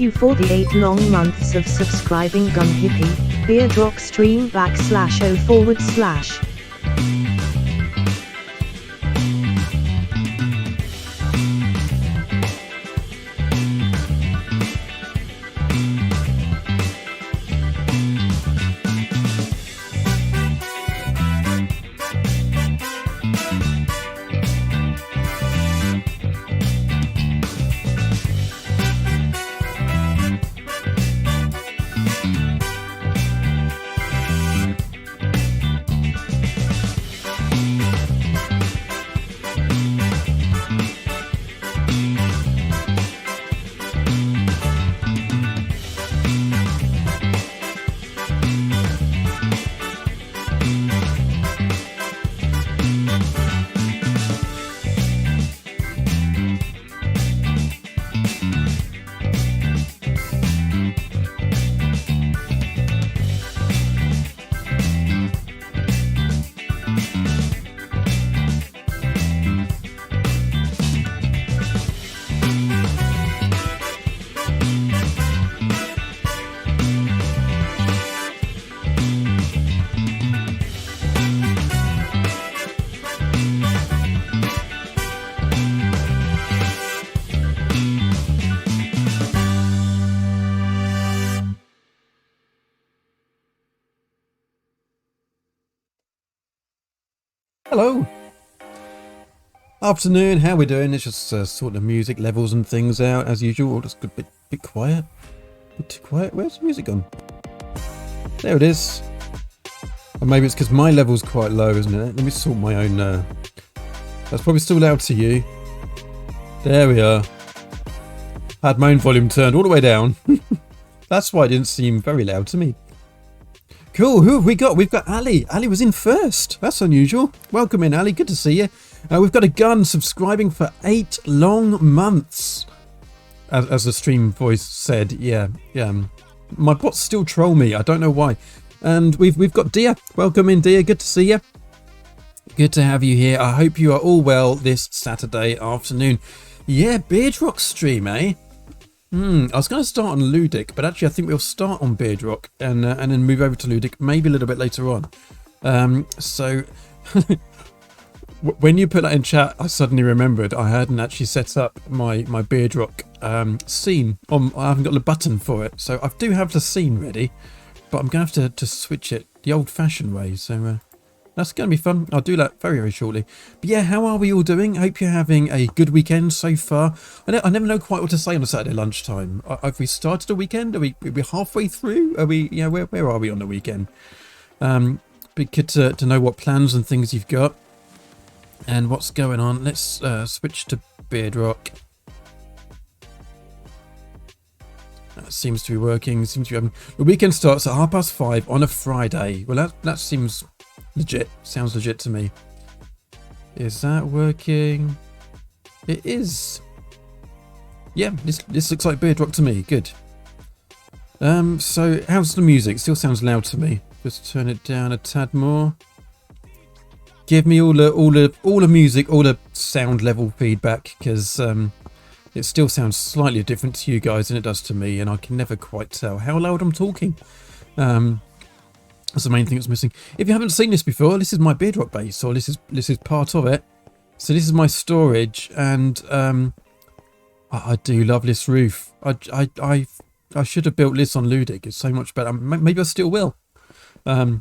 Thank you for the 8 long months of subscribing, Gun Hippie. Bedrock stream /o/. Hello. Afternoon, how we doing? It's just sorting the music levels and things out as usual. Just a bit quiet. A bit too quiet. Where's the music gone? There it is. Or maybe it's because my level's quite low, isn't it? Let me sort my own. That's probably still loud to you. There we are. Had my own volume turned all the way down. That's why it didn't seem very loud to me. Cool, who have we got? We've got Ali. Ali was in first. That's unusual. Welcome in, Ali. Good to see you. We've got a gun subscribing for 8 long months. As the stream voice said, yeah. My bots still troll me. I don't know why. And we've got Dia. Welcome in, Dia. Good to see you. Good to have you here. I hope you are all well this Saturday afternoon. Yeah, Bedrock stream, eh? I was going to start on Ludic, but actually I think we'll start on Bedrock and then move over to Ludic maybe a little bit later on. So when you put that in chat, I suddenly remembered I hadn't actually set up my Bedrock scene. I haven't got the button for it, so I do have the scene ready, but I'm going to have to switch it the old-fashioned way. So that's going to be fun. I'll do that very, very shortly. But yeah, how are we all doing? I hope you're having a good weekend so far. I never know quite what to say on a Saturday lunchtime. Have we started a weekend? Are we halfway through? Are we? Yeah, where are we on the weekend? Be good to know what plans and things you've got and what's going on. Let's switch to Bedrock. That seems to be working. The weekend starts at 5:30 on a Friday. Well, that seems legit. Sounds legit to me. Is that working? It is. Yeah, this looks like Bedrock to me. Good. So how's the music? Still sounds loud to me. Just turn it down a tad more. Give me all the music, all the sound level feedback, because it still sounds slightly different to you guys than it does to me, and I can never quite tell how loud I'm talking. That's the main thing that's missing. If you haven't seen this before, this is my Bedrock base, or this is part of it. So this is my storage, and I do love this roof. I should have built this on Ludic. It's so much better. Maybe I still will. Yeah,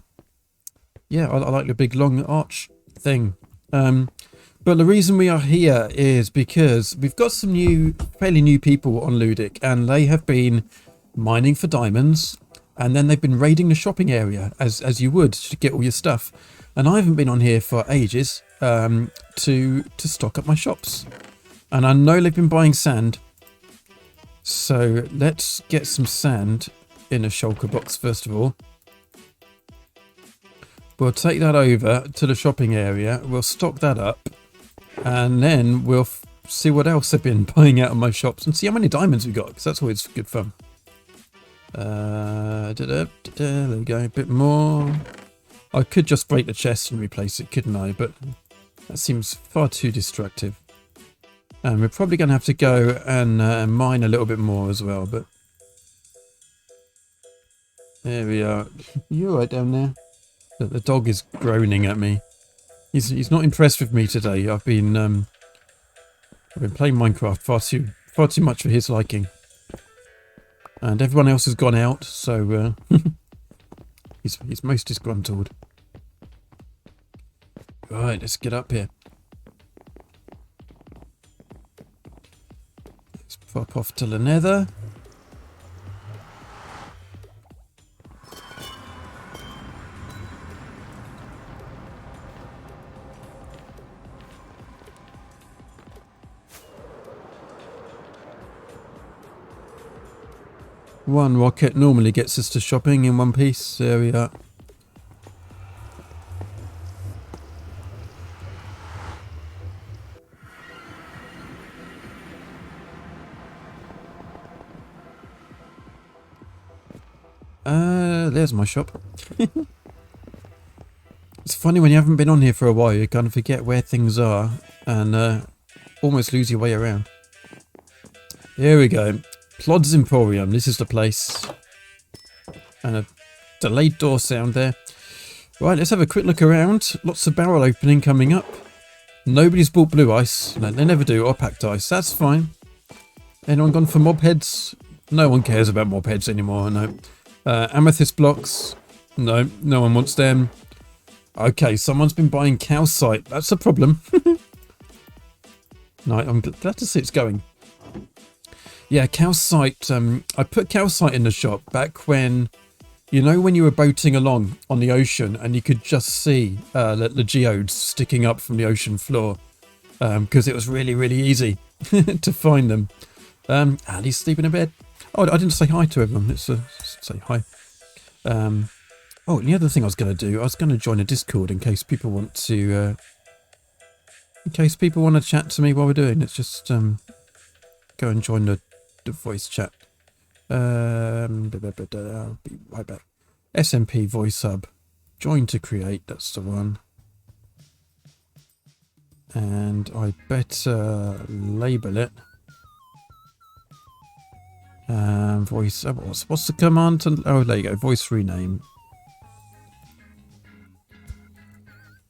I like the big long arch thing. But the reason we are here is because we've got some fairly new people on Ludic, and they have been mining for diamonds. And then they've been raiding the shopping area, as you would, to get all your stuff. And I haven't been on here for ages to stock up my shops. And I know they've been buying sand. So let's get some sand in a shulker box first of all. We'll take that over to the shopping area. We'll stock that up. And then we'll see what else they've been buying out of my shops and see how many diamonds we got, because that's always good fun. There we go, a bit more. I could just break the chest and replace it, couldn't I? But that seems far too destructive. And we're probably going to have to go and mine a little bit more as well. But There we are. You right down there? The dog is groaning at me. He's not impressed with me today. I've been playing Minecraft far too much for his liking. And everyone else has gone out, so he's most disgruntled. Right, let's get up here. Let's pop off to the nether. One rocket normally gets us to shopping in one piece. There we are. There's my shop. It's funny when you haven't been on here for a while, you kind of forget where things are and almost lose your way around. Here we go. Plod's Emporium. This is the place. And a delayed door sound there. Right, let's have a quick look around. Lots of barrel opening coming up. Nobody's bought blue ice. No, they never do. Or packed ice. That's fine. Anyone gone for mob heads? No one cares about mob heads anymore. No. Amethyst blocks. No, no one wants them. Okay, someone's been buying calcite. That's a problem. No, I'm glad to see it's going. Yeah, calcite. I put calcite in the shop back when, you know, when you were boating along on the ocean and you could just see the geodes sticking up from the ocean floor because it was really, really easy to find them. Ali's sleeping in bed. Oh, I didn't say hi to everyone. Let's say hi. Oh, the other thing I was going to do, I was going to join a Discord in case people want to, chat to me while we're doing. Let's just go and join the voice chat. I'll be right back. SMP voice hub. Join to create. That's the one. And I better label it. Voice. What's the command? Oh, there you go. Voice rename.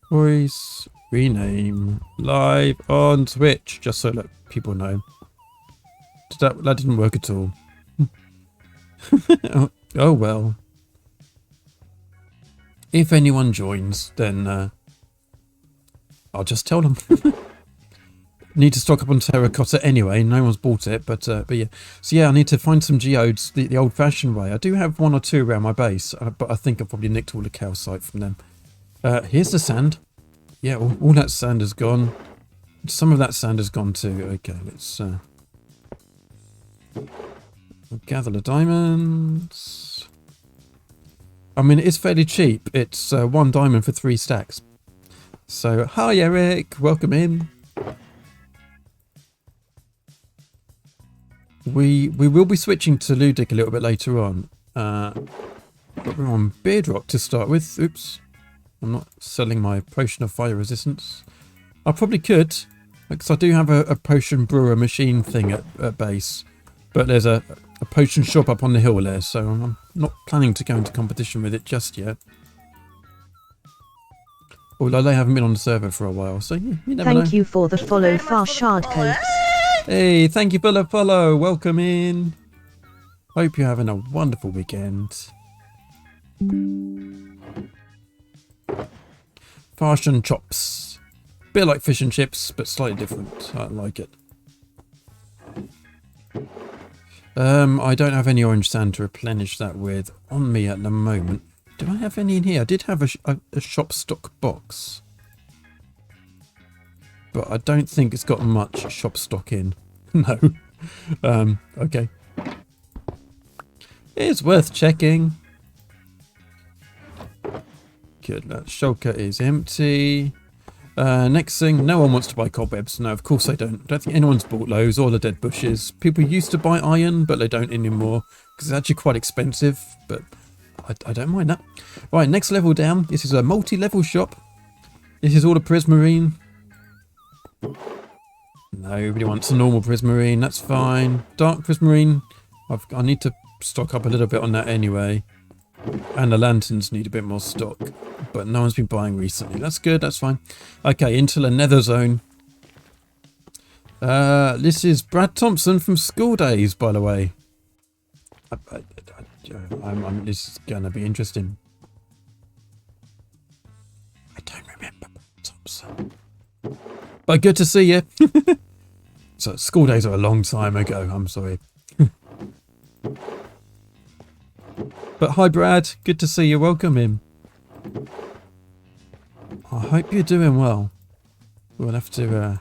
Voice rename live on Twitch, just so that people know. That didn't work at all. Oh well. If anyone joins, then I'll just tell them. Need to stock up on terracotta anyway. No one's bought it, but yeah. So yeah, I need to find some geodes the old-fashioned way. I do have one or two around my base, but I think I've probably nicked all the calcite from them. Here's the sand. Yeah, all that sand is gone. Some of that sand has gone too. Okay, let's gather the diamonds. I mean, it's fairly cheap. It's 1 diamond for 3 stacks. So, hi Eric, welcome in. We will be switching to Ludic a little bit later on. But we're on Bedrock to start with. Oops. I'm not selling my potion of fire resistance. I probably could, because I do have a potion brewer machine thing at base. But there's a potion shop up on the hill there, so I'm not planning to go into competition with it just yet. Although they haven't been on the server for a while, so you never know. Thank you for the follow, Farshad Copes. Hey, thank you for the follow. Welcome in. Hope you're having a wonderful weekend. Farcian chops. Bit like fish and chips, but slightly different. I like it. I don't have any orange sand to replenish that with on me at the moment. Do I have any in here? I did have a shop stock box. But I don't think it's got much shop stock in. No. Okay. It's worth checking. Good. That shulker is empty. Next thing, no one wants to buy cobwebs. No, of course they don't. I don't think anyone's bought those or the dead bushes. People used to buy iron, but they don't anymore because it's actually quite expensive. But I don't mind that. Right, next level down. This is a multi-level shop. This is all the prismarine. Nobody wants a normal prismarine. That's fine. Dark prismarine. I need to stock up a little bit on that anyway. And the lanterns need a bit more stock, but no one's been buying recently. That's good, that's fine. Okay, into the nether zone. This is Brad Thompson from School Days, by the way. This is going to be interesting. I don't remember Brad Thompson. But good to see you. So, School Days are a long time ago, I'm sorry. But hi Brad, good to see you, welcome in. I hope you're doing well. We'll have to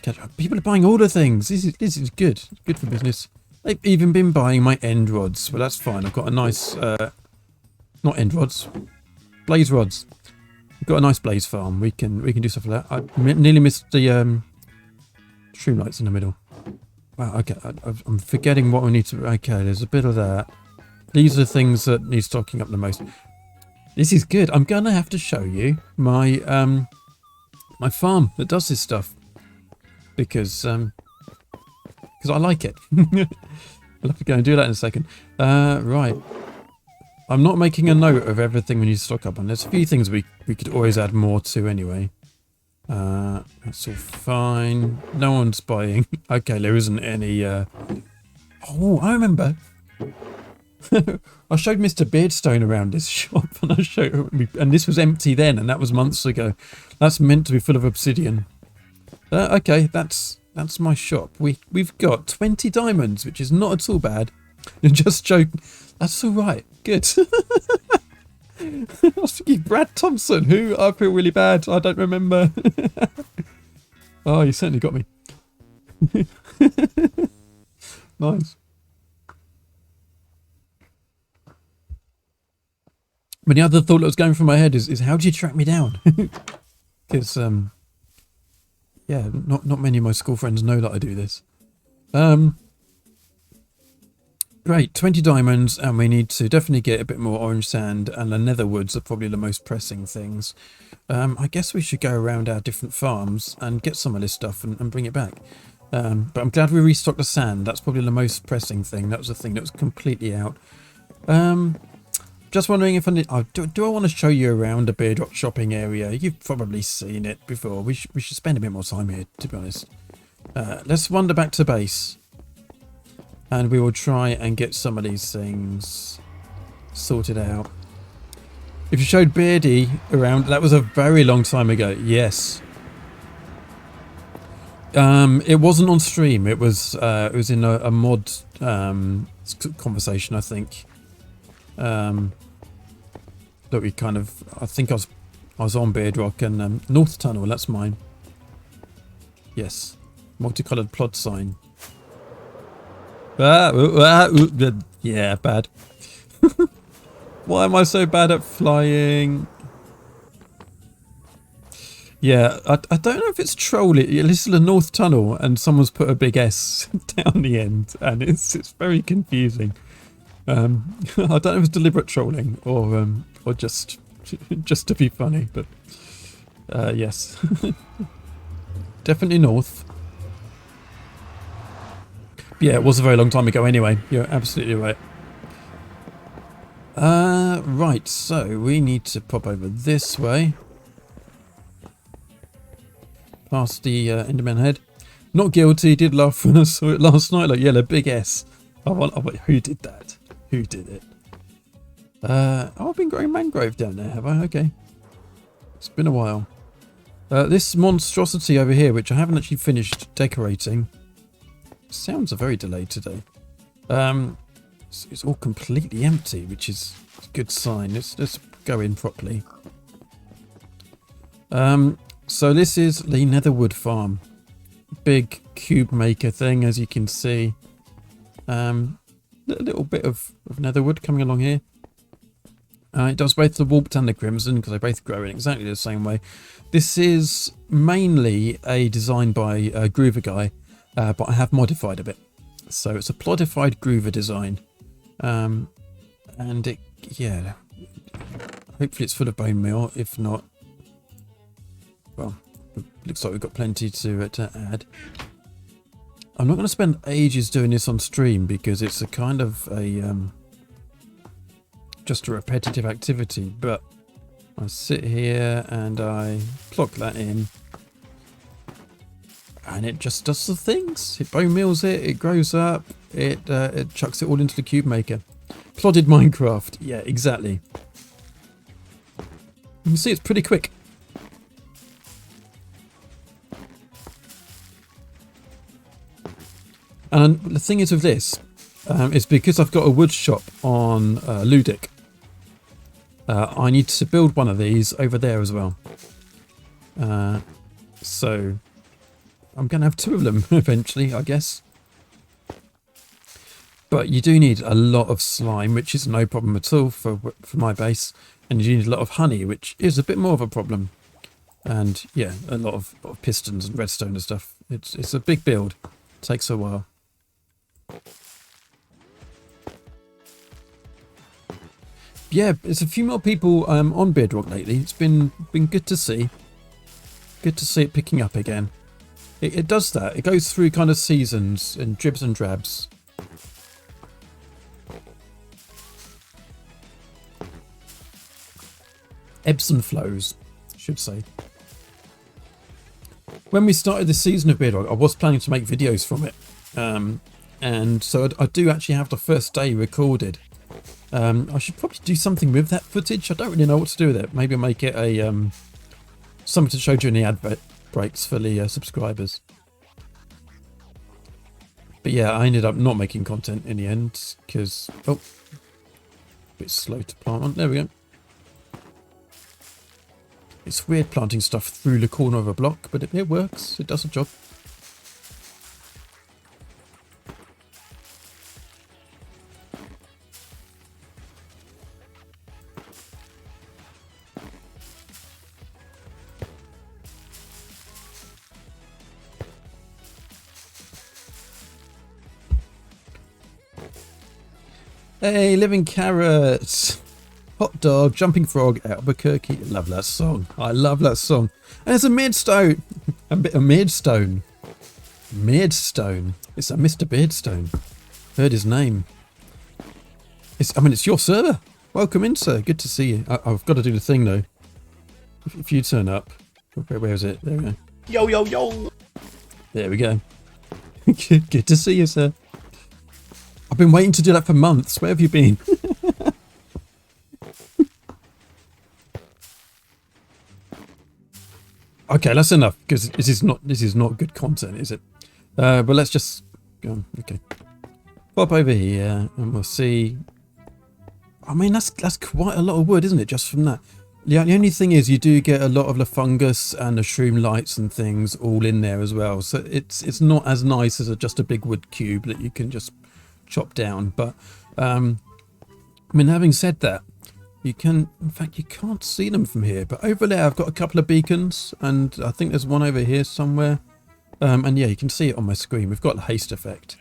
catch up. People are buying all the things. This is good. Good for business. They've even been buying my end rods. But that's fine. I've got a nice not end rods. Blaze rods. We've got a nice blaze farm. We can do stuff like that. I nearly missed the stream lights in the middle. Wow, okay. I'm forgetting what we need to. Okay, there's a bit of that. These are the things that need stocking up the most. This is good. I'm gonna have to show you my my farm that does this stuff because I like it. I'll have to go and do that in a second. Right. I'm not making a note of everything we need to stock up on. There's a few things we could always add more to anyway. That's all fine. No one's buying. Okay, there isn't any. Oh, I remember. I showed Mr. Beardstone around this shop, and and this was empty then, and that was months ago. That's meant to be full of obsidian. Okay, that's my shop. We've got 20 diamonds, which is not at all bad. Just joking. That's all right. Good. I was thinking Brad Thompson, who I feel really bad. I don't remember. Oh, you certainly got me. Nice. But the other thought that was going through my head is how did you track me down? Because yeah, not many of my school friends know that I do this. Great, 20 diamonds, and we need to definitely get a bit more orange sand, and the nether woods are probably the most pressing things. I guess we should go around our different farms and get some of this stuff and bring it back. But I'm glad we restocked the sand. That's probably the most pressing thing. That was the thing that was completely out. Just wondering if I need... Oh, do I want to show you around the Bedrock shopping area? You've probably seen it before. We should spend a bit more time here, to be honest. Let's wander back to base. And we will try and get some of these things sorted out. If you showed Beardy around, that was a very long time ago. Yes. It wasn't on stream. It was in a mod conversation, I think. That we kind of... I think I was on Bedrock and North Tunnel. That's mine. Yes. Multicoloured plod sign. Yeah, bad. Why am I so bad at flying? Yeah, I don't know if it's trolling. This is the North Tunnel, and someone's put a big S down the end, and it's very confusing. I don't know if it's deliberate trolling or just to be funny, but yes, definitely north. Yeah, it was a very long time ago anyway. You're absolutely right. Right, so we need to pop over this way. Past the Enderman head. Not guilty, did laugh when I saw it last night. Like, yeah, the big S. Who did that? Who did it? I've been growing mangrove down there, have I? Okay. It's been a while. This monstrosity over here, which I haven't actually finished decorating. Sounds are very delayed today. It's all completely empty, which is a good sign. Let's go in properly. So this is the Netherwood farm. Big cube maker thing, as you can see. A little bit of Netherwood coming along here. It does both the warped and the crimson because they both grow in exactly the same way. This is mainly a design by Groover Guy. But I have modified a bit. So it's a plodified groover design. And it, yeah, hopefully it's full of bone meal. If not, well, it looks like we've got plenty to add. I'm not going to spend ages doing this on stream because it's a kind of a just a repetitive activity, but I sit here and I plug that in and it just does the things. It bone meals it, it grows up, it chucks it all into the cube maker. Plotted Minecraft, yeah, exactly. You can see it's pretty quick. And the thing is with this, is because I've got a wood shop on Ludic, I need to build one of these over there as well. So I'm going to have 2 of them eventually, I guess. But you do need a lot of slime, which is no problem at all for my base. And you need a lot of honey, which is a bit more of a problem. And yeah, a lot of pistons and redstone and stuff. It's a big build. It takes a while. Yeah, there's a few more people on Bedrock lately. It's been good to see. Good to see it picking up again. It does that. It goes through kind of seasons and dribs and drabs. Ebbs and flows, I should say. When we started this season of Bedrock, I was planning to make videos from it. And so I do actually have the first day recorded. I should probably do something with that footage. I don't really know what to do with it. Maybe make it a something to show during the advert breaks for the subscribers. But yeah, I ended up not making content in the end because a bit slow to plant on. There we go. It's weird planting stuff through the corner of a block, but it works. It does a job. Hey, living carrots, hot dog, jumping frog, Albuquerque. Love that song. I love that song. And it's a Midstone. A Midstone. Midstone. It's a Mr. Beardstone. Heard his name. It's your server. Welcome in, sir. Good to see you. I've got to do the thing though. If you turn up, where is it? There we go. Yo, yo, yo. There we go. Good to see you, sir. I've been waiting to do that for months. Where have you been? Okay, that's enough because this is not good content, is it? But let's just go on. Okay, pop over here and we'll see. I mean, that's quite a lot of wood, isn't it? Just from that. The only thing is you do get a lot of the fungus and the shroom lights and things all in there as well. So it's not as nice as just a big wood cube that you can just chop down. But I mean, having said that, you can, in fact, you can't see them from here, but over there I've got a couple of beacons and I think there's one over here somewhere. And yeah, you can see it on my screen. We've got the haste effect.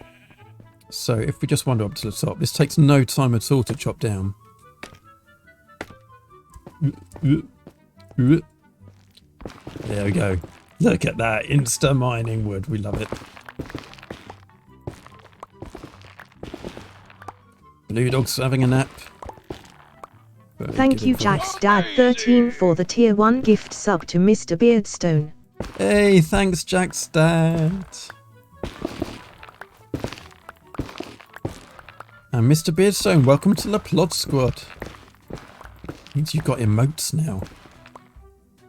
So if we just wander up to the top, this takes no time at all to chop down. There we go. Look at that, insta mining wood. We love it. Blue Dog's having a nap. Thank you, Jack's Dad 13 for the tier 1 gift sub to Mr. Beardstone. Hey, thanks, Jack's Dad. And Mr. Beardstone, welcome to the Plod squad. Means you've got emotes now.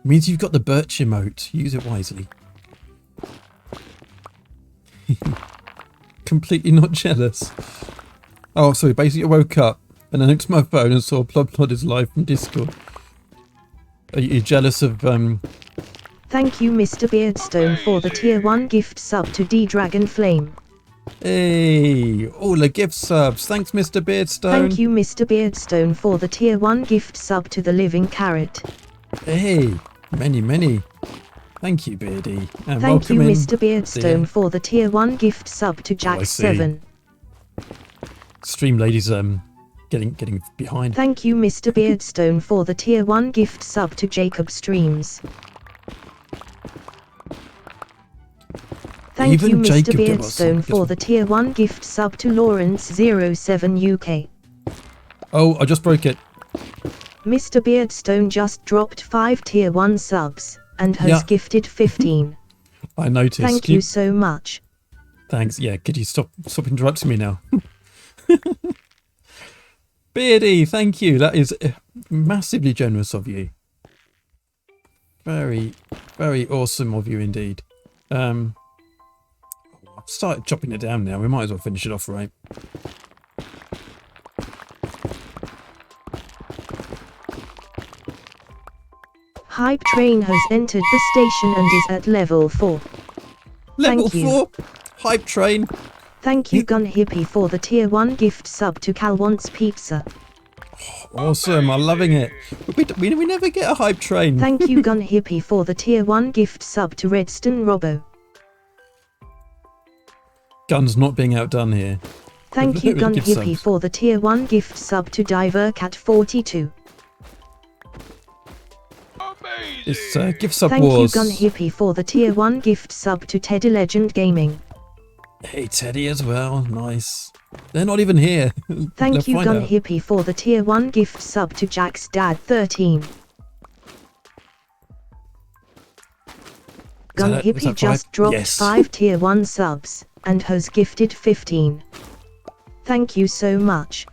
Means you've got the birch emote. Use it wisely. Completely not jealous. Oh, sorry, basically I woke up and I looked at my phone and saw Plod is live from Discord. Are you jealous of Thank you, Mr. Beardstone, for the tier 1 gift sub to D Dragon Flame. Hey, all the gift subs. Thanks, Mr. Beardstone. Thank you, Mr. Beardstone, for the tier 1 gift sub to the Living Carrot. Hey, many. Thank you, Beardy. And Thank you, welcome in, Mr. Beardstone, dear. for the tier 1 gift sub to Jack 7. Stream ladies getting behind. Thank you, Mr. Beardstone, for the tier 1 gift sub to Jacob Streams. Thank Even you, Jacob Mr. Beardstone, for the tier 1 gift sub to Lawrence07 UK. Oh, I just broke it. Mr. Beardstone just dropped 5 tier 1 subs, and has Yeah. gifted 15. I noticed. Thank you so much. Thanks. Yeah, could you stop interrupting me now? Beardy, thank you. That is massively generous of you. Very, very awesome of you indeed. I've started chopping it down now. We might as well finish it off right. Hype Train has entered the station and is at level 4. Level Thank you. 4! Hype Train! Thank you Gun Hippie for the tier 1 gift sub to Cal Wants Pizza. Awesome, I'm loving it. We never get a Hype Train. Thank you Gun Hippie for the tier 1 gift sub to Redstone Robbo. Gun's not being outdone here. Thank you Gun Gift Hippie subs. for the tier 1 gift sub to Divercat42. It's gift sub Thank you wars. Gun Hippie for the tier 1 gift sub to Teddy Legend Gaming. Hey Teddy as well, nice. They're not even here. Thank Let's you find Gun out. Hippie for the tier 1 gift sub to Jack's Dad 13. Gun that- is Hippie that just five? dropped Yes. 5 tier 1 subs, and has gifted 15. Thank you so much.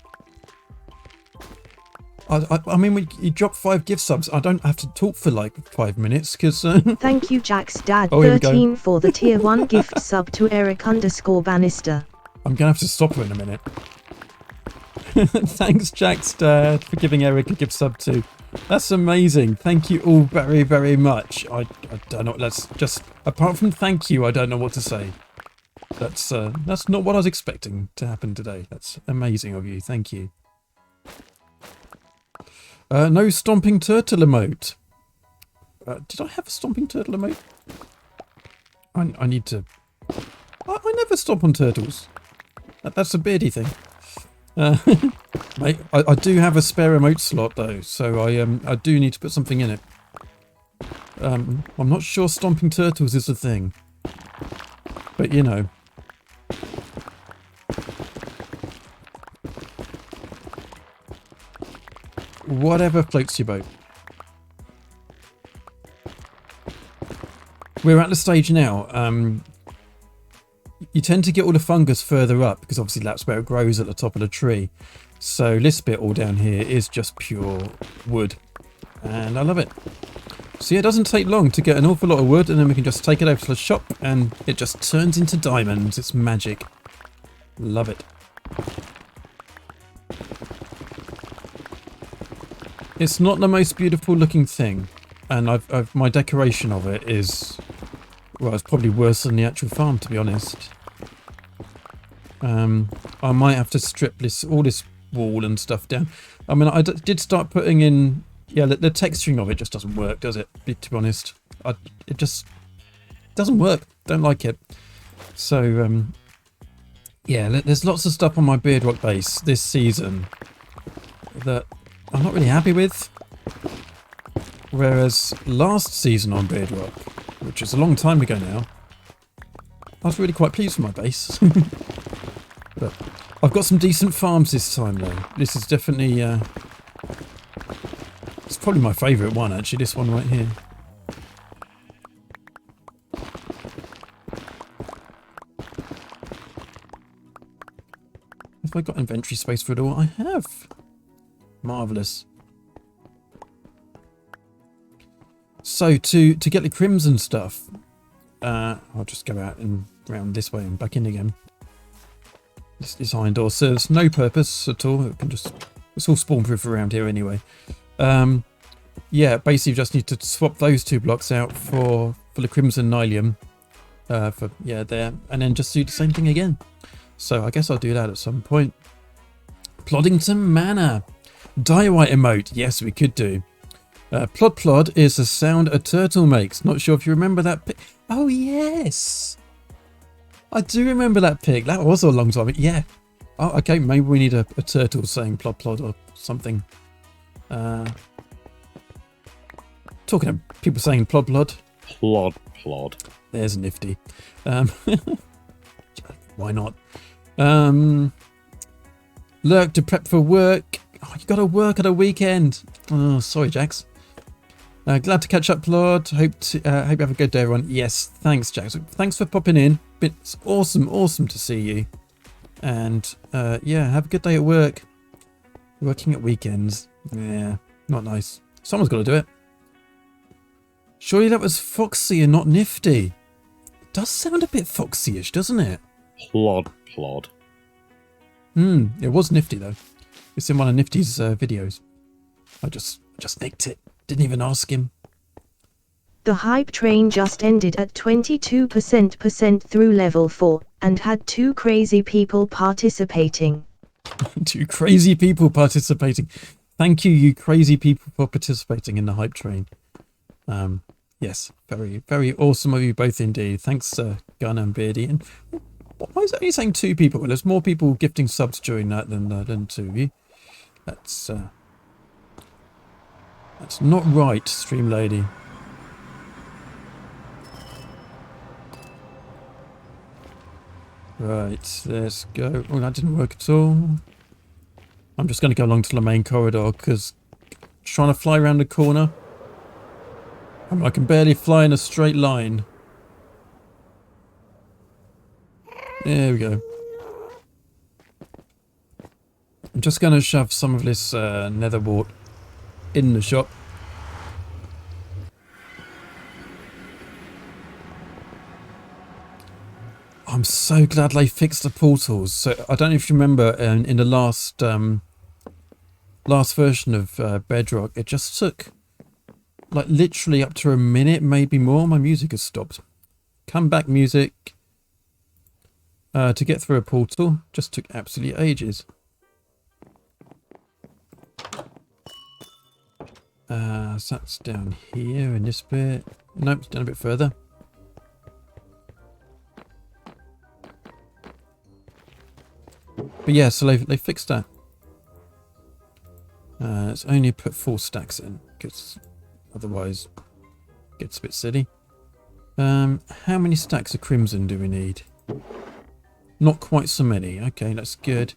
I mean, when you drop 5 gift subs, I don't have to talk for like 5 minutes, because... Thank you Jack's Dad Oh, here we go. 13 for the tier 1 gift sub to Eric_Bannister. I'm going to have to stop her in a minute. Thanks, Jack's dad, for giving Eric a gift sub too. That's amazing. Thank you all very, very much. I don't know. Let's just... Apart from thank you, I don't know what to say. That's not what I was expecting to happen today. That's amazing of you. Thank you. No stomping turtle emote. Did I have a stomping turtle emote? I need to... I never stomp on turtles. That's a beardy thing. Mate, I do have a spare emote slot though, so I do need to put something in it. I'm not sure stomping turtles is a thing, but you know. Whatever floats your boat. We're at the stage now. You tend to get all the fungus further up because obviously that's where it grows at the top of the tree. So this bit all down here is just pure wood, and I love it. So yeah, it doesn't take long to get an awful lot of wood, and then we can just take it over to the shop and it just turns into diamonds. It's magic. Love it. It's not the most beautiful looking thing, and my decoration of it is, well, it's probably worse than the actual farm, to be honest. I might have to strip all this wall and stuff down. I mean, I did start putting in, yeah, the texturing of it just doesn't work, does it? To be honest, it just doesn't work. Don't like it. So, yeah, there's lots of stuff on my Bedrock base this season that I'm not really happy with. Whereas last season on Bedrock, which is a long time ago now, I was really quite pleased with my base. But I've got some decent farms this time though. This is definitely, it's probably my favourite one actually, this one right here. Have I got inventory space for it all? I have. Marvellous. So to get the crimson stuff, I'll just go out and round this way and back in again. This design door serves no purpose at all. It can just, it's all spawn proof around here anyway. Yeah, basically you just need to swap those 2 blocks out for the crimson nylium, for yeah there, and then just do the same thing again. So I guess I'll do that at some point. Ploddington Manor. Diorite emote. Yes, we could do. Plod is the sound a turtle makes. Not sure if you remember that pic. Oh, yes. I do remember that pic. That was a long time. Yeah. Oh, okay. Maybe we need a turtle saying plod or something. Talking of people saying plod. Plod. There's nifty. Why not? Lurk to prep for work. Oh, you got to work at a weekend. Oh, sorry, Jax. Glad to catch up, Plod. Hope you have a good day, everyone. Yes, thanks, Jax. Thanks for popping in. It's awesome to see you. And yeah, have a good day at work. Working at weekends. Yeah, not nice. Someone's got to do it. Surely that was Foxy and not Nifty. It does sound a bit Foxy-ish, doesn't it? Plod. It was Nifty though. It's in one of Nifty's videos. I just nicked it. Didn't even ask him. The hype train just ended at 22% through level 4, and had 2 crazy people participating. 2 crazy people participating. Thank you, you crazy people, for participating in the hype train. Yes, very, very awesome of you both indeed. Thanks, Gun and Beardy. And why is it only saying 2 people? Well, there's more people gifting subs during that than 2 of you. That's not right, Stream Lady. Right, let's go. Oh, that didn't work at all. I'm just going to go along to the main corridor because trying to fly around the corner, I can barely fly in a straight line. There we go. I'm just going to shove some of this nether wart in the shop. I'm so glad they fixed the portals. So I don't know if you remember in the last version of Bedrock, it just took like literally up to a minute, maybe more. My music has stopped. Come back, music. To get through a portal just took absolutely ages. So that's down here in this bit. Nope, it's down a bit further. But yeah, so they fixed that. It's only put 4 stacks in, because otherwise it gets a bit silly. How many stacks of crimson do we need? Not quite so many. Okay, that's good.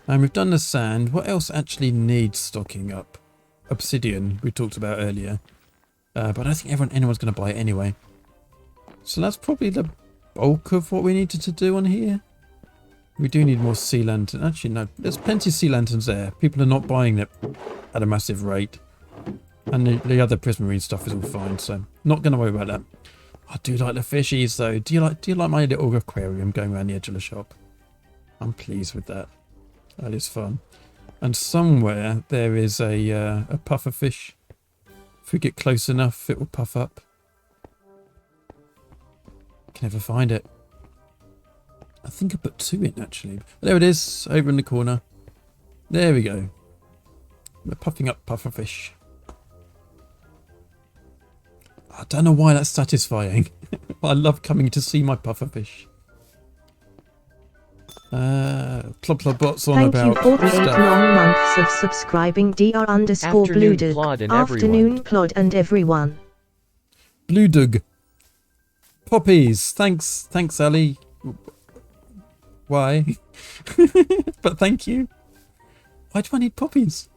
And we've done the sand. What else actually needs stocking up? Obsidian, we talked about earlier. But I don't think anyone's going to buy it anyway. So that's probably the bulk of what we needed to do on here. We do need more sea lanterns. Actually, no, there's plenty of sea lanterns there. People are not buying it at a massive rate. And the other prismarine stuff is all fine, so not going to worry about that. I do like the fishies though. Do you like my little aquarium going around the edge of the shop? I'm pleased with that. That is fun. And somewhere there is a puffer fish. If we get close enough, it will puff up. Can never find it. I think I put 2 in actually. There it is, over in the corner. There we go. We're puffing up puffer fish. I don't know why that's satisfying. I love coming to see my puffer fish. Plod bots on Thank about you for the 8 stuff. long months of subscribing dr_Bludug. Afternoon, Plod and everyone. Blue Dug. Poppies. Thanks, Ali. Why? But thank you. Why do I need poppies?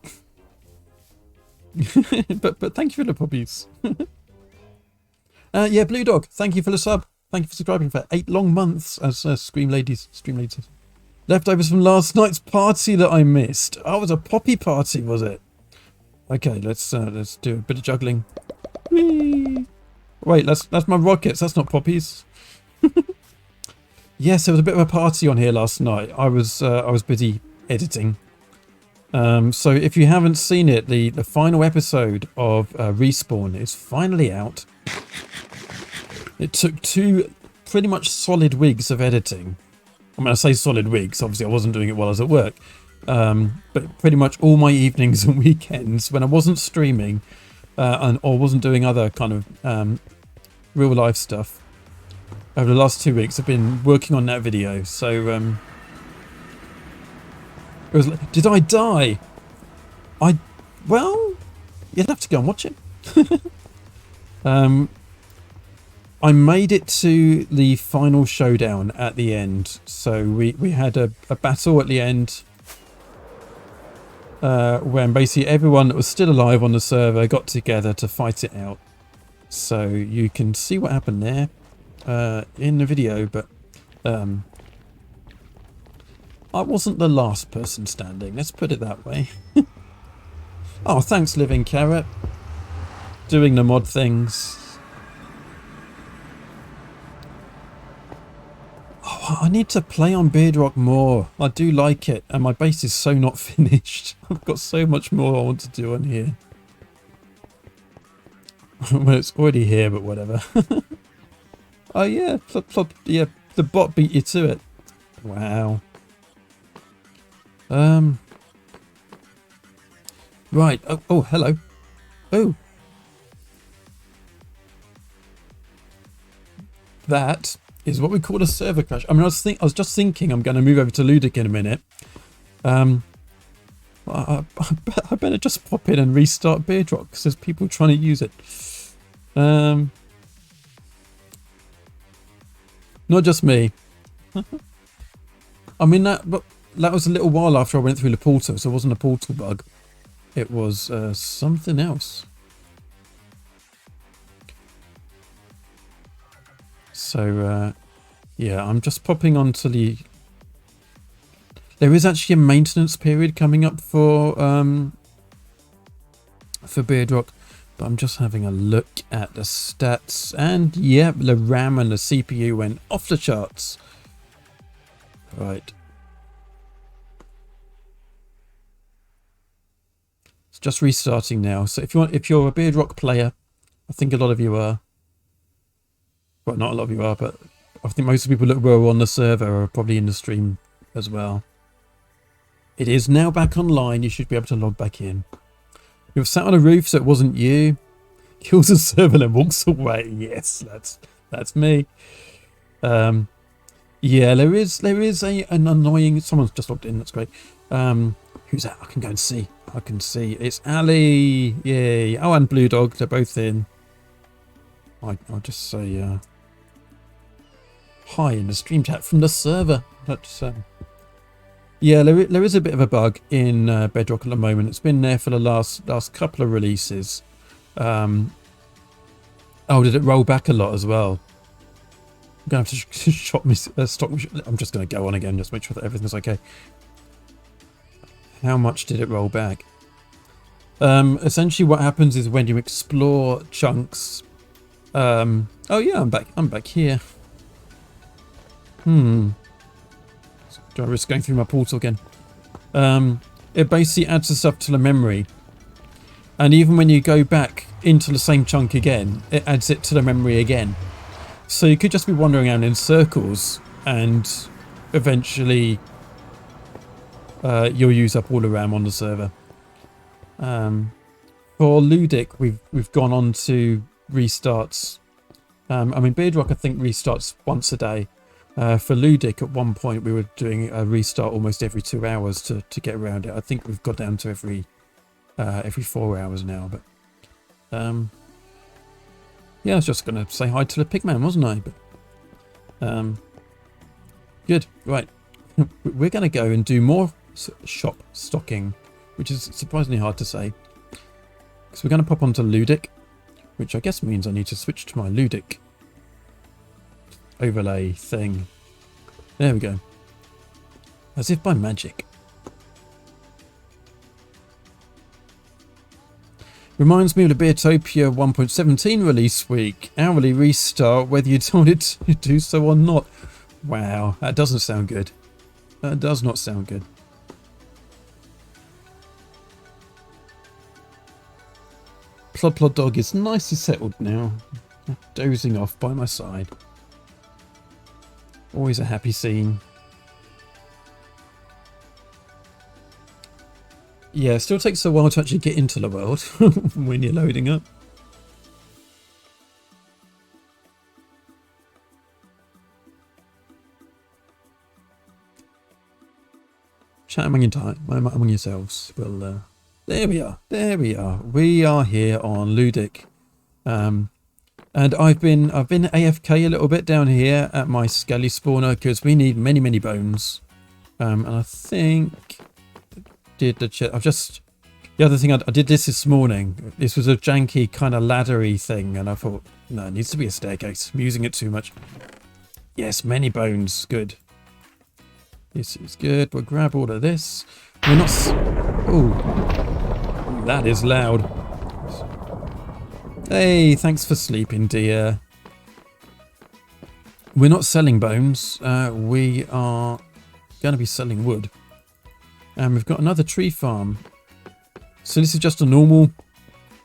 but thank you for the poppies. Yeah, Blue Dog, thank you for the sub. Thank you for subscribing for 8 long months, as Stream Lady says. Leftovers from last night's party that I missed. Oh, it was a poppy party, was it? Okay, let's do a bit of juggling. Whee! Wait, that's my rockets. That's not poppies. Yes, there was a bit of a party on here last night. I was busy editing. So if you haven't seen it, the final episode of Respawn is finally out. It took 2 pretty much solid weeks of editing. I mean, I say solid weeks, obviously I wasn't doing it while I was at work. But pretty much all my evenings and weekends when I wasn't streaming or wasn't doing other kind of real life stuff. Over the last 2 weeks I've been working on that video. So it was like, did I die? Well, you'd have to go and watch it. I made it to the final showdown at the end. So we had a battle at the end. when basically everyone that was still alive on the server got together to fight it out. So you can see what happened there in the video, but I wasn't the last person standing, let's put it that way. Oh, thanks Living Carrot. Doing the mod things. Oh, I need to play on Bedrock more. I do like it, and my base is so not finished. I've got so much more I want to do on here. Well, it's already here, but whatever. Oh yeah, yeah, the bot beat you to it. Wow. Right. Oh, hello. Oh. That is what we call a server crash. I mean, I was just thinking I'm going to move over to Ludic in a minute. I better just pop in and restart Bedrock because there's people trying to use it. Not just me. I mean, that was a little while after I went through the portal, so it wasn't a portal bug. It was something else. So, yeah, I'm just popping onto the... There is actually a maintenance period coming up for Bedrock, but I'm just having a look at the stats, and yeah, the RAM and the CPU went off the charts. Right. It's just restarting now. So if you're a Bedrock player, I think a lot of you are. Well, not a lot of you are, but I think most of the people that were on the server are probably in the stream as well. It is now back online. You should be able to log back in. You've sat on a roof, so it wasn't you. Kills the server and walks away. Yes, that's me. Yeah, there is an annoying... Someone's just logged in. That's great. Who's that? I can go and see. I can see. It's Ali. Yay. Oh, and Blue Dog. They're both in. I'll just say hi in the stream chat from the server. That's yeah, there is a bit of a bug in Bedrock at the moment. It's been there for the last couple of releases. Oh, did it roll back a lot as well? I'm gonna have to stop. I'm just gonna go on again, just make sure that everything's okay. How much did it roll back? Essentially, what happens is when you explore chunks. Oh yeah, I'm back here. Do I risk going through my portal again? It basically adds the stuff to the memory, and even when you go back into the same chunk again, it adds it to the memory again. So you could just be wandering around in circles, and eventually you'll use up all the RAM on the server. For Ludic, we've gone on to restarts. I mean, Bedrock I think restarts once a day. For Ludic, at one point we were doing a restart almost every 2 hours to get around it. I think we've got down to every 4 hours now. But yeah, I was just going to say hi to the pigman, wasn't I? But good, right. We're going to go and do more shop stocking, which is surprisingly hard to say. So we're going to pop onto Ludic, which I guess means I need to switch to my Ludic overlay thing. There we go. As if by magic. Reminds me of the Beertopia 1.17 release week. Hourly restart, whether you told it to do so or not. Wow, that doesn't sound good. That does not sound good. Plod Dog is nicely settled now, dozing off by my side. Always a happy scene. Yeah, it still takes a while to actually get into the world when you're loading up. Chat among yourselves. Well, there we are. There we are. We are here on Ludic. And I've been AFK a little bit down here at my skelly spawner because we need many bones. And I think did the chat. I've just The other thing, I did this morning. This was a janky kind of laddery thing, and I thought, no, it needs to be a staircase. I'm using it too much. Yes, many bones. Good. This is good. We'll grab all of this. We're not... Ooh. That is loud. Hey, thanks for sleeping, dear. We're not selling bones. We are going to be selling wood. And we've got another tree farm. So this is just a normal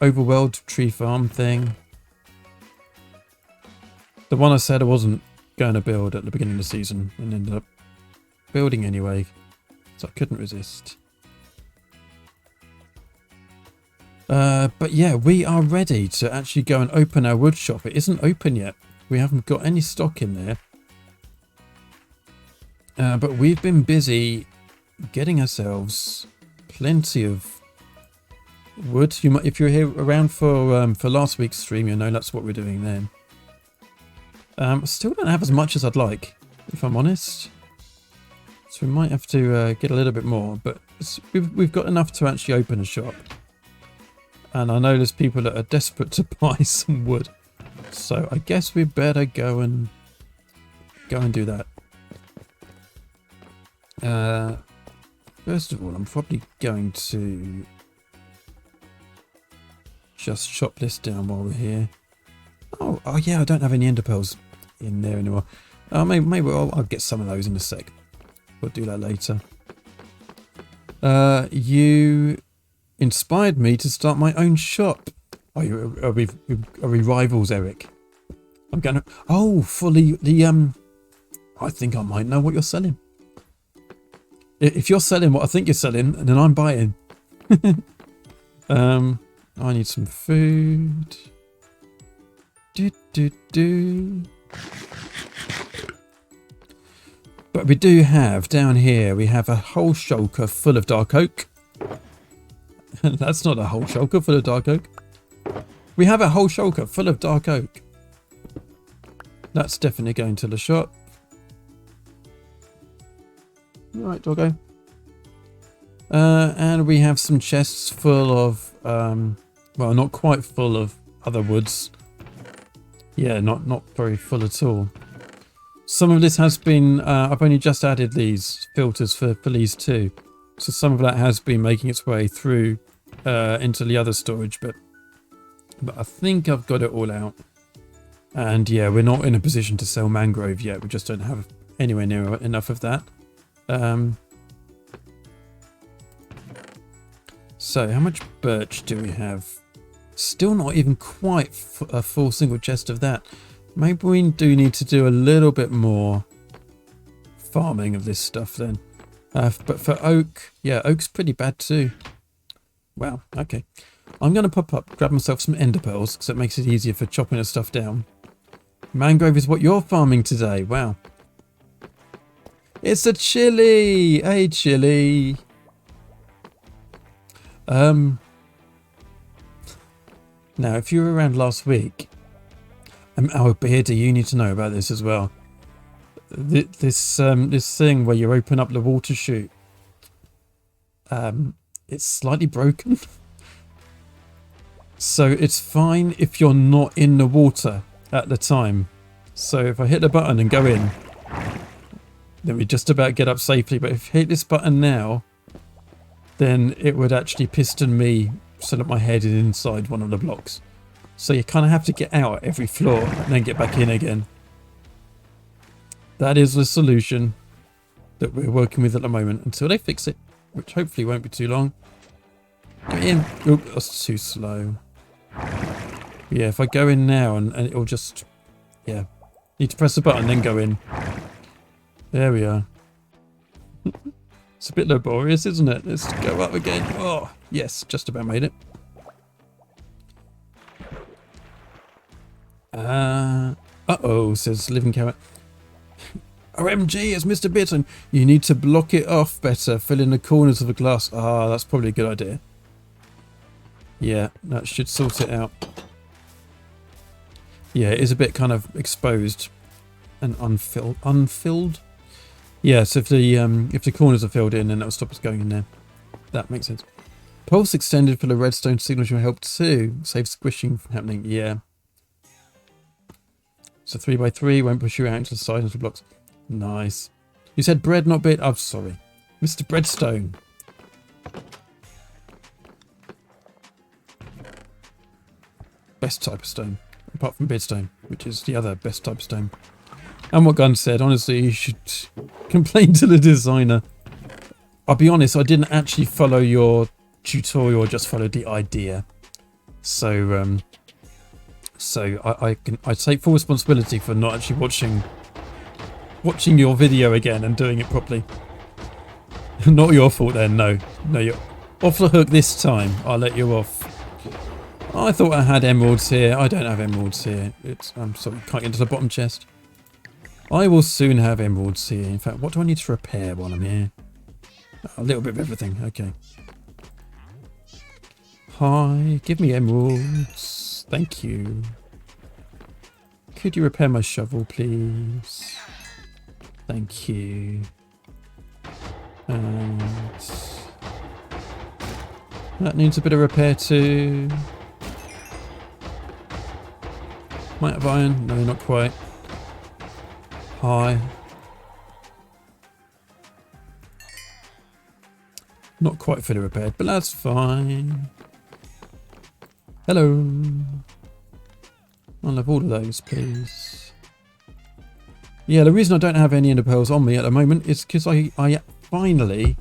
overworld tree farm thing. The one I said I wasn't going to build at the beginning of the season and ended up building anyway. So I couldn't resist. But yeah, we are ready to actually go and open our wood shop. It isn't open yet. We haven't got any stock in there. But we've been busy getting ourselves plenty of wood. You might, if you're here around for last week's stream, you know that's what we're doing then. I still don't have as much as I'd like, if I'm honest. So we might have to get a little bit more, but we've got enough to actually open a shop. And I know there's people that are desperate to buy some wood, so I guess we better go and do that. First of all, I'm probably going to just chop this down while we're here. Oh yeah, I don't have any ender pearls in there anymore. Maybe I'll get some of those in a sec. We'll do that later. You inspired me to start my own shop. Are we rivals, Eric? I'm gonna... Oh, fully the I think I might know what you're selling. If you're selling what I think you're selling, then I'm buying. I need some food. But we do have, down here, we have a whole shulker full of dark oak. That's not a whole shulker full of dark oak. We have a whole shulker full of dark oak. That's definitely going to the shop. Right, doggo. And we have some chests full of, well, not quite full of other woods. Yeah, not very full at all. Some of this has been, I've only just added these filters for these too. So some of that has been making its way through into the other storage, but I think I've got it all out. And yeah, we're not in a position to sell mangrove yet. We just don't have anywhere near enough of that. So how much birch do we have? Still not even quite a full single chest of that. Maybe we do need to do a little bit more farming of this stuff then. But for oak, yeah, oak's pretty bad too. Wow, okay. I'm going to pop up, grab myself some ender pearls because it makes it easier for chopping the stuff down. Mangrove is what you're farming today. Wow. It's a chili! Hey, chili! Now, if you were around last week, oh, Beardy, you need to know about this as well. This thing where you open up the water chute, it's slightly broken. So it's fine if you're not in the water at the time. So if I hit the button and go in, then we just about get up safely. But if I hit this button now, then it would actually piston me so that my head is inside one of the blocks. So you kind of have to get out at every floor and then get back in again. That is the solution that we're working with at the moment until they fix it, which hopefully won't be too long. Get in. Oh, that's too slow. Yeah, if I go in now and it'll just... Yeah. Need to press the button, then go in. There we are. It's a bit laborious, isn't it? Let's go up again. Oh, yes, just about made it. Uh-oh, says Living Carrot. OMG, it's Mr. Bitten. You need to block it off better. Fill in the corners of the glass. Ah, that's probably a good idea. Yeah, that should sort it out. Yeah, it is a bit kind of exposed and unfilled. Yeah, so if the corners are filled in, then that'll stop us going in there. That makes sense. Pulse extended for the redstone signature will help too. Save squishing from happening. Yeah. So 3x3 won't push you out into the side of the blocks. Nice. You said bread, not bit. I'm sorry. Mr. Breadstone. Best type of stone. Apart from bedstone, which is the other best type of stone. And what Gunn said, honestly, you should complain to the designer. I'll be honest, I didn't actually follow your tutorial, I just followed the idea. So I take full responsibility for not actually watching your video again and doing it properly. Not your fault then, no, you're off the hook this time. I'll let you off. I thought I had emeralds here. I don't have emeralds here. I'm sorry, can't get into the bottom chest. I will soon have emeralds here. In fact, what do I need to repair while I'm here? A little bit of everything. Okay. Hi, give me emeralds. Thank you. Could you repair my shovel, please? Thank you. And that needs a bit of repair too. Might have iron. No, not quite. Hi. Not quite fully repaired, but that's fine. Hello. I'll have all of those, please. Yeah, the reason I don't have any ender pearls on me at the moment is because I finally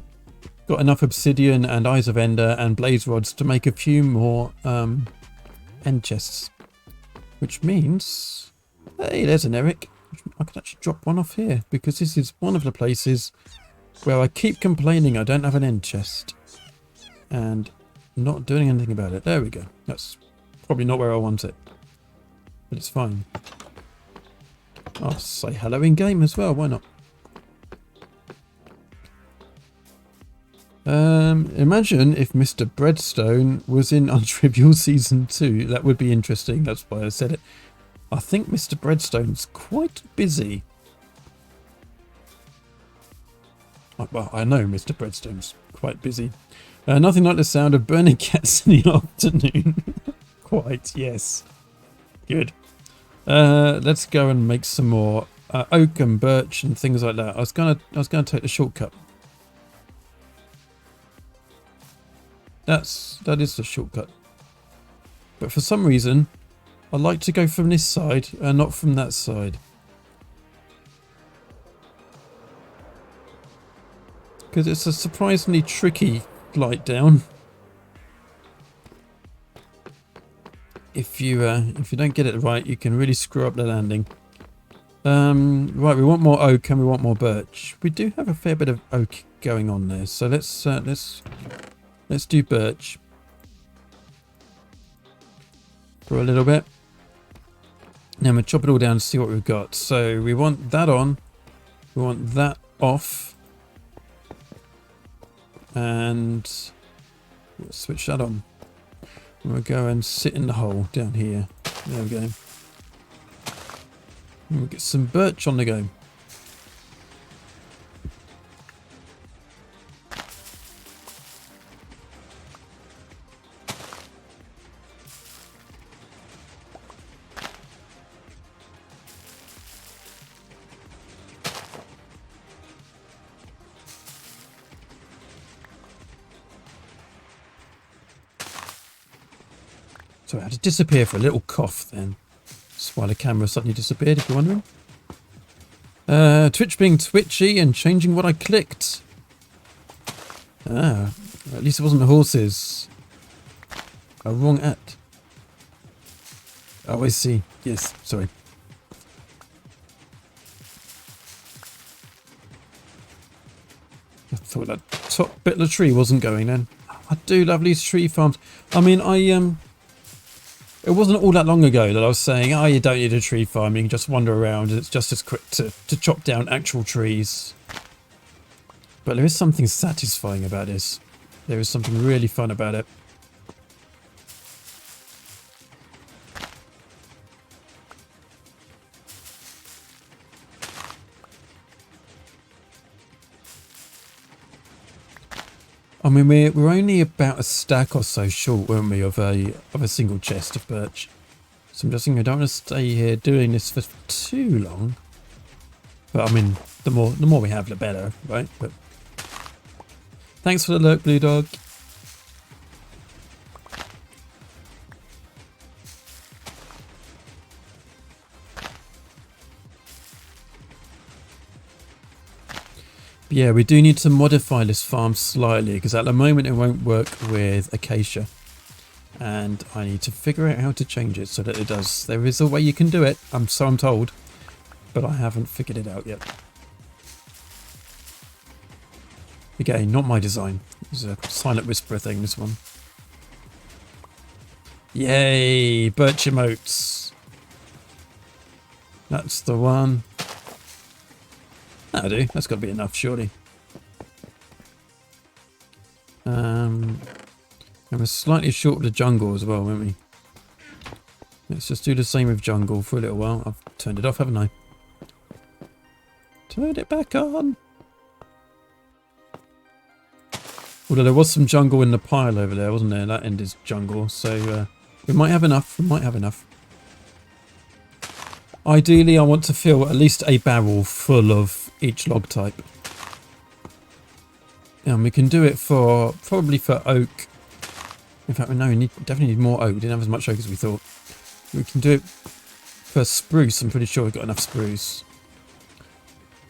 got enough obsidian and eyes of ender and blaze rods to make a few more end chests. Which means, hey, there's an Eric. I could actually drop one off here because this is one of the places where I keep complaining I don't have an end chest and not doing anything about it. There we go. That's probably not where I want it, but it's fine. I'll say hello in game as well. Why not? Imagine if Mr. Breadstone was in Untrivial Season 2. That would be interesting. That's why I said it. I think Mr. Breadstone's quite busy. Well, I know Mr. Breadstone's quite busy. Nothing like the sound of burning cats in the afternoon. Quite, yes. Good. Let's go and make some more oak and birch and things like that. I was gonna take the shortcut. That is the shortcut. But for some reason, I like to go from this side and not from that side. Because it's a surprisingly tricky flight down. If you don't get it right, you can really screw up the landing. Right, we want more oak and we want more birch. We do have a fair bit of oak going on there, so let's do birch for a little bit. Now we'll chop it all down and see what we've got. So we want that on, we want that off, and we'll switch that on. We'll go and sit in the hole down here. There we go. And we'll get some birch on the go. So I had to disappear for a little cough then. That's why the camera suddenly disappeared, if you're wondering. Twitch being twitchy and changing what I clicked. Ah, at least it wasn't the horses. A wrong at. Oh, I see. Yes, sorry. I thought that top bit of the tree wasn't going then. I do love these tree farms. I mean, it wasn't all that long ago that I was saying, oh, you don't need a tree farm, you can just wander around and it's just as quick to chop down actual trees. But there is something satisfying about this. There is something really fun about it. I mean, we're only about a stack or so short, weren't we, of a single chest of birch. So I'm just thinking I don't want to stay here doing this for too long. But I mean, the more we have, the better, right? But thanks for the lurk, Blue Dog. But yeah, we do need to modify this farm slightly because at the moment it won't work with acacia. And I need to figure out how to change it so that it does. There is a way you can do it, I'm told, but I haven't figured it out yet. Again, not my design. It's a silent whisperer thing, this one. Yay, birch emotes. That's the one. That'll do. That's got to be enough, surely. And we're slightly short of the jungle as well, won't we? Let's just do the same with jungle for a little while. I've turned it off, haven't I? Turn it back on. Although there was some jungle in the pile over there, wasn't there? That end is jungle, so we might have enough. We might have enough. Ideally, I want to fill at least a barrel full of each log type. And we can do it for, probably for oak. In fact, no, we definitely need more oak. We didn't have as much oak as we thought. We can do it for spruce. I'm pretty sure we've got enough spruce.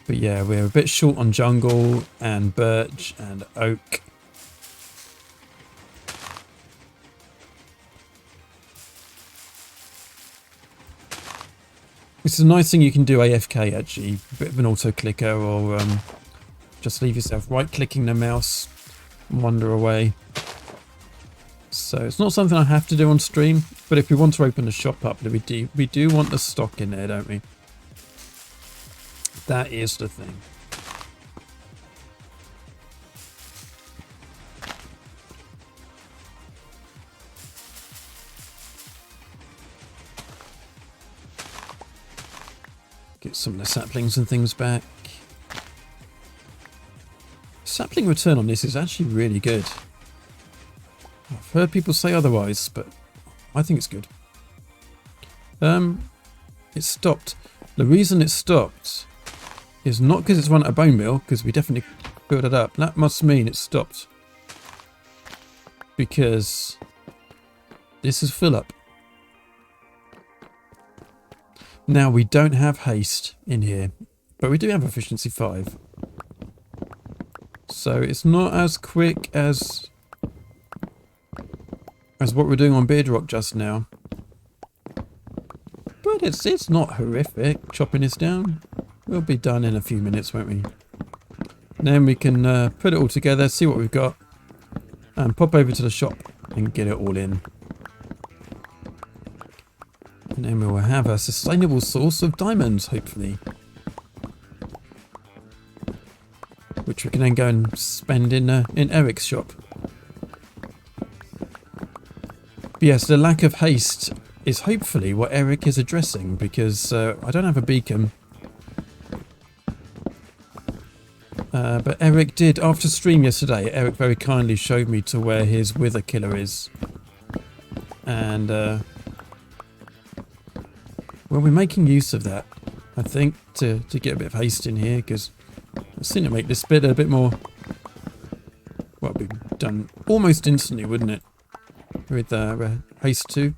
But yeah, we're a bit short on jungle and birch and oak. It's a nice thing you can do AFK actually, a bit of an auto clicker, or just leave yourself right clicking the mouse and wander away. So it's not something I have to do on stream, but if we want to open the shop up, we do want the stock in there, don't we? That is the thing. Get some of the saplings and things back. Sapling return on this is actually really good. I've heard people say otherwise, but I think it's good. It stopped. The reason it stopped is not because it's run at a bone mill, because we definitely filled it up. That must mean it stopped because this is fill up. Now, we don't have haste in here, but we do have efficiency 5. So it's not as quick as what we're doing on Bedrock just now. But it's not horrific. Chopping this down. We'll be done in a few minutes, won't we? Then we can put it all together, see what we've got, and pop over to the shop and get it all in. And then we will have a sustainable source of diamonds, hopefully. Which we can then go and spend in Eric's shop. But yes, the lack of haste is hopefully what Eric is addressing, because I don't have a beacon. But Eric did, after stream yesterday, Eric very kindly showed me to where his wither killer is. And well, we're making use of that, I think, to get a bit of haste in here, because I seem to make this bit a bit more, well, it'd be done almost instantly, wouldn't it? With haste 2.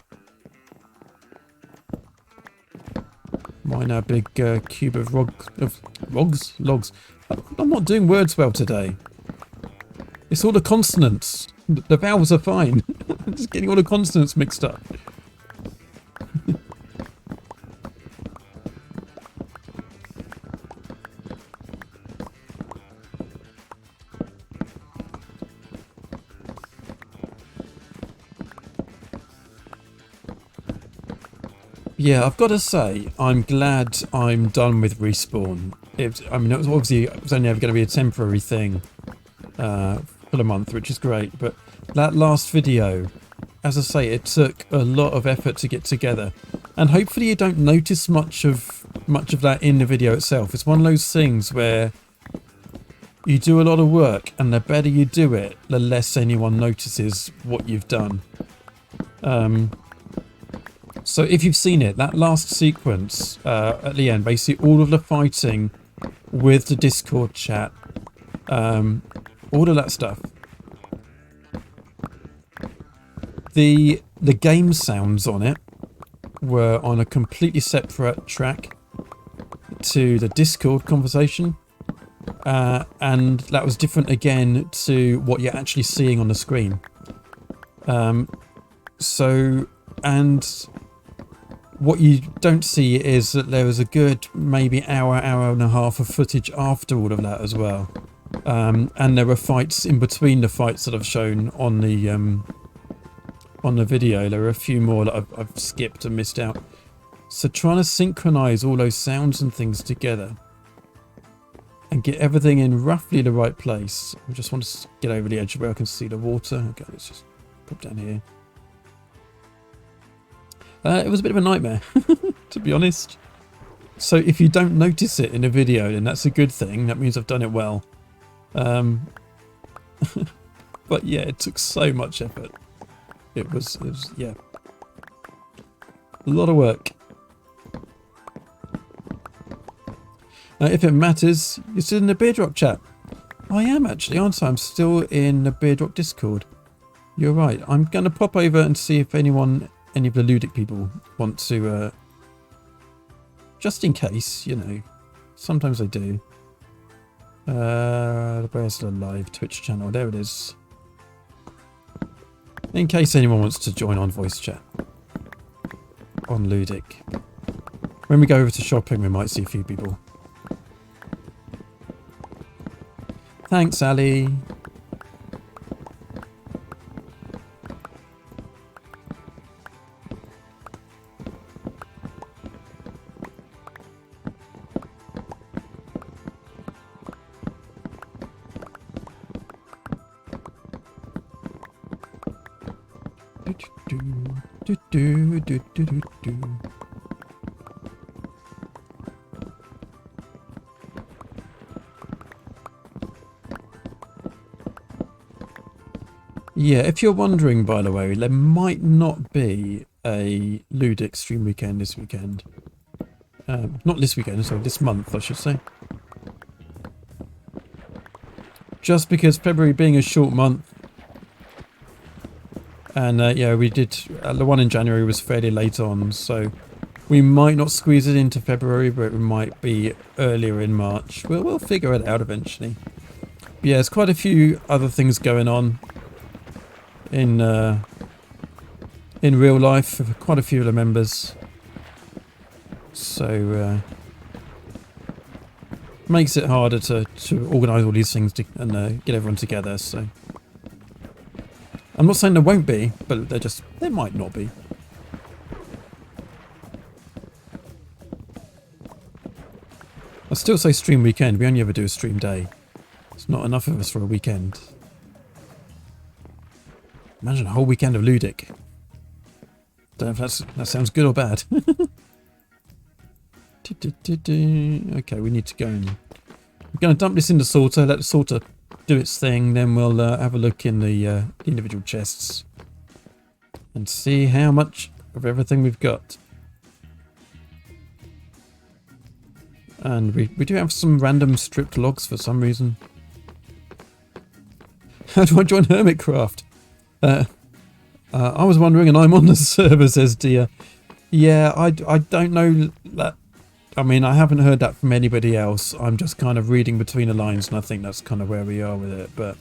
Mine a big cube of logs. I'm not doing words well today. It's all the consonants. The vowels are fine. I'm just getting all the consonants mixed up. Yeah, I've got to say, I'm glad I'm done with respawn. I mean, it was only ever going to be a temporary thing for a month, which is great. But that last video, as I say, it took a lot of effort to get together, and hopefully you don't notice much of that in the video itself. It's one of those things where you do a lot of work, and the better you do it, the less anyone notices what you've done. So if you've seen it, that last sequence at the end, basically all of the fighting with the Discord chat, all of that stuff. The game sounds on it were on a completely separate track to the Discord conversation. And that was different again to what you're actually seeing on the screen. And what you don't see is that there was a good maybe hour and a half of footage after all of that as well. And there were fights in between the fights that I've shown on the video. There were a few more that I've skipped and missed out. So trying to synchronize all those sounds and things together and get everything in roughly the right place. I just want to get over the edge where I can see the water. Okay, let's just pop down here. It was a bit of a nightmare, to be honest. So if you don't notice it in a video, then that's a good thing. That means I've done it well. But yeah, it took so much effort. It was yeah, a lot of work. If it matters, you're still in the Bedrock chat. I am actually, aren't I? I'm still in the Bedrock Discord. You're right. I'm going to pop over and see if any of the Ludic people want to, just in case, you know, sometimes they do. Where's the live Twitch channel? There it is. In case anyone wants to join on voice chat on Ludic. When we go over to shopping, we might see a few people. Thanks, Ali. Yeah, if you're wondering, by the way, there might not be a Ludic stream weekend this weekend. Not this weekend, sorry, this month, I should say. Just because February being a short month. And yeah, we did, the one in January was fairly late on, so we might not squeeze it into February, but it might be earlier in March. We'll figure it out eventually. But yeah, there's quite a few other things going on in real life for quite a few of the members, so makes it harder to organise all these things and get everyone together. So I'm not saying there won't be, but there might not be. I still say stream weekend. We only ever do a stream day. It's not enough of us for a weekend. Imagine a whole weekend of Ludic. Don't know if that sounds good or bad. Okay, we need to go and... We're going to dump this in the sorter, let the sorter do its thing, then we'll have a look in the individual chests and see how much of everything we've got. And we do have some random stripped logs for some reason. How do I join Hermitcraft? I was wondering, and I'm on the server, says Dia. Yeah, I don't know that. I mean, I haven't heard that from anybody else. I'm just kind of reading between the lines, and I think that's kind of where we are with it. But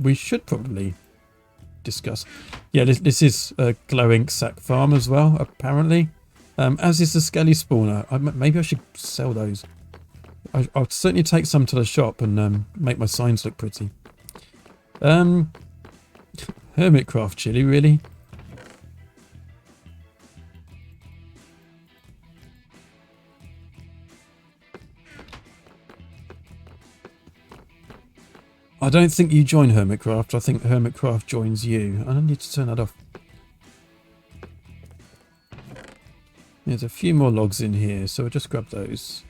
we should probably discuss. Yeah, this is a glow ink sack farm as well, apparently. As is the skelly spawner. Maybe I should sell those. I'll certainly take some to the shop and make my signs look pretty. Hermitcraft chili, really? I don't think you join Hermitcraft. I think Hermitcraft joins you. I don't need to turn that off. There's a few more logs in here, so I'll just grab those.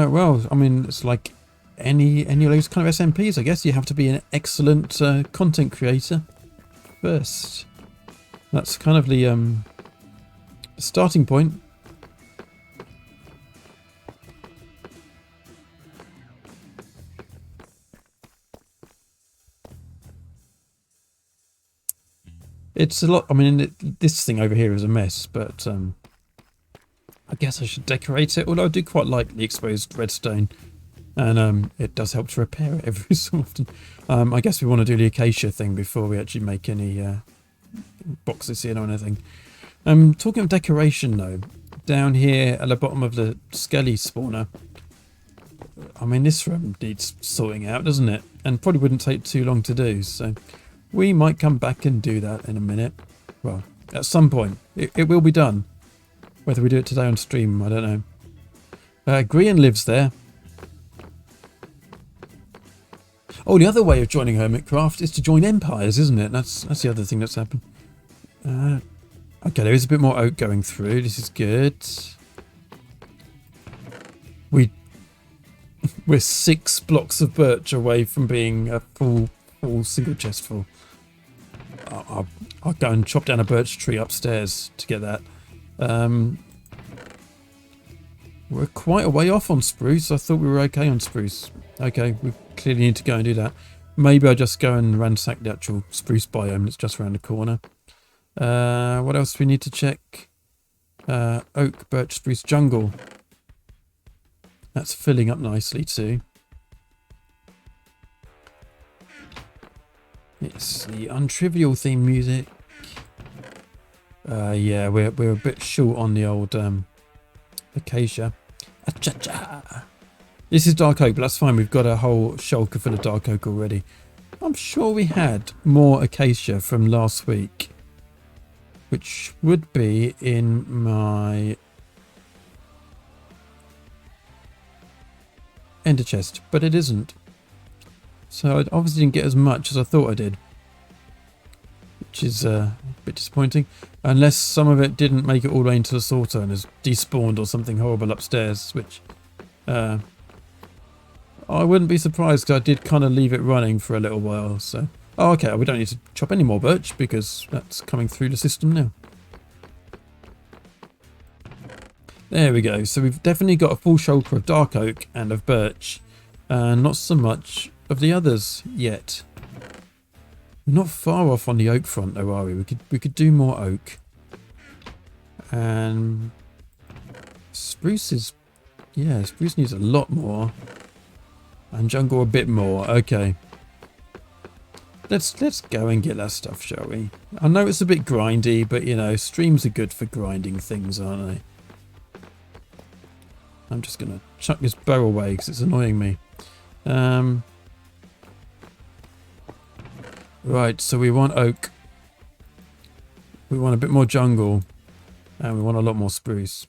Well, I mean, it's like any of those kind of SMPs, I guess. You have to be an excellent content creator first. That's kind of the starting point. It's a lot. I mean, this thing over here is a mess, but I guess I should decorate it. Although I do quite like the exposed redstone, and it does help to repair it every so often. I guess we want to do the acacia thing before we actually make any boxes here or anything. Talking of decoration though, down here at the bottom of the skelly spawner, I mean, this room needs sorting out, doesn't it? And probably wouldn't take too long to do, so we might come back and do that in a minute. Well, at some point. It will be done. Whether we do it today on stream, I don't know. Grian lives there. Oh, the other way of joining Hermitcraft is to join empires, isn't it? That's the other thing that's happened. Okay, there is a bit more oak going through. This is good. We're 6 blocks of birch away from being a full single chest full. I'll go and chop down a birch tree upstairs to get that. We're quite a way off on spruce. I thought we were okay on spruce. Okay, we clearly need to go and do that. Maybe I'll just go and ransack the actual spruce biome that's just around the corner. What else do we need to check? Oak, birch, spruce, jungle. That's filling up nicely too. It's the untrivial theme music. Yeah, we're a bit short on the old acacia. Acha-cha. This is dark oak, but that's fine. We've got a whole shulker full of dark oak already. I'm sure we had more acacia from last week, which would be in my ender chest, but it isn't. So I obviously didn't get as much as I thought I did, which is a bit disappointing. Unless some of it didn't make it all the way into the sorter and has despawned or something horrible upstairs, which I wouldn't be surprised because I did kind of leave it running for a little while. So, oh, okay, we don't need to chop any more birch because that's coming through the system now. There we go. So we've definitely got a full shulker of dark oak and of birch, and not so much of the others yet. We're not far off on the oak front though, are we? We could do more oak. And spruce is, yeah, spruce needs a lot more. And jungle a bit more. Okay. Let's go and get that stuff, shall we? I know it's a bit grindy, but you know, streams are good for grinding things, aren't they? I'm just gonna chuck this bow away because it's annoying me. Right, so we want oak. We want a bit more jungle. And we want a lot more spruce.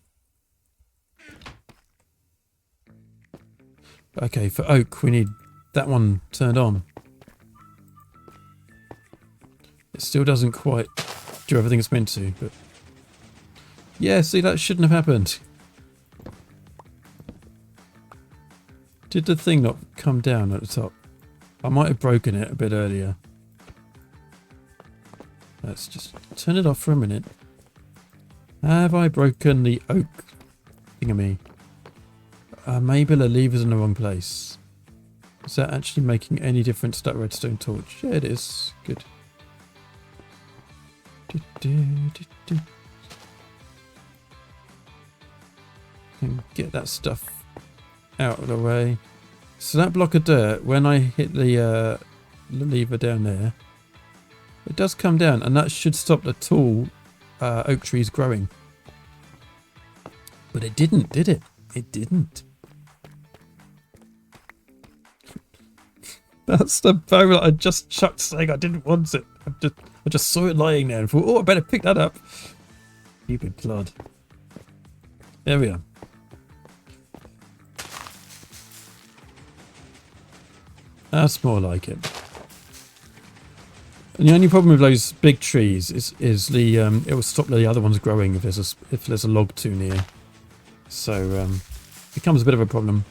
Okay, for oak, we need that one turned on. It still doesn't quite do everything it's meant to, but... yeah, see, that shouldn't have happened. Did the thing not come down at the top? I might have broken it a bit earlier. Let's just turn it off for a minute. Have I broken the oak thingamy? Maybe the lever's in the wrong place. Is that actually making any difference to that redstone torch? Yeah, it is. Good. And get that stuff out of the way. So that block of dirt, when I hit the lever down there, it does come down, and that should stop the tall oak trees growing. But it didn't, did it? It didn't. That's the bow that I just chucked saying I didn't want it. I just saw it lying there and thought, oh, I better pick that up. Stupid Plod. There we are. That's more like it. And the only problem with those big trees is the it will stop the other ones growing if there's a log too near. So it becomes a bit of a problem.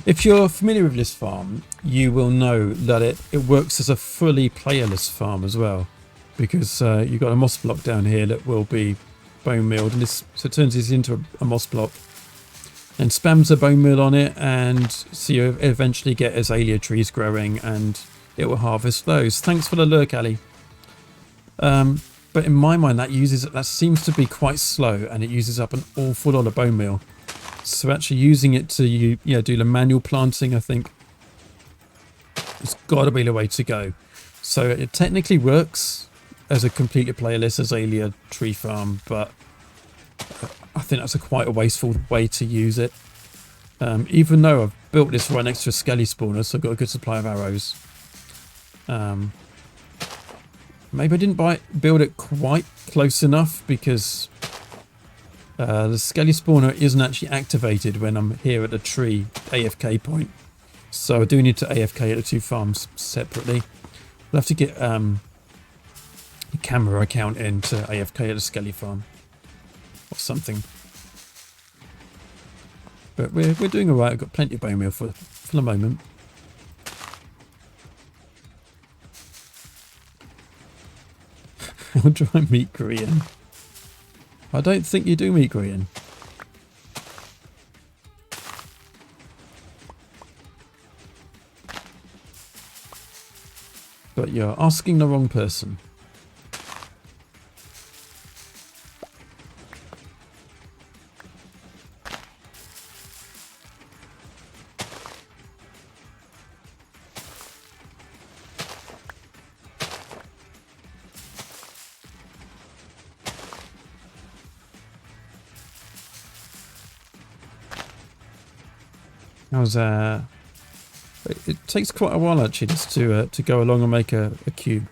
If you're familiar with this farm, you will know that it works as a fully playerless farm as well, because you've got a moss block down here that will be bone milled, and so it turns this into a moss block and spams a bone meal on it, and so you eventually get azalea trees growing, and it will harvest those. Thanks for the lurk, Ali. But in my mind, that seems to be quite slow, and it uses up an awful lot of bone meal. So actually using it to do the manual planting, I think, it's got to be the way to go. So it technically works as a completely playerless azalea tree farm, but I think that's quite a wasteful way to use it. Even though I've built this right next to a skelly spawner, so I've got a good supply of arrows. Maybe I didn't build it quite close enough, because the skelly spawner isn't actually activated when I'm here at the tree AFK point. So I do need to AFK at the two farms separately. I'll have to get a camera account in to AFK at the skelly farm or something. But we're doing alright. I've got plenty of bone meal for the moment. I'll try meat Korean. I don't think you do meat Korean. But you're asking the wrong person. It takes quite a while actually just to go along and make a cube.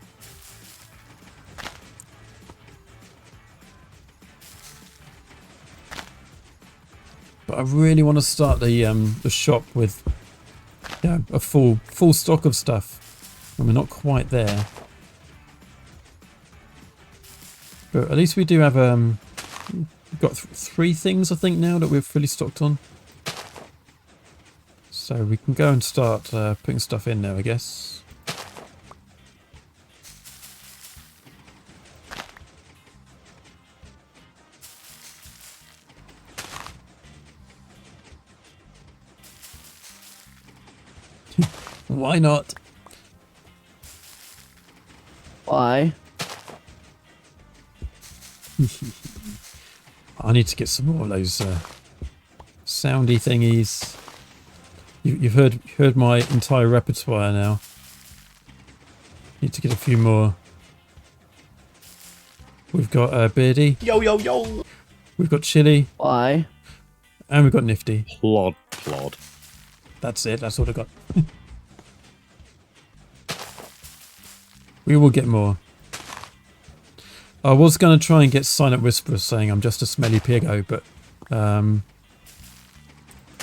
But I really want to start the shop with a full stock of stuff, and we're not quite there. But at least we do have we've got 3 things I think now that we're fully stocked on. So we can go and start putting stuff in there, I guess. Why not? Why? I need to get some more of those soundy thingies. You've heard my entire repertoire now. Need to get a few more. We've got Beardy. Yo, yo, yo. We've got Chili. Why? And we've got Nifty. Plod. That's it. That's all I got. We will get more. I was going to try and get Silent Whisperer saying I'm just a smelly piggo, but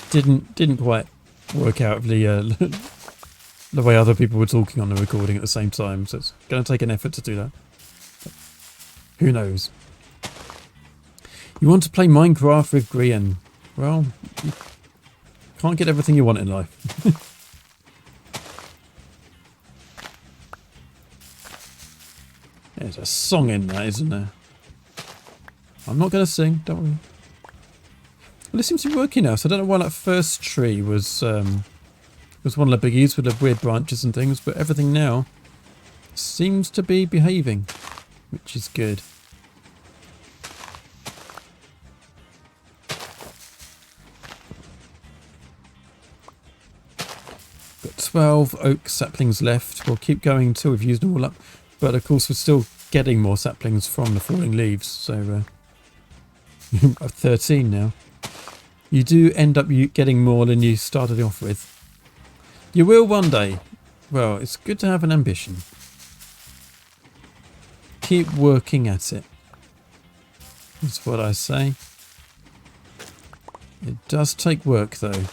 didn't quite work out the way other people were talking on the recording at the same time, so it's going to take an effort to do that. But who knows? You want to play Minecraft with Grian? Well, you can't get everything you want in life. There's a song in that, isn't there? I'm not going to sing, don't worry. Well, it seems to be working now, so I don't know why that first tree was one of the biggies with the weird branches and things, but everything now seems to be behaving, which is good. Got 12 oak saplings left. We'll keep going until we've used them all up, but of course we're still getting more saplings from the falling leaves, so I've 13 now. You do end up getting more than you started off with. You will one day. Well, it's good to have an ambition. Keep working at it. That's what I say. It does take work though.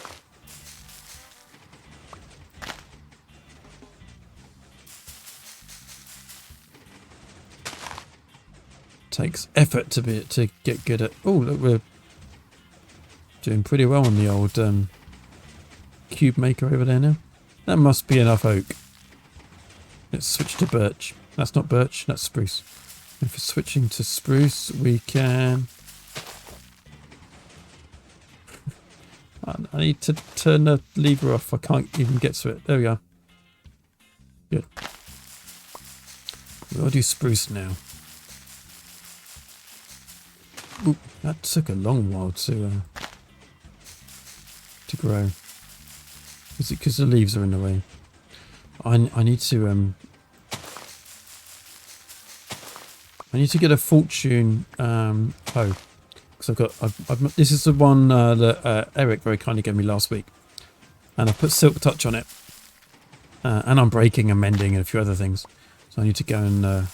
Takes effort to get good at. Oh, look, we're doing pretty well on the old cube maker over there now. That must be enough oak. Let's switch to birch. That's not birch, that's spruce. If we're switching to spruce, we can... I need to turn the lever off. I can't even get to it. There we are. Good. We'll do spruce now. Ooh, that took a long while to grow. Is it because the leaves are in the way? I need to get a fortune hoe. Because I've this is the one that Eric very kindly gave me last week, and I put silk touch on it, and I'm breaking and mending and a few other things, so I need to go and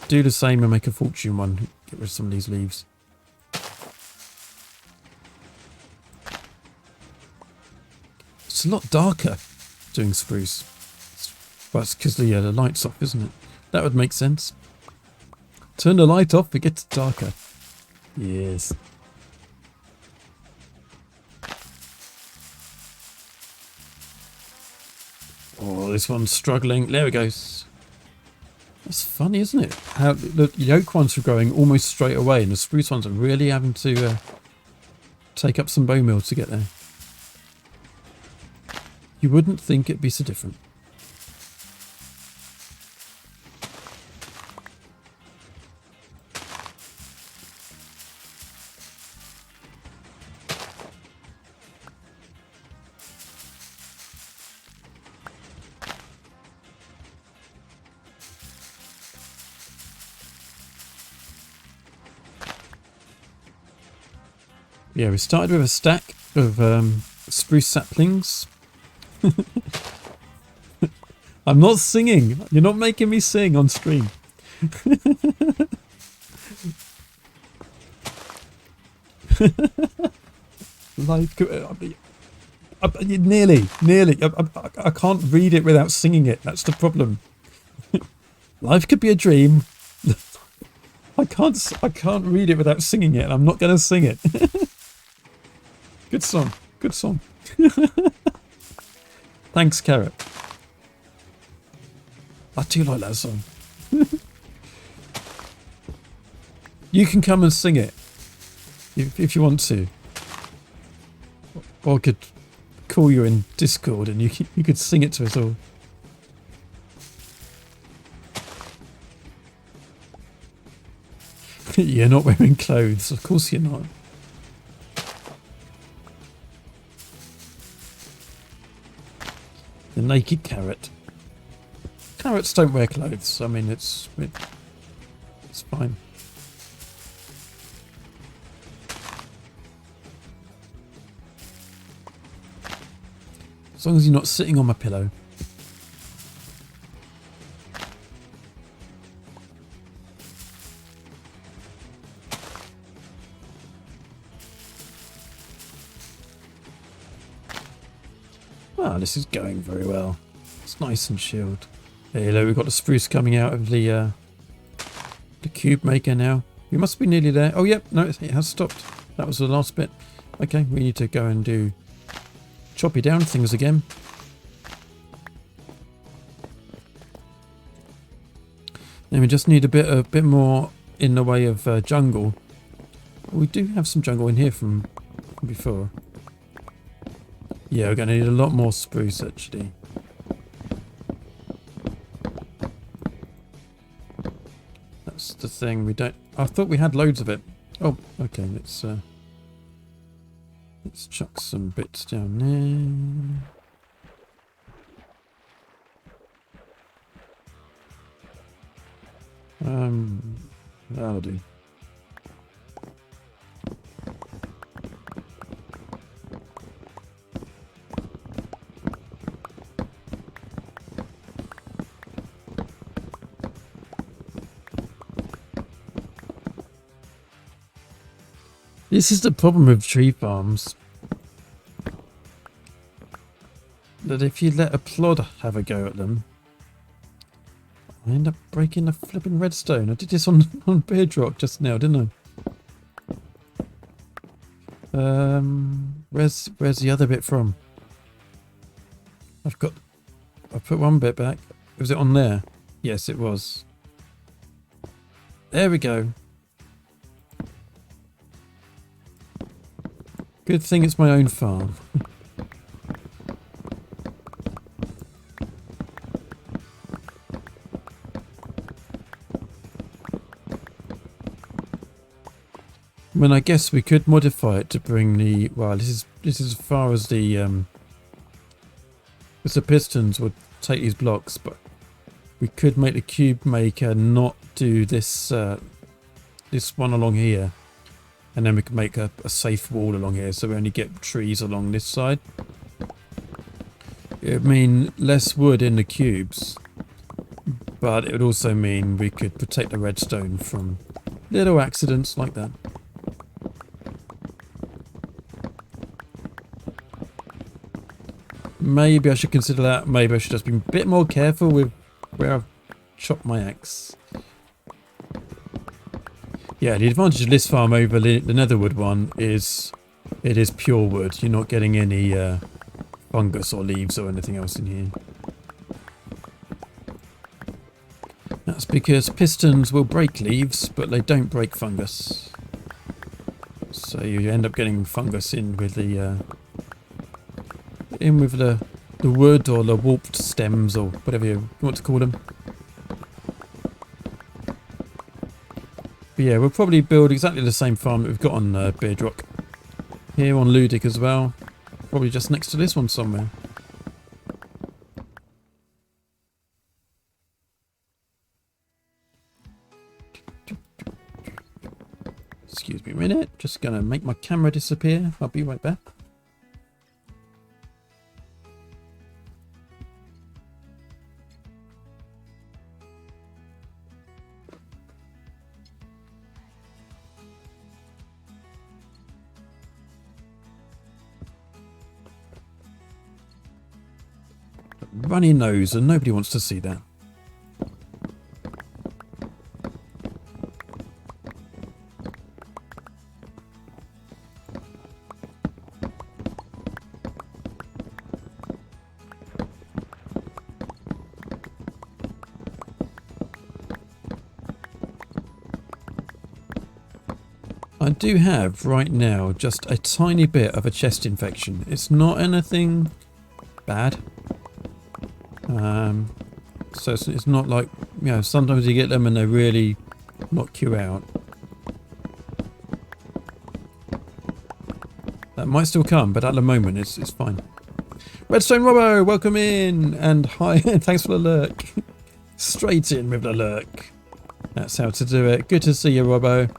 do the same and make a fortune one. Get rid of some of these leaves. It's a lot darker doing spruce. Well, it's because the light's off, isn't it? That would make sense. Turn the light off, it gets darker. Yes. Oh, this one's struggling. There it goes. That's funny, isn't it? How the oak ones are growing almost straight away, and the spruce ones are really having to take up some bone meal to get there. You wouldn't think it'd be so different. Yeah, we started with a stack of spruce saplings. I'm not singing. You're not making me sing on stream. Life, nearly. I can't read it without singing it. That's the problem. Life could be a dream. I can't read it without singing it, and I'm not going to sing it. Good song. Good song. Thanks, Carrot. I do like that song. You can come and sing it if you want to. Or I could call you in Discord and you could sing it to us all. You're not wearing clothes. Of course you're not. The naked carrot. Carrots don't wear clothes. I mean, it's fine. As long as you're not sitting on my pillow. Ah, this is going very well. It's nice and chilled. Hey, look, we've got the spruce coming out of the cube maker now. We must be nearly there. Oh, yep. No, it has stopped. That was the last bit. Okay, we need to go and do choppy down things again. And we just need a bit more in the way of jungle. We do have some jungle in here from before. Yeah, we're going to need a lot more spruce, actually. That's the thing, we don't... I thought we had loads of it. Oh, okay, let's chuck some bits down there. That'll do. This is the problem with tree farms. That if you let a plod have a go at them, I end up breaking the flipping redstone. I did this on Bedrock just now, didn't I? Where's the other bit from? I've put one bit back. Was it on there? Yes, it was. There we go. Good thing it's my own farm. I mean, I guess we could modify it to bring the, well, this is as far as the pistons would take these blocks, but we could make the cube maker not do this this one along here, and then we could make a safe wall along here, so we only get trees along this side. It would mean less wood in the cubes, but it would also mean we could protect the redstone from little accidents like that. Maybe I should consider that. Maybe I should just be a bit more careful with where I've chopped my axe. Yeah, the advantage of this farm over the Netherwood one is it is pure wood. You're not getting any fungus or leaves or anything else in here. That's because pistons will break leaves, but they don't break fungus. So you end up getting fungus in with the wood or the warped stems or whatever you want to call them. But yeah, we'll probably build exactly the same farm that we've got on Bedrock. Here on Ludic as well. Probably just next to this one somewhere. Excuse me a minute. Just going to make my camera disappear. I'll be right back. Runny nose, and nobody wants to see that. I do have right now just a tiny bit of a chest infection. It's not anything bad. So it's not like, you know, sometimes you get them and they really knock you out. That might still come, but at the moment it's fine. Redstone Robbo, welcome in, and hi, thanks for the lurk. Straight in with the lurk. That's how to do it. Good to see you, Robbo.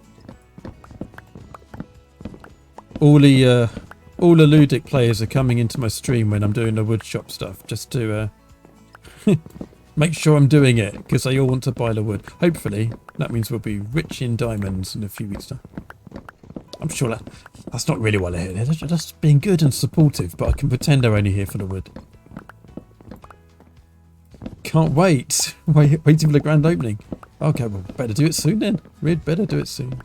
All the Ludic players are coming into my stream when I'm doing the woodshop stuff, just to make sure I'm doing it, because they all want to buy the wood. Hopefully, that means we'll be rich in diamonds in a few weeks' time. I'm sure that's not really why they're here. They're just being good and supportive, but I can pretend they're only here for the wood. Can't wait. Waiting for the grand opening. Okay, well, better do it soon then. We'd better do it soon.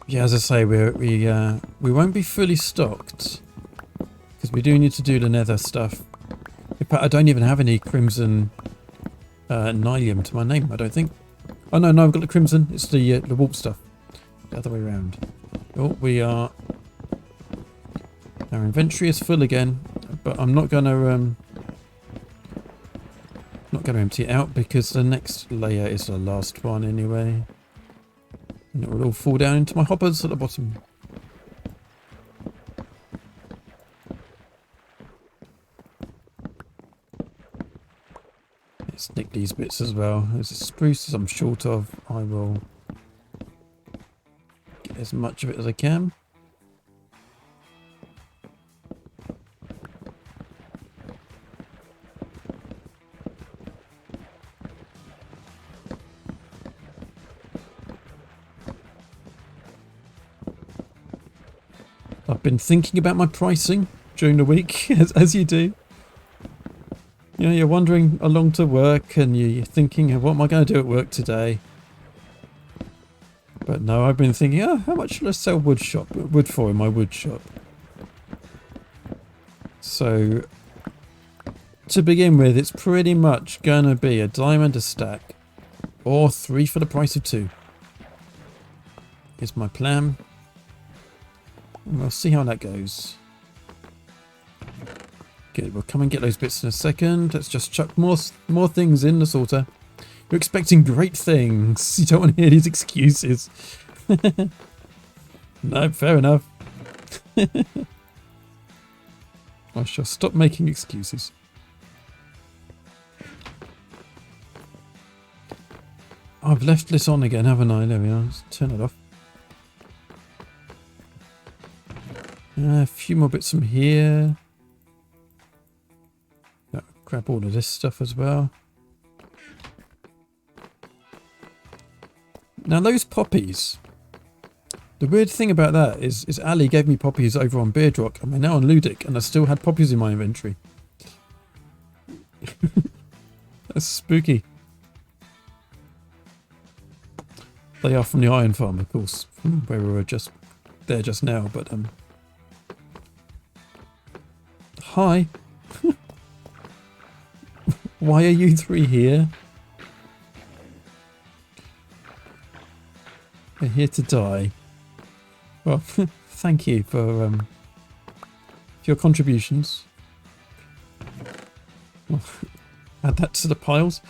Yeah, as I say, we won't be fully stocked because we do need to do the nether stuff. In fact, I don't even have any crimson nylium to my name, I don't think. Oh no, I've got the crimson. It's the warp stuff. The other way around. Oh, our inventory is full again, but I'm not gonna empty it out because the next layer is the last one anyway. And it will all fall down into my hoppers at the bottom. Let's nick these bits as well. There's a spruce as I'm short of. I will get as much of it as I can. I've been thinking about my pricing during the week, as you do. You know, you're wandering along to work and you're thinking, what am I going to do at work today? But no, I've been thinking, oh, how much should I sell wood for in my wood shop? So, to begin with, it's pretty much going to be a diamond a stack. Or 3 for the price of 2. Is my plan. And we'll see how that goes. Good, we'll come and get those bits in a second. Let's just chuck more things in the sorter. You're expecting great things. You don't want to hear these excuses. No, fair enough. I shall stop making excuses. I've left this on again, haven't I? There we are. Let's turn it off. A few more bits from here. Grab all of this stuff as well. Now those poppies. The weird thing about that is Ali gave me poppies over on Bedrock and we're now on Ludic and I still had poppies in my inventory. That's spooky. They are from the iron farm, of course, from where we were just there just now, but hi. Why are you 3 here? We're here to die. Well, thank you for your contributions. Well, add that to the piles.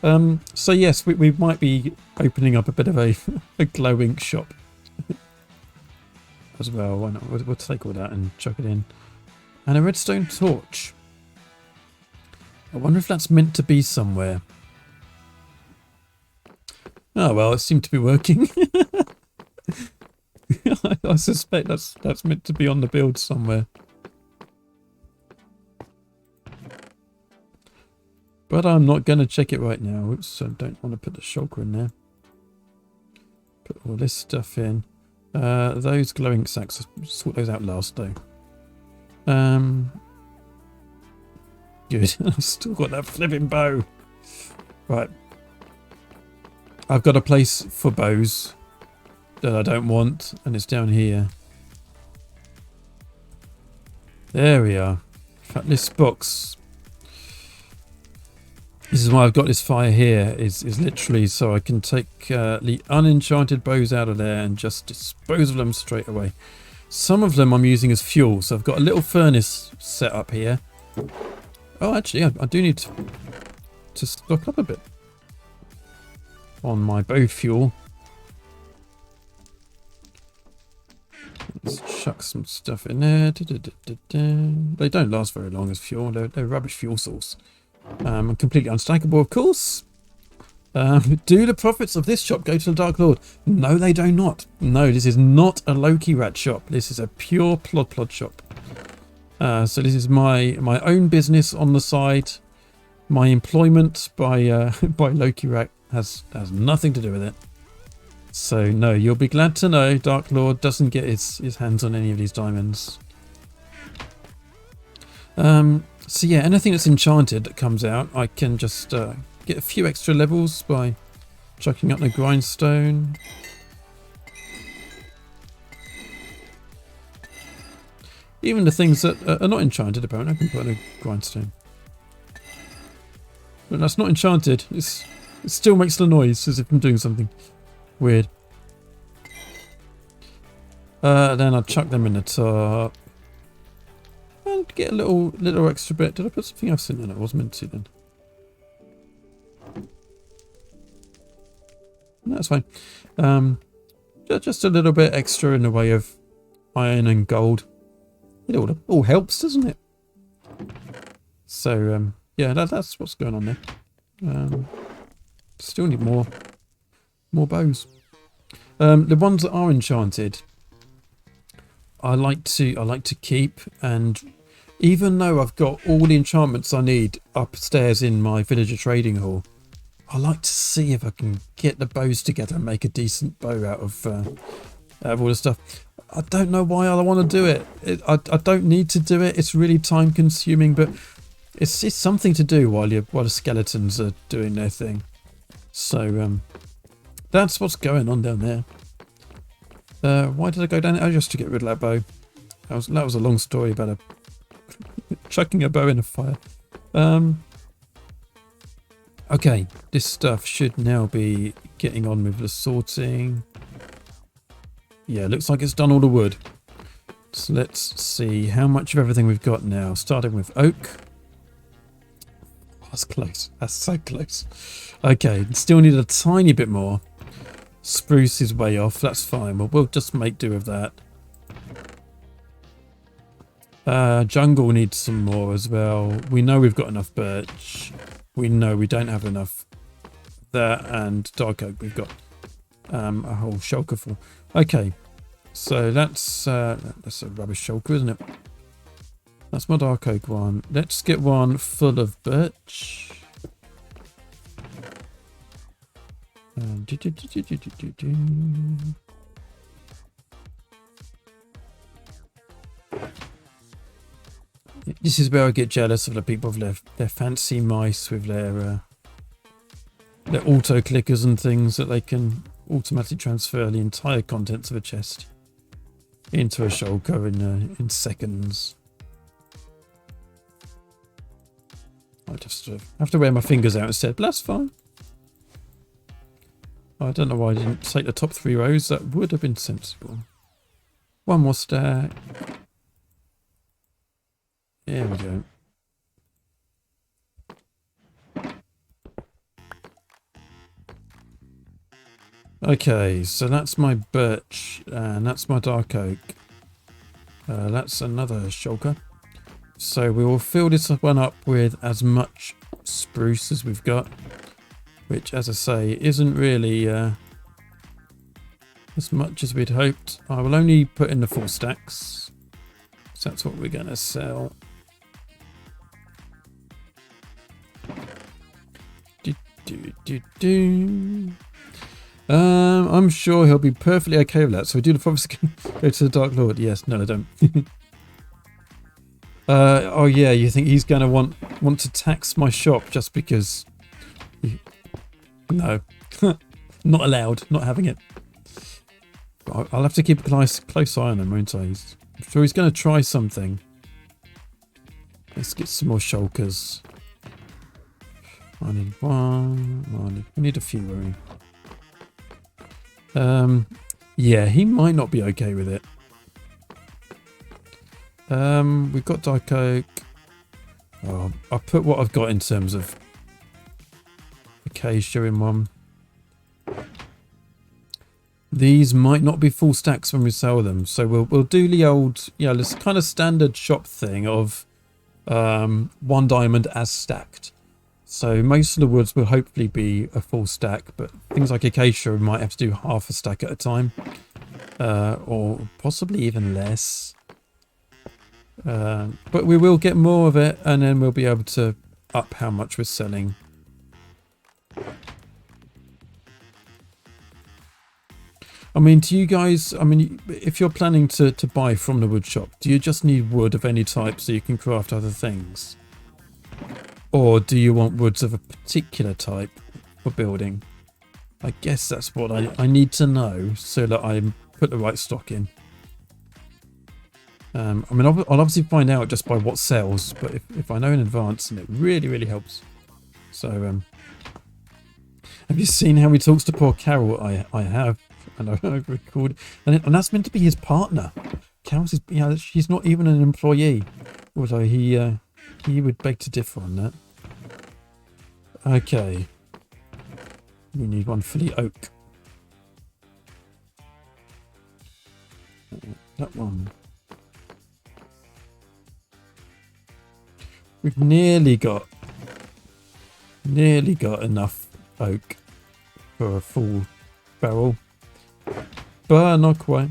So yes, we might be opening up a bit of a glow ink shop as well. Why not? We'll take all that and chuck it in. And a redstone torch. I wonder if that's meant to be somewhere. Oh well, it seemed to be working. I suspect that's meant to be on the build somewhere. But I'm not going to check it right now. Oops, I don't want to put the shulker in there. Put all this stuff in. Those glowing sacks, I'll sort those out last though. Good. I've still got that flipping bow. Right. I've got a place for bows that I don't want, and it's down here. There we are. In fact, this box. This is why I've got this fire here. Is literally so I can take the unenchanted bows out of there and just dispose of them straight away. Some of them I'm using as fuel, so I've got a little furnace set up here. Oh, actually, I do need to stock up a bit on my bow fuel. Let's chuck some stuff in there. They don't last very long as fuel. They're a rubbish fuel source. Completely unstackable, of course. Do the profits of this shop go to the Dark Lord? No, they do not. No, this is not a Loki rat shop. This is a pure Plod shop. So this is my own business on the side. My employment by Loki rat has nothing to do with it. So no, you'll be glad to know Dark Lord doesn't get his hands on any of these diamonds. So yeah, anything that's enchanted that comes out, I can just get a few extra levels by chucking up the grindstone. Even the things that are not enchanted, apparently, I can put on a grindstone. But that's not enchanted. It still makes the noise as if I'm doing something weird. Then I'll chuck them in the top. And get a little extra bit. Did I put something else in there? I wasn't meant to then. That's fine. Just a little bit extra in the way of iron and gold. It all helps, doesn't it? So yeah, that's what's going on there. Still need more bows. The ones that are enchanted, I like to keep, and even though I've got all the enchantments I need upstairs in my villager trading hall, I like to see if I can get the bows together and make a decent bow out of all the stuff. I don't know why I want to do it. I don't need to do it. It's really time consuming, but it's something to do while the skeletons are doing their thing. So that's what's going on down there. Why did I go down? Oh, just to get rid of that bow. That was a long story about a chucking a bow in a fire. Okay, this stuff should now be getting on with the sorting. Yeah, looks like it's done all the wood. So let's see how much of everything we've got now. Starting with oak. Oh, that's close. That's so close. Okay, still need a tiny bit more. Spruce is way off. That's fine. Well, we'll just make do with that. Jungle needs some more as well. We know we've got enough birch. We know we don't have enough there, and dark oak we've got a whole shulker full. Okay, so that's a rubbish shulker, isn't it? That's my dark oak one. Let's get one full of birch. This is where I get jealous of the people with their fancy mice with their auto clickers and things that they can automatically transfer the entire contents of a chest into a shulker in seconds. I just have to wear my fingers out instead, but that's fine. I don't know why I didn't take the top 3 rows. That would have been sensible. One more stack. There we go. Okay, so that's my birch, and that's my dark oak. That's another shulker. So we will fill this one up with as much spruce as we've got, which, as I say, isn't really as much as we'd hoped. I will only put in the 4 stacks, so that's what we're going to sell. I'm sure he'll be perfectly okay with that. So we do the promise to go to the Dark Lord. Yes, no, I don't. Oh yeah, you think he's going to want to tax my shop just because? No, not allowed. Not having it. I'll have to keep a close eye on him, won't I? I'm sure he's going to try something. Let's get some more shulkers. I need one. We need a few. Yeah, he might not be okay with it. We've got dark oak. Oh, I'll put what I've got in terms of acacia in one. These might not be full stacks when we sell them, so we'll do the old, this kind of standard shop thing of 1 diamond as stacked. So most of the woods will hopefully be a full stack, but things like acacia we might have to do half a stack at a time, or possibly even less. But we will get more of it, and then we'll be able to up how much we're selling. I mean, do you guys, if you're planning to buy from the wood shop, do you just need wood of any type so you can craft other things? Or do you want woods of a particular type for building? I guess that's what I need to know so that I put the right stock in. I'll obviously find out just by what sells, but if I know in advance, then it really, really helps. So, have you seen how he talks to poor Carol? I have, and I've recorded, and that's meant to be his partner. Carol's she's not even an employee, although he would beg to differ on that. Okay, we need one for the oak. That one. We've nearly got enough oak for a full barrel, but not quite.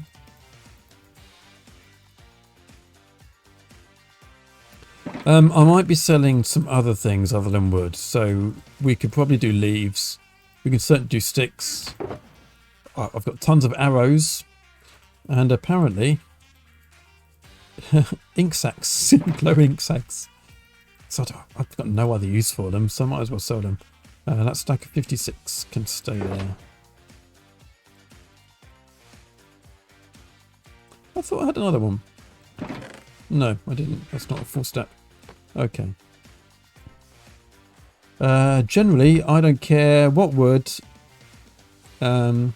I might be selling some other things other than wood, so we could probably do leaves. We can certainly do sticks. I've got tons of arrows, and apparently ink sacks, glow ink sacks. So I've got no other use for them, so I might as well sell them. That stack of 56 can stay there. I thought I had another one. No, I didn't. That's not a full stack. Okay. Generally, I don't care what wood. Then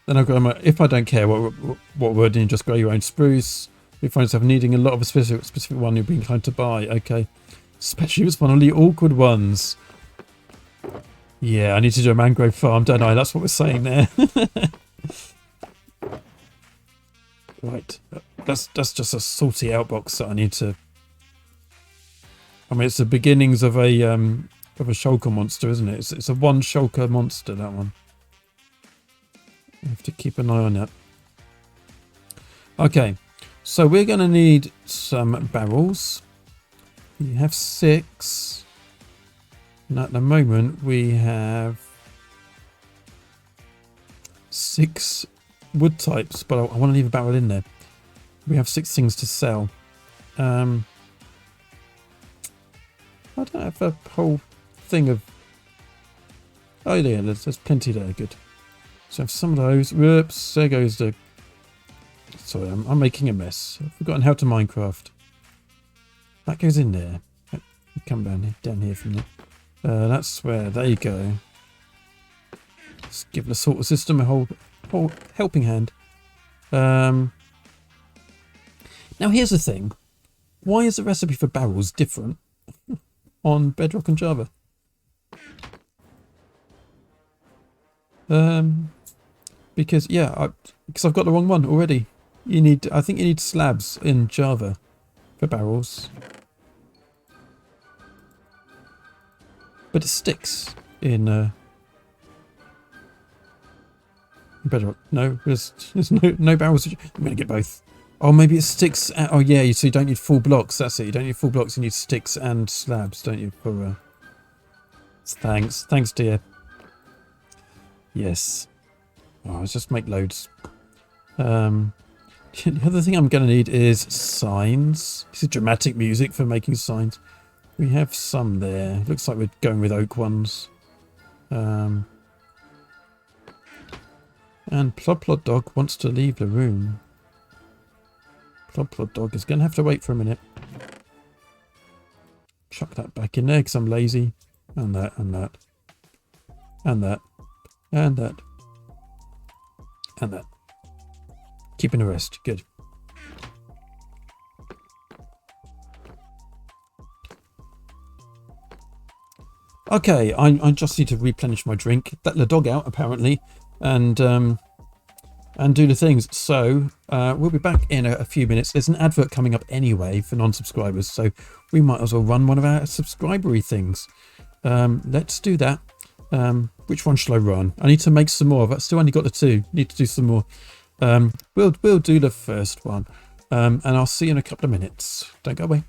I've got my, if I don't care what wood, then you just grow your own spruce. If you find yourself needing a lot of a specific one, you'll be inclined to buy. Okay. Especially if it's one of the awkward ones. Yeah, I need to do a mangrove farm, don't I? That's what we're saying there. Right. That's just a salty outbox that I need to... I mean, it's the beginnings of a shulker monster, isn't it? It's a one shulker monster, that one. I have to keep an eye on that. Okay, so we're going to need some barrels. We have 6. And at the moment, we have 6 wood types, but I want to leave a barrel in there. We have 6 things to sell. I don't have a whole thing of... Oh yeah, there's plenty there, good. So I have some of those. Whoops, there goes the... Sorry, I'm making a mess. I've forgotten how to Minecraft. That goes in there. Come down here from there. That's where they go. Let's give the sorter system a whole helping hand. Now here's the thing. Why is the recipe for barrels different on Bedrock and Java? Because because I've got the wrong one already. I think you need slabs in Java for barrels. But it sticks in Bedrock. No, there's no barrels. I'm gonna get both. Oh, maybe it sticks. Oh yeah, so you don't need full blocks. That's it. You don't need full blocks. You need sticks and slabs, don't you? For thanks, dear. Yes. Oh, let's just make loads. The other thing I'm going to need is signs. This is dramatic music for making signs. We have some there. Looks like we're going with oak ones. And Plod Dog wants to leave the room. Plod Dog is going to have to wait for a minute. Chuck that back in there because I'm lazy. And that, and that. And that. And that. And that. Keeping a rest. Good. Okay, I just need to replenish my drink. Let the dog out, apparently. And do the things. So, we'll be back in a few minutes. There's an advert coming up anyway for non-subscribers. So, we might as well run one of our subscribery things. Let's do that. Which one shall I run? I need to make some more. I've still only got the 2. Need to do some more. We'll do the first one. And I'll see you in a couple of minutes. Don't go away.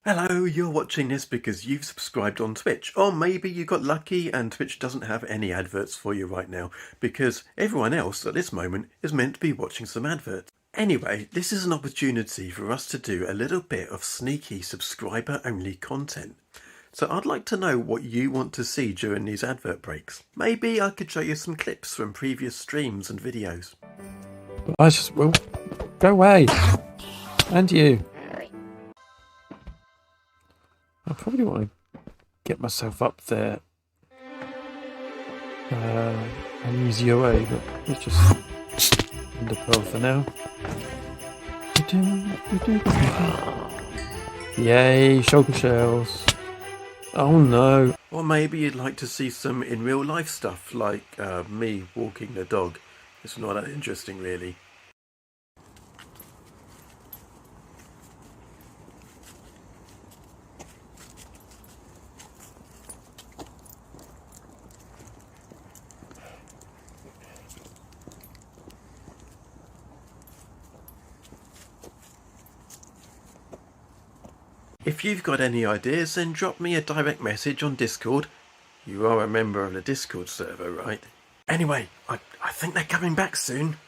Hello, you're watching this because you've subscribed on Twitch, or maybe you got lucky and Twitch doesn't have any adverts for you right now because everyone else at this moment is meant to be watching some adverts. Anyway, this is an opportunity for us to do a little bit of sneaky subscriber only content. So I'd like to know what you want to see during these advert breaks. Maybe I could show you some clips from previous streams and videos. I just will go away. And you. I probably want to get myself up there an easier way, but let's just end the pearl for now. Yay, shulker shells. Oh no. Or maybe you'd like to see some in real life stuff, like me walking the dog. It's not that interesting really. If you've got any ideas, then drop me a direct message on Discord. You are a member of the Discord server, right? Anyway, I think they're coming back soon.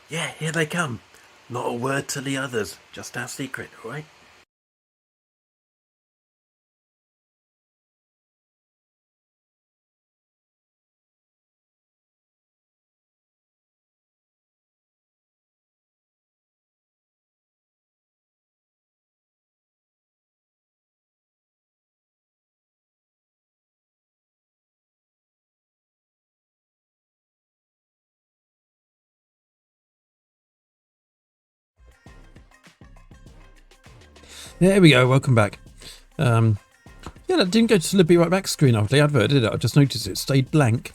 Yeah, here they come. Not a word to the others, just our secret, alright? There we go, welcome back. Yeah, that didn't go to the Be Right Back screen after the advert, did it? I just noticed it stayed blank.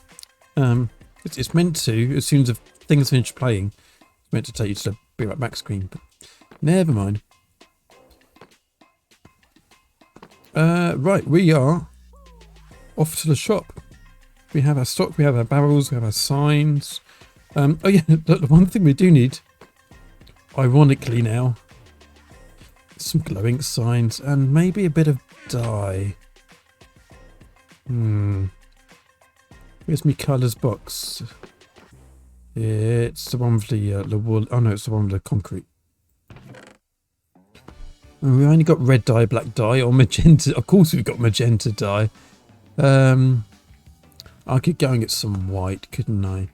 It's meant to, as soon as the thing's finished playing, it's meant to take you to the Be Right Back screen, but never mind. Right, we are off to the shop. We have our stock, we have our barrels, we have our signs. Oh yeah, the one thing we do need, ironically now, some glow ink signs and maybe a bit of dye. Where's my colours box? It's the one with the wool. Oh no, it's the one with the concrete. We only got red dye, black dye, or magenta. Of course we've got magenta dye. I could go and get some white, couldn't I?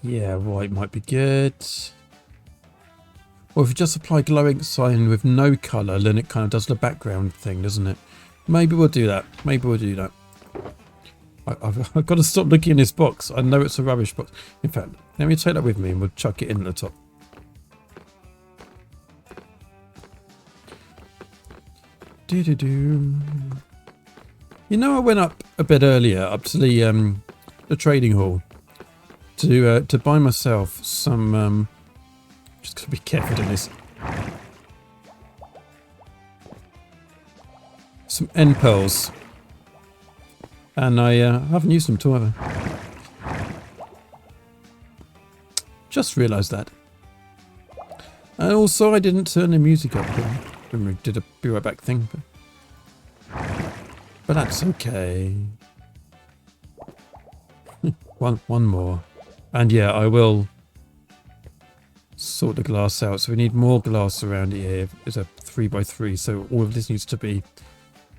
Yeah, white might be good. Or if you just apply glowing sign with no colour, then it kind of does the background thing, doesn't it? Maybe we'll do that. Maybe we'll do that. I've got to stop looking in this box. I know it's a rubbish box. In fact, let me take that with me and we'll chuck it in at the top. You know, I went up a bit earlier, up to the trading hall, to buy myself some. Just gotta be careful doing this. Some end pearls. And I haven't used them at all, have I? Just realised that. And also I didn't turn the music up when we did a Be Right Back thing. But that's okay. one more. And yeah, I will sort the glass out. So we need more glass around here. It's a 3x3, so all of this needs to be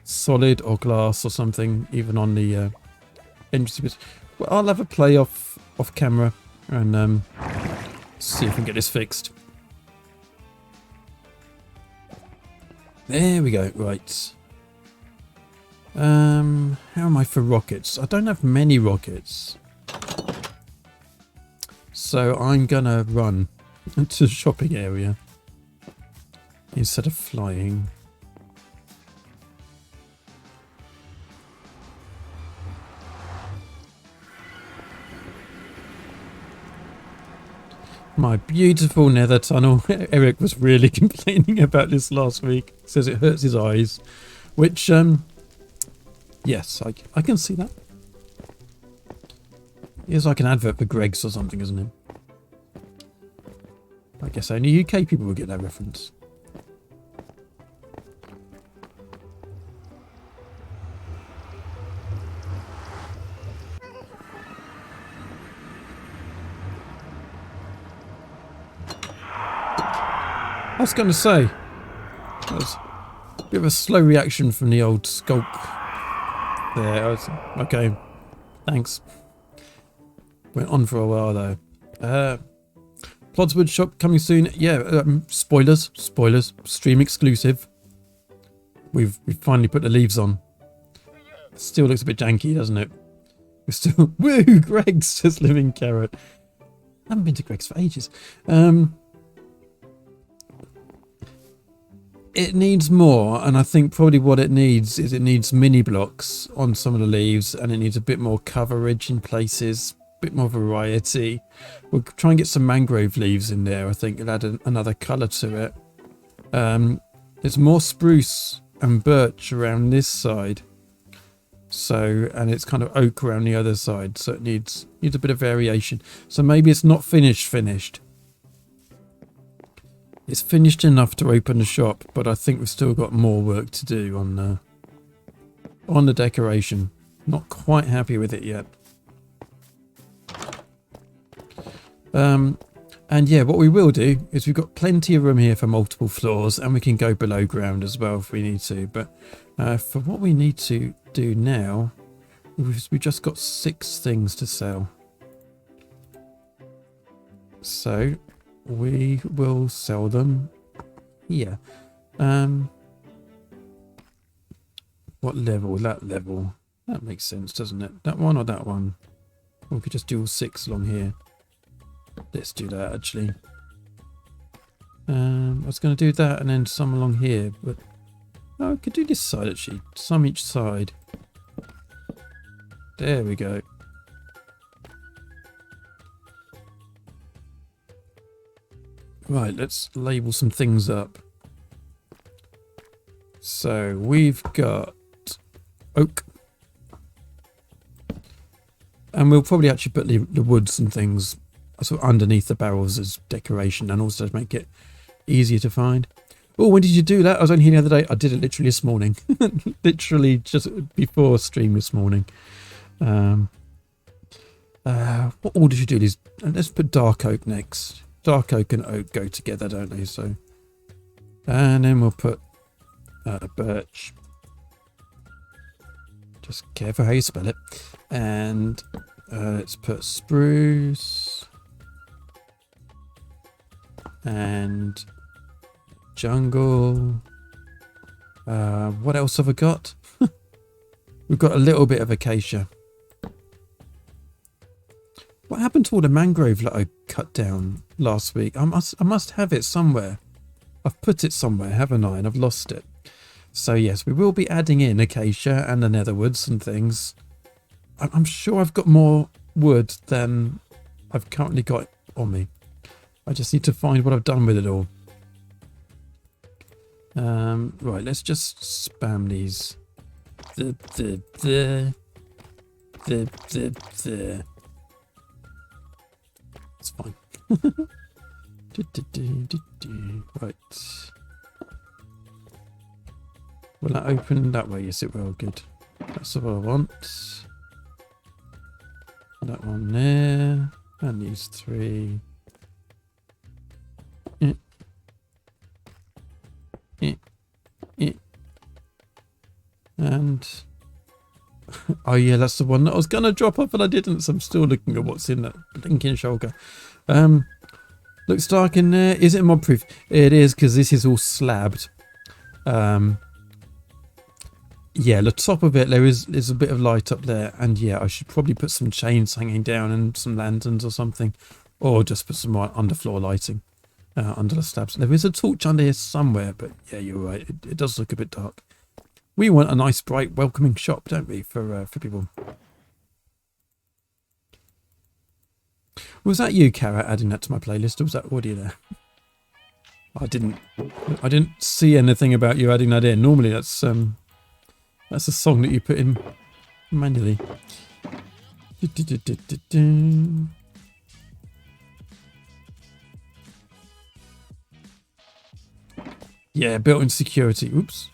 solid or glass or something, even on the entrance bit. Well, I'll have a play off camera and see if we can get this fixed. There we go. Right. How am I for rockets? I don't have many rockets, so I'm gonna run to the shopping area instead of flying. My beautiful nether tunnel. Eric was really complaining about this last week. Says it hurts his eyes. Which, yes, I can see that. It's like an advert for Greggs or something, isn't it? I guess only UK people will get that reference. I was going to say, that was a bit of a slow reaction from the old sculk there. Okay, thanks. Went on for a while though. Plod's Wood Shop coming soon. Yeah, spoilers, stream exclusive. We've finally put the leaves on. Still looks a bit janky, doesn't it? We're still, woo, Greggs, says Living Carrot. I haven't been to Greggs for ages. It needs more, and I think probably what it needs is it needs mini blocks on some of the leaves, and it needs a bit more coverage in places, a bit more variety. We'll try and get some mangrove leaves in there. I think it'll add another colour to it. There's more spruce and birch around this side, so, and it's kind of oak around the other side, so it needs a bit of variation. So maybe it's not finished. It's finished enough to open the shop, but I think we've still got more work to do on the decoration. Not quite happy with it yet. And yeah, what we will do is we've got plenty of room here for multiple floors, and we can go below ground as well if we need to. But for what we need to do now, we've just got 6 things to sell. So we will sell them here. What level? That level. That makes sense, doesn't it? That one or that one? Or we could just do all 6 along here. Let's do that, actually. I was going to do that and then some along here, but no, I could do this side, actually. Some each side. There we go. Right, let's label some things up. So we've got oak. And we'll probably actually put the woods and things sort of underneath the barrels as decoration and also to make it easier to find. Oh, when did you do that? I was only here the other day. I did it literally this morning. Literally just before stream this morning. What order did you do these? Let's put dark oak next. Dark oak and oak go together, don't they? So, and then we'll put birch. Just careful how you spell it. And let's put spruce and jungle. What else have I got? We've got a little bit of acacia. What happened to all the mangrove that I cut down last week? I must have it somewhere. I've put it somewhere, haven't I? And I've lost it. So yes, we will be adding in acacia and the netherwoods and things. I'm sure I've got more wood than I've currently got on me. I just need to find what I've done with it all. Right, let's just spam these. It's fine. Right. Will that open that way? Yes, it will. Good. That's what I want. That one there. And these 3. And oh yeah, that's the one that I was gonna drop off and I didn't, so I'm still looking at what's in that blinking shulker. Looks dark in there. Is it mob proof? It is, because this is all slabbed. Yeah, the top of it there's a bit of light up there, and yeah, I should probably put some chains hanging down and some lanterns or something, or just put some more underfloor lighting under the slabs. There is a torch under here somewhere, but yeah, you're right. It does look a bit dark. We want a nice, bright, welcoming shop, don't we, for people? Was that you, Cara, adding that to my playlist, or was that already there? I didn't see anything about you adding that in. Normally, that's a song that you put in manually. Yeah, built-in security. Oops.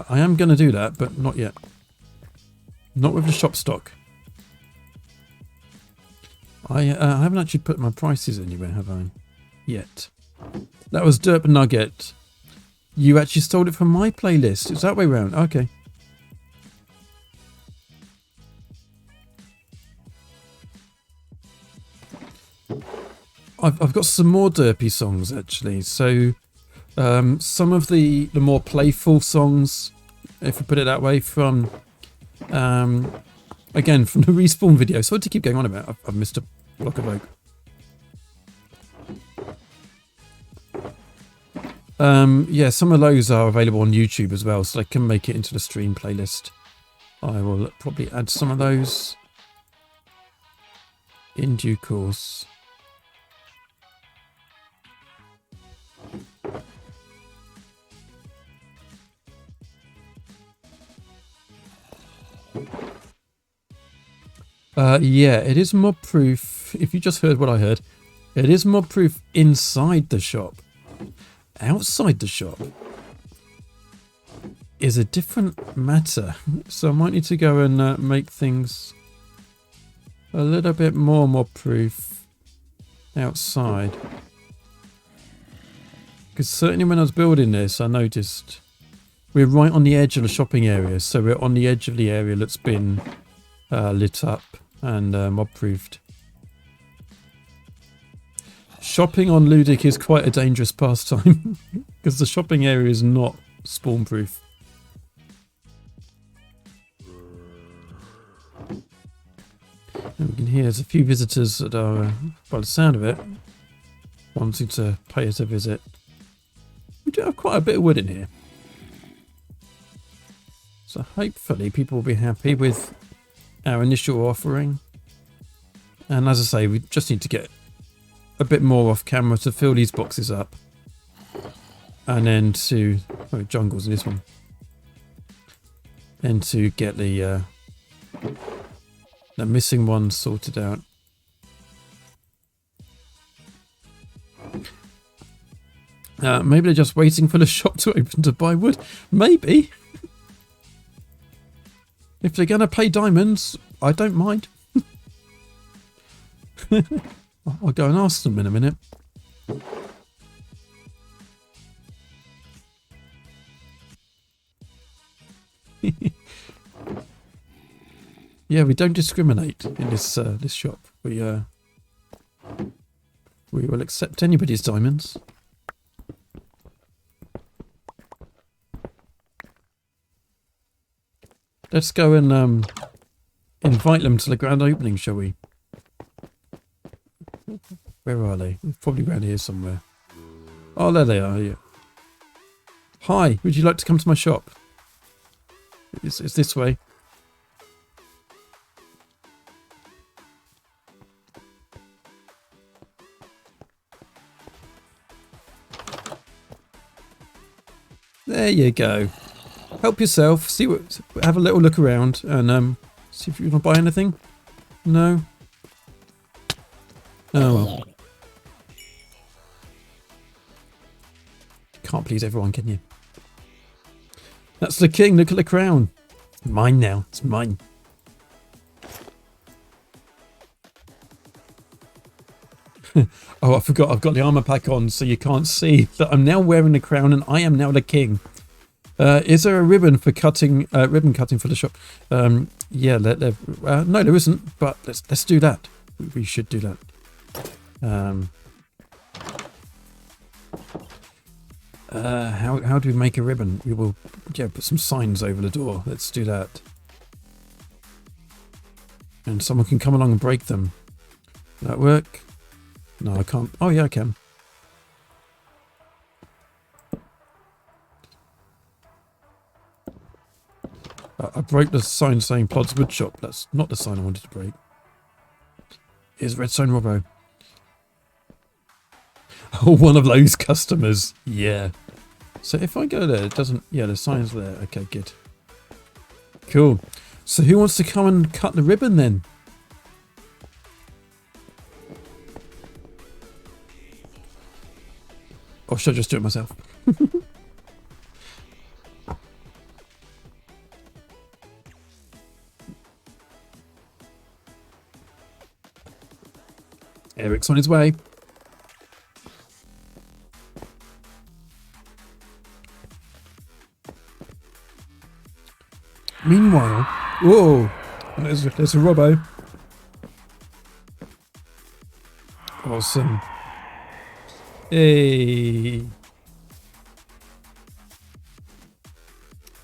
I am going to do that, but not yet. Not with the shop stock. I haven't actually put my prices anywhere, have I? Yet. That was Derp Nugget. You actually stole it from my playlist. It's that way round. Okay. I've got some more derpy songs, actually. So... some of the more playful songs, if we put it that way, from again from the respawn video. Sorry to keep going on about. I've missed a block of oak. Yeah, some of those are available on YouTube as well, so I can make it into the stream playlist. I will probably add some of those in due course. Yeah, it is mob proof. If you just heard what I heard, it is mob proof inside the shop. Outside the shop is a different matter. So I might need to go and make things a little bit more mob proof outside. Because certainly when I was building this, I noticed we're right on the edge of the shopping area. So we're on the edge of the area that's been lit up and mob-proofed. Shopping on Ludic is quite a dangerous pastime because the shopping area is not spawn-proof. And we can hear there's a few visitors that are, by the sound of it, wanting to pay us a visit. We do have quite a bit of wood in here. So hopefully people will be happy with our initial offering. And as I say, we just need to get a bit more off camera to fill these boxes up. And then to... oh, jungles in this one. And to get the missing ones sorted out. Maybe they're just waiting for the shop to open to buy wood. Maybe. If they're going to pay diamonds, I don't mind. I'll go and ask them in a minute. Yeah, we don't discriminate in this this shop. We will accept anybody's diamonds. Let's go and invite them to the grand opening, shall we? Where are they? Probably around here somewhere. Oh, there they are. Yeah. Hi, would you like to come to my shop? It's this way. There you go. Help yourself. See what. Have a little look around and see if you want to buy anything. No. Oh well. Can't please everyone, can you? That's the king. Look at the crown. Mine now. It's mine. Oh, I forgot. I've got the armor pack on, so you can't see that I'm now wearing the crown, and I am now the king. Is there a ribbon for cutting? Ribbon cutting for the shop? Yeah. No, there isn't. But let's do that. We should do that. How do we make a ribbon? We will put some signs over the door. Let's do that. And someone can come along and break them. Will that work? No, I can't. Oh yeah, I can. I broke the sign saying Plod's Wood Shop. That's not the sign I wanted to break. Here's Redstone Robbo. Oh, one of those customers. Yeah. So if I go there, it doesn't... yeah, the sign's there. Okay, good. Cool. So who wants to come and cut the ribbon then? Or should I just do it myself? Eric's on his way. Meanwhile, whoa, there's a Robbo. Awesome. Hey.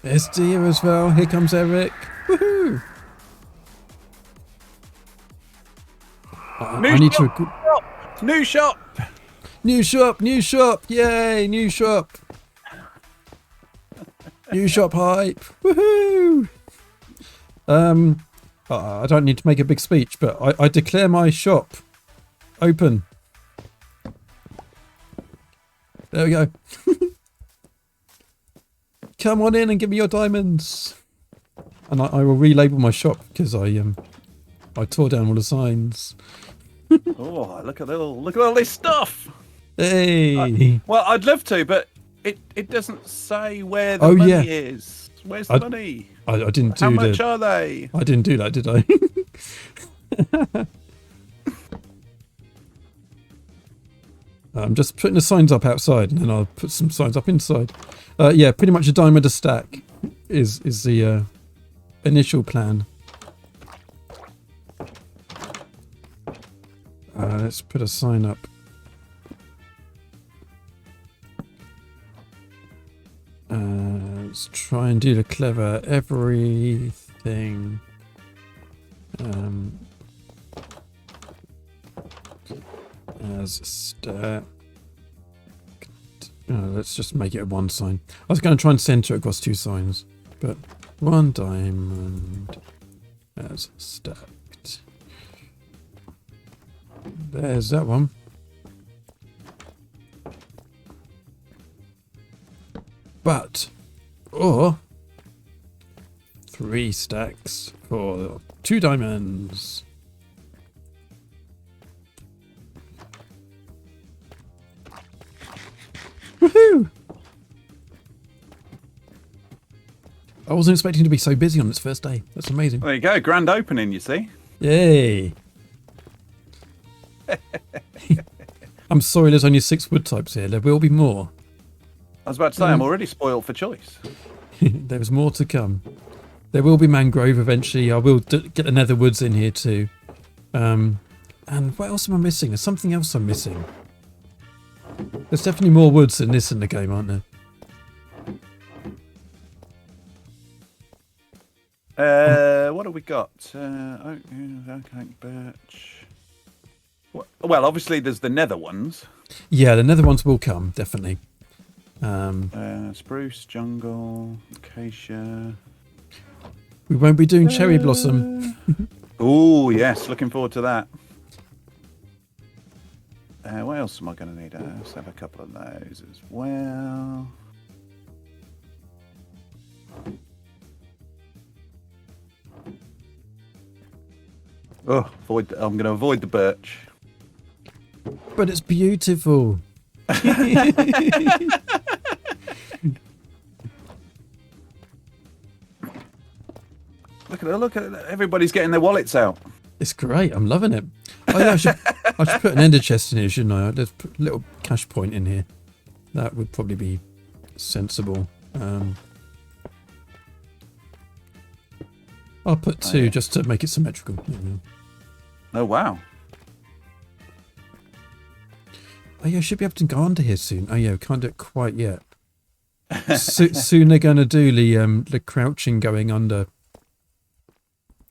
There's Dia as well. Here comes Eric. Woohoo! I need to. New shop! New shop! New shop! Yay! New shop! New shop hype! Woohoo! I don't need to make a big speech, but I declare my shop open. There we go. Come on in and give me your diamonds. And I will relabel my shop because I tore down all the signs. Oh, look at all this stuff. Hey. Well, I'd love to, but it doesn't say where the money is. Where's the money? I didn't do that. How much are they? I didn't do that, did I? I'm just putting the signs up outside, and then I'll put some signs up inside. Yeah, pretty much a diamond a stack is the initial plan. Let's put a sign up. Let's try and do the clever everything. as stacked. Let's just make it a 1 sign. I was going to try and center it across 2 signs, but 1 diamond as stacked. There's that one. But, or 3 stacks for 2 diamonds. Woohoo! I wasn't expecting to be so busy on this first day. That's amazing. There you go, grand opening, you see. Yay! I'm sorry there's only 6 wood types here. There will be more. I was about to say, I'm already spoiled for choice. There's more to come. There will be mangrove eventually. I will get the nether woods in here too. And what else am I missing? There's something else I'm missing. There's definitely more woods than this in the game, aren't there? What have we got? Oak, birch. Well, obviously there's the nether ones. Yeah, the nether ones will come, definitely. Spruce, jungle, acacia. We won't be doing cherry blossom. Oh, yes, looking forward to that. What else am I going to need? Let's have a couple of those as well. Oh, I'm going to avoid the birch. But it's beautiful. Look at it. Everybody's getting their wallets out. It's great. I'm loving it. Oh, yeah, I should put an ender chest in here, shouldn't I? Let's put a little cash point in here. That would probably be sensible. I'll put 2 just to make it symmetrical. Oh, wow. Oh, yeah, I should be able to go under here soon. Oh, yeah, we can't do it quite yet. Soon they're going to do the crouching going under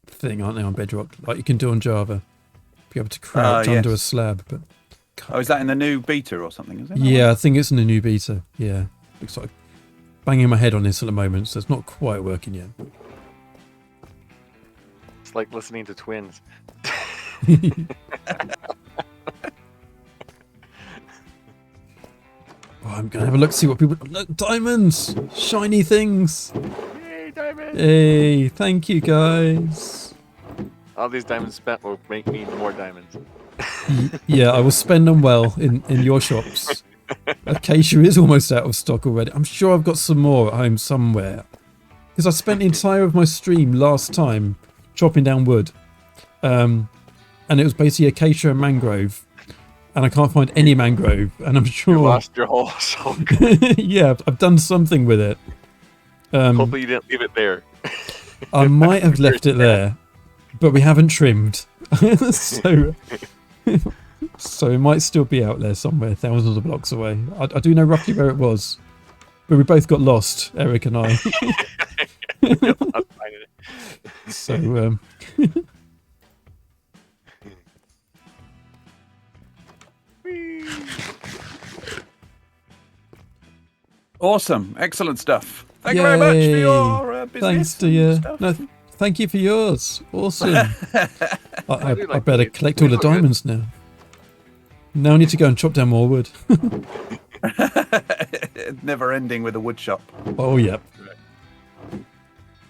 thing, aren't they, on Bedrock? Like you can do on Java. Be able to crouch under a slab. But oh, is that in the new beta or something, is it? Yeah, I think it's in the new beta. Yeah. Looks like banging my head on this at the moment, so it's not quite working yet. It's like listening to twins. Oh, I'm going to have a look, see what people... Look, diamonds! Shiny things! Yay, diamonds! Hey, thank you, guys. All these diamonds spent will make me more diamonds. Yeah, I will spend them well in your shops. Acacia is almost out of stock already. I'm sure I've got some more at home somewhere. Because I spent the entire of my stream last time chopping down wood. And it was basically acacia and mangrove. And I can't find any mangrove. And I'm sure... You lost your whole soul. Yeah, I've done something with it. Hopefully you didn't leave it there. I might have left it there. But we haven't trimmed. So it might still be out there somewhere, thousands of blocks away. I do know roughly where it was. But we both got lost, Eric and I. So, Awesome. Excellent stuff. Thank you very much for your business. Thanks to you. No, thank you for yours. Awesome. I better collect all the diamonds now. Now I need to go and chop down more wood. Never ending with a wood shop. Oh, yep.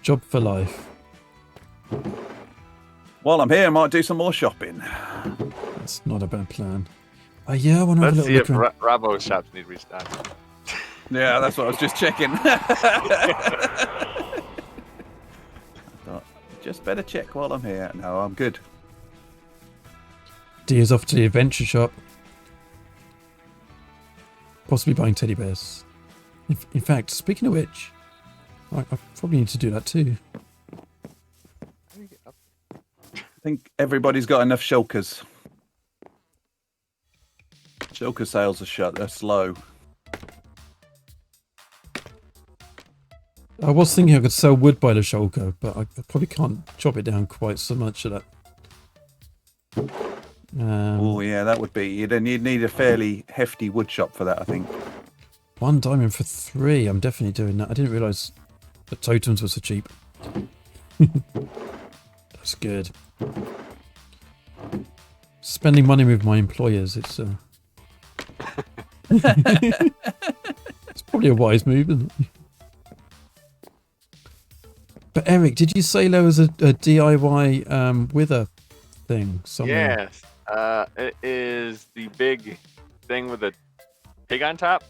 Job for life. While I'm here, I might do some more shopping. That's not a bad plan. Yeah, I want to have a Let's little see look if Bravo's shops need restocked. Yeah, that's what I was just checking. I thought, just better check while I'm here. No, I'm good. Dia's off to the adventure shop. Possibly buying teddy bears. In fact, speaking of which, I probably need to do that too. I think everybody's got enough shulkers. Shulker sales are slow. I was thinking I could sell wood by the shulker, but I probably can't chop it down quite so much of that. Oh yeah, that would be. You'd need a fairly hefty wood shop for that, I think. 1 diamond for 3. I'm definitely doing that. I didn't realise that totems were so cheap. That's good. Spending money with my employers, it's it's probably a wise move, isn't it? But Eric, did you say there was a DIY wither thing somewhere? Yes. It is the big thing with the pig on top.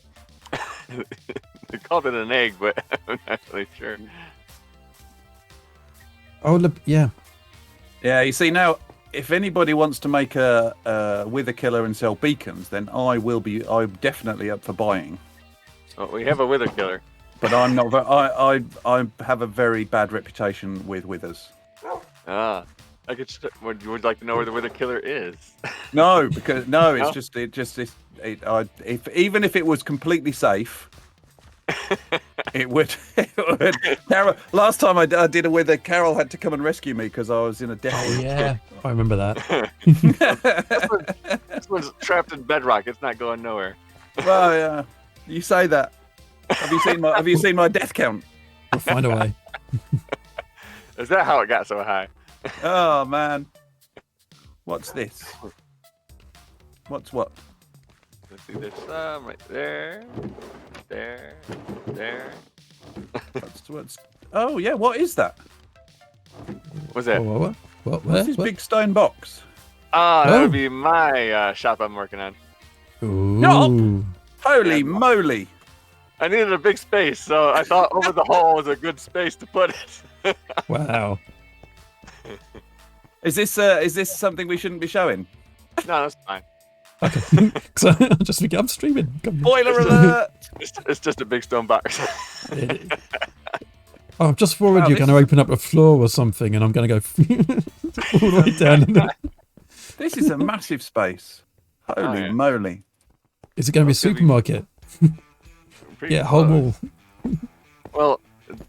They called it an egg, but I'm not really sure. Oh, yeah. Yeah, you see now, if anybody wants to make a wither killer and sell beacons, then I'm definitely up for buying. Well, we have a wither killer. But I'm not. I have a very bad reputation with withers. Ah, would you like to know where the wither killer is? No, because no, it's No? just even if it was completely safe, it would. Carol, last time I did a wither, Carol had to come and rescue me because I was in a death. Oh, yeah. I remember that. This one's trapped in bedrock. It's not going nowhere. Well, yeah, you say that. Have you seen my death count? We'll find a way. Is that how it got so high? Oh man, what's this? What's what? Let's see. There's some right there, there. What's? Oh yeah, what is that? What's that? What? What's Where? this big stone box? That Oh. would be my shop I'm working on. Ooh. No. Holy moly! I needed a big space, so I thought over the hall was a good space to put it. Wow. Is this something we shouldn't be showing? No, that's fine. Okay. So I just think I'm streaming. Come on. Spoiler alert! It's just a big stone box. Oh, just forward, Wow, you're this going to open up a floor or something, and I'm going to go all the way down. This is a massive space. Holy yeah. moly! Is it going to be a It's gonna be- supermarket? Pretty Yeah, whole close. wall. Well,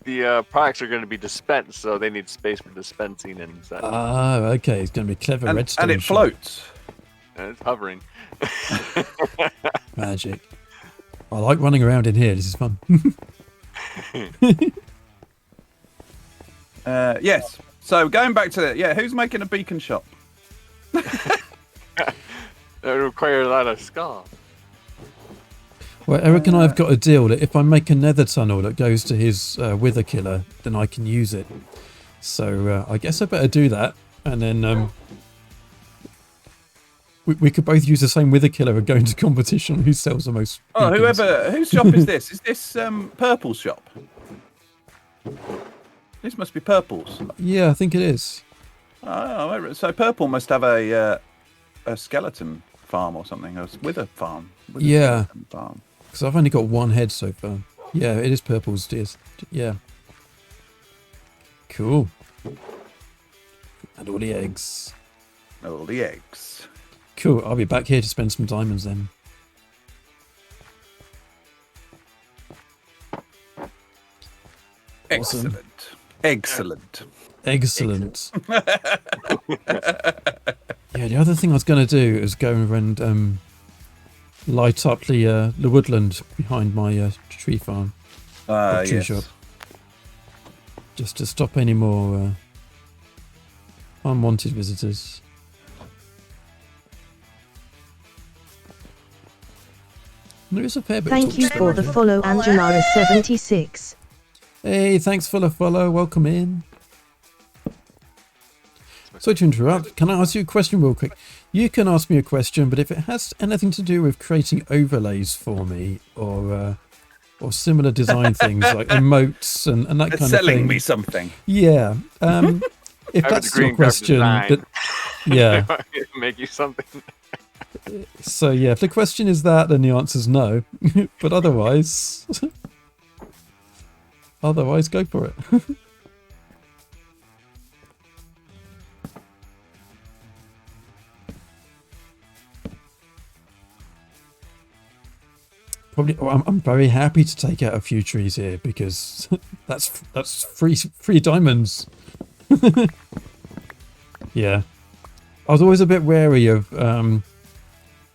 the products are going to be dispensed, so they need space for dispensing and such. Ah, okay. It's going to be clever redstone. And it shop. floats. And it's hovering. Magic. I like running around in here. This is fun. Yes. So going back to that, who's making a beacon shop? It requires a lot of skull. Well, Eric and I have got a deal that if I make a nether tunnel that goes to his wither killer, then I can use it. So I guess I better do that. And then we could both use the same wither killer and go into competition on who sells the most. Oh, beacons. whose shop is this? Is this Purple's shop? This must be Purple's. Yeah, I think it is. Oh, so Purple must have a skeleton farm or something, a wither farm. Yeah. Skeleton farm. Because I've only got one head so far. Yeah, it is purple's, dears. Yeah. Cool. And all the eggs. All the eggs. Cool. I'll be back here to spend some diamonds then. Awesome. Excellent. Excellent. Yeah, the other thing I was going to do is go and light up the woodland behind my tree farm. Tree Yes. shop. Just to stop any more unwanted visitors. There is a fair bit of Thank you talk for the here. follow, Angelara76. Hey, thanks for the follow. Welcome in. Sorry to interrupt. Can I ask you a question real quick? You can ask me a question, but if it has anything to do with creating overlays for me or similar design things like emotes and that kind of thing. Selling me something. Yeah. If I have a that's degree your in graphic question, design. but yeah. Make you something. So yeah, if the question is that, then the answer's no. But otherwise, go for it. Probably, I'm very happy to take out a few trees here because that's free diamonds. Yeah. I was always a bit wary of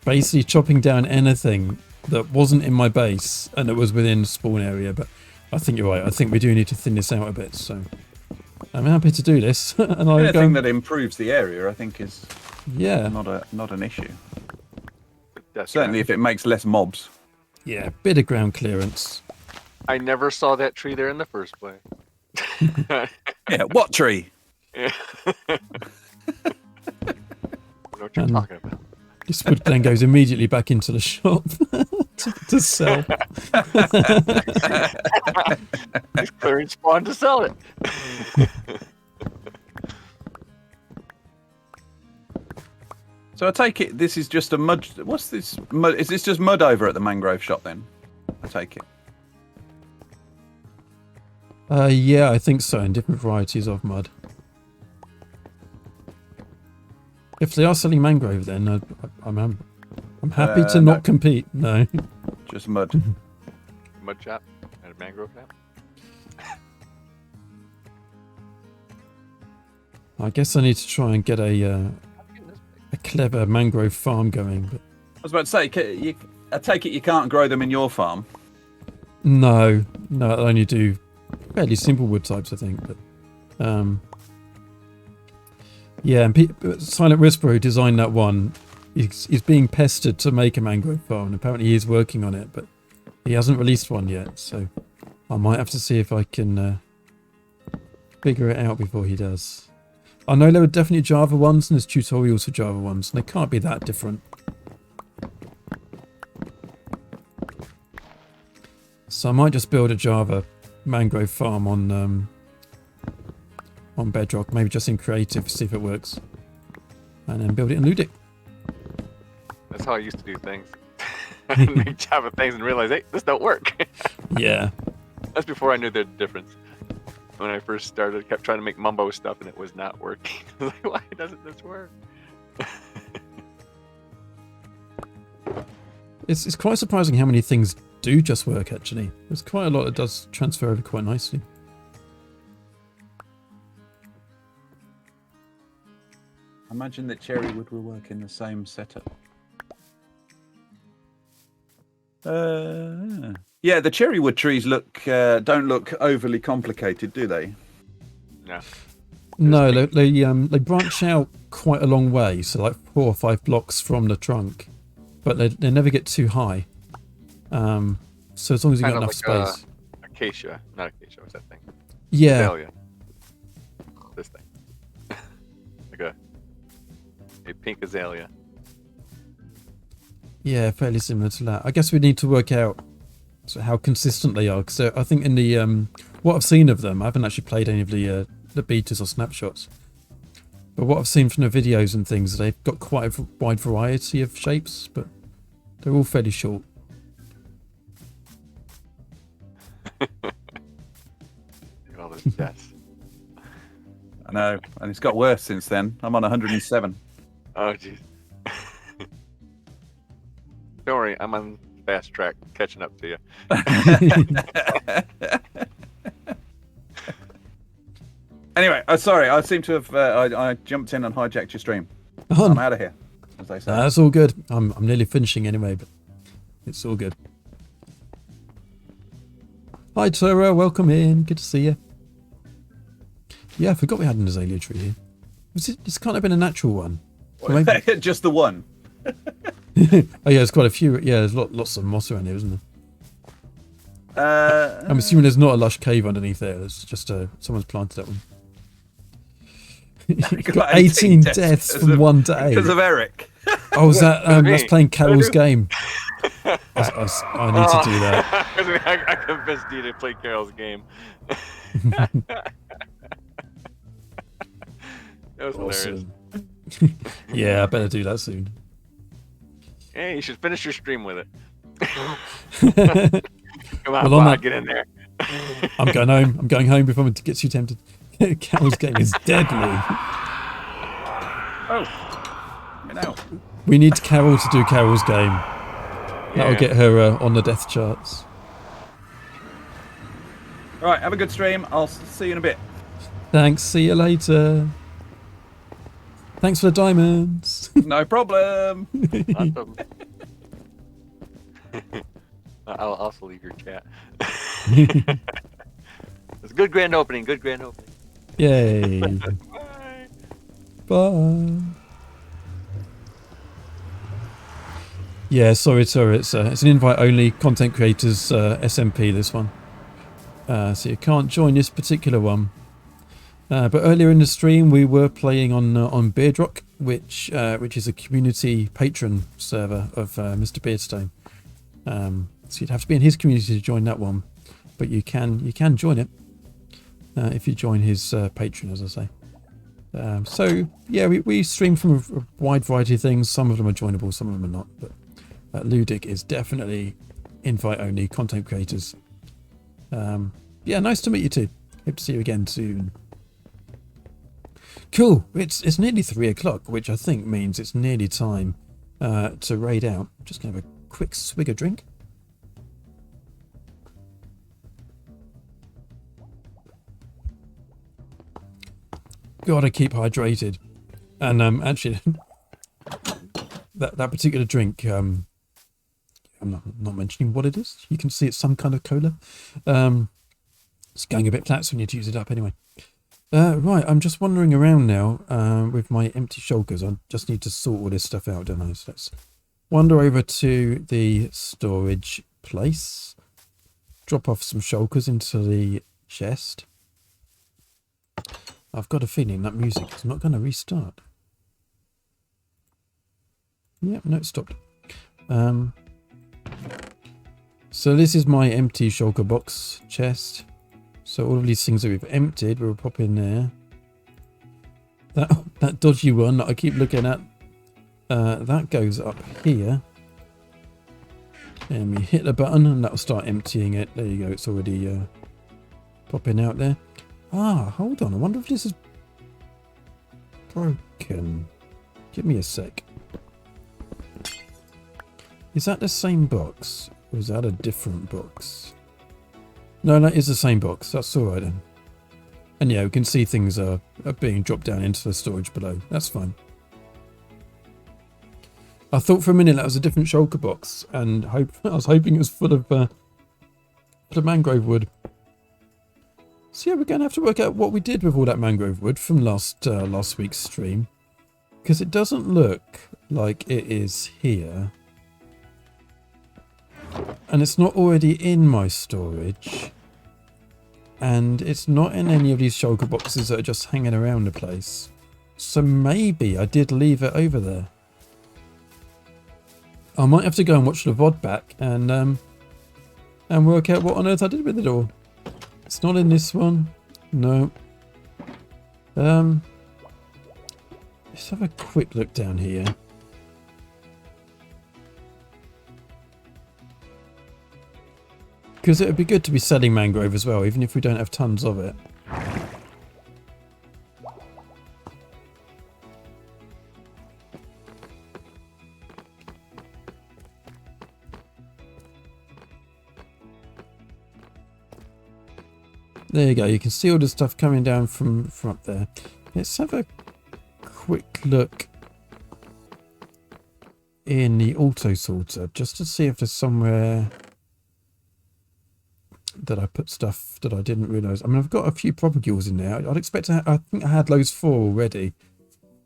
basically chopping down anything that wasn't in my base and that was within spawn area, but I think you're right. I think we do need to thin this out a bit, so I'm happy to do this. And Anything that improves the area, I think, is yeah, not an issue. That's Certainly, if it makes less mobs. yeah, bit of ground clearance. I never saw that tree there in the first place. Yeah, what tree? Yeah. I know what you're talking about. This wood then goes immediately back into the shop to sell. He's clearing spawn to sell it. So I take it this is just a mud. What's this? Mud? Is this just mud over at the mangrove shop then? I take it. Yeah, I think so, in different varieties of mud. If they are selling mangrove, then I'm happy to not compete. No, Just mud. Mud shop and a mangrove shop. I guess I need to try and get a clever mangrove farm going. But I was about to say, I take it you can't grow them in your farm. no, I only do fairly simple wood types, I think. But yeah, and Silent Whisperer, who designed that one, he's being pestered to make a mangrove farm. And apparently he is working on it, but he hasn't released one yet. So I might have to see if I can figure it out before he does. I know there were definitely Java ones, and there's tutorials for Java ones, and they can't be that different. So I might just build a Java mangrove farm on Bedrock, maybe just in creative, see if it works, and then build it in Ludic. That's how I used to do things. Make Java things and realize, hey, this don't work. Yeah. That's before I knew the difference. When I first started, I kept trying to make Mumbo stuff and it was not working. I was like, why doesn't this work? It's quite surprising how many things do just work, actually. There's quite a lot that does transfer over quite nicely. I imagine that Cherrywood will work in the same setup. Yeah, the cherrywood trees don't look overly complicated, do they? No. No, they branch out quite a long way, so like 4 or 5 blocks from the trunk, but they never get too high. So as long as you got enough space. Acacia, not acacia. What's that thing? Yeah. Azalea. This thing. Like a pink azalea. Yeah, fairly similar to that. I guess we need to work out how consistent they are. Because I think in the what I've seen of them, I haven't actually played any of the betas or snapshots. But what I've seen from the videos and things, they've got quite a wide variety of shapes, but they're all fairly short. All those deaths. I know, and it's got worse since then. I'm on 107. Oh, jeez. Don't worry, I'm on fast track, catching up to you. Anyway, sorry, I seem to have I jumped in and hijacked your stream. Oh, I'm out of here, as they say. that's all good. I'm nearly finishing anyway, but it's all good. Hi Tara, welcome in. Good to see you. Yeah, I forgot we had an azalea tree here. This can't have been a natural one. Or maybe... Just the one. Oh yeah, there's quite a few. Yeah, there's lots of moss around here, isn't there? I'm assuming there's not a lush cave underneath there. It's just someone's planted that one. Got 18 deaths from one day. Because of Eric. Oh, was that? That's playing Carol's game. I need to do that. I convinced you to play Carol's game. That was hilarious. Yeah, I better do that soon. Hey, you should finish your stream with it. Come on, Plod, get in there. I'm going home. I'm going home before it gets too tempted. Carol's game is deadly. Oh, you know. We need Carol to do Carol's game. That'll get her on the death charts. All right, have a good stream. I'll see you in a bit. Thanks. See you later. Thanks for the diamonds. No problem. Awesome. I'll also leave your chat. It's a good grand opening. Good grand opening. Yay. Bye. Bye. Yeah, sorry. It's an invite-only content creators SMP. This one, so you can't join this particular one. But earlier in the stream, we were playing on Bedrock, which is a community patron server of Mr. Beardstone. So you'd have to be in his community to join that one, but you can join it if you join his Patreon, as I say. So yeah, we stream from a wide variety of things. Some of them are joinable, some of them are not. But Ludic is definitely invite only content creators. Yeah, nice to meet you too. Hope to see you again soon. Cool. It's nearly 3 o'clock, which I think means it's nearly time to raid out. I'm just gonna have a quick swig of drink. Gotta keep hydrated. And actually, that particular drink, I'm not mentioning what it is. You can see it's some kind of cola. It's going a bit flat, so we need to use it up anyway. Right, I'm just wandering around now with my empty shulkers. I just need to sort all this stuff out, don't I? So let's wander over to the storage place. Drop off some shulkers into the chest. I've got a feeling that music is not going to restart. Yep, no, it stopped. So this is my empty shulker box chest. So all of these things that we've emptied, we'll pop in there. That dodgy one that I keep looking at, that goes up here. And we hit the button and that'll start emptying it. There you go, it's already popping out there. Ah, hold on, I wonder if this is broken. Give me a sec. Is that the same box? Or is that a different box? No, that is the same box. That's alright then. And yeah, we can see things are being dropped down into the storage below. That's fine. I thought for a minute that was a different shulker box, and I was hoping it was full of mangrove wood. So yeah, we're going to have to work out what we did with all that mangrove wood from last week's stream, because it doesn't look like it is here, and it's not already in my storage, and it's not in any of these shulker boxes that are just hanging around the place. So maybe I did leave it over there. I might have to go and watch the VOD back and work out what on earth I did with it all. It's not in this one. No. Let's have a quick look down here. Because it would be good to be selling mangrove as well, even if we don't have tons of it. There you go, you can see all the stuff coming down from up there. Let's have a quick look in the auto sorter just to see if there's somewhere that I put stuff that I didn't realise. I mean, I've got a few propagules in there. I'd expect to I think I had those 4 already.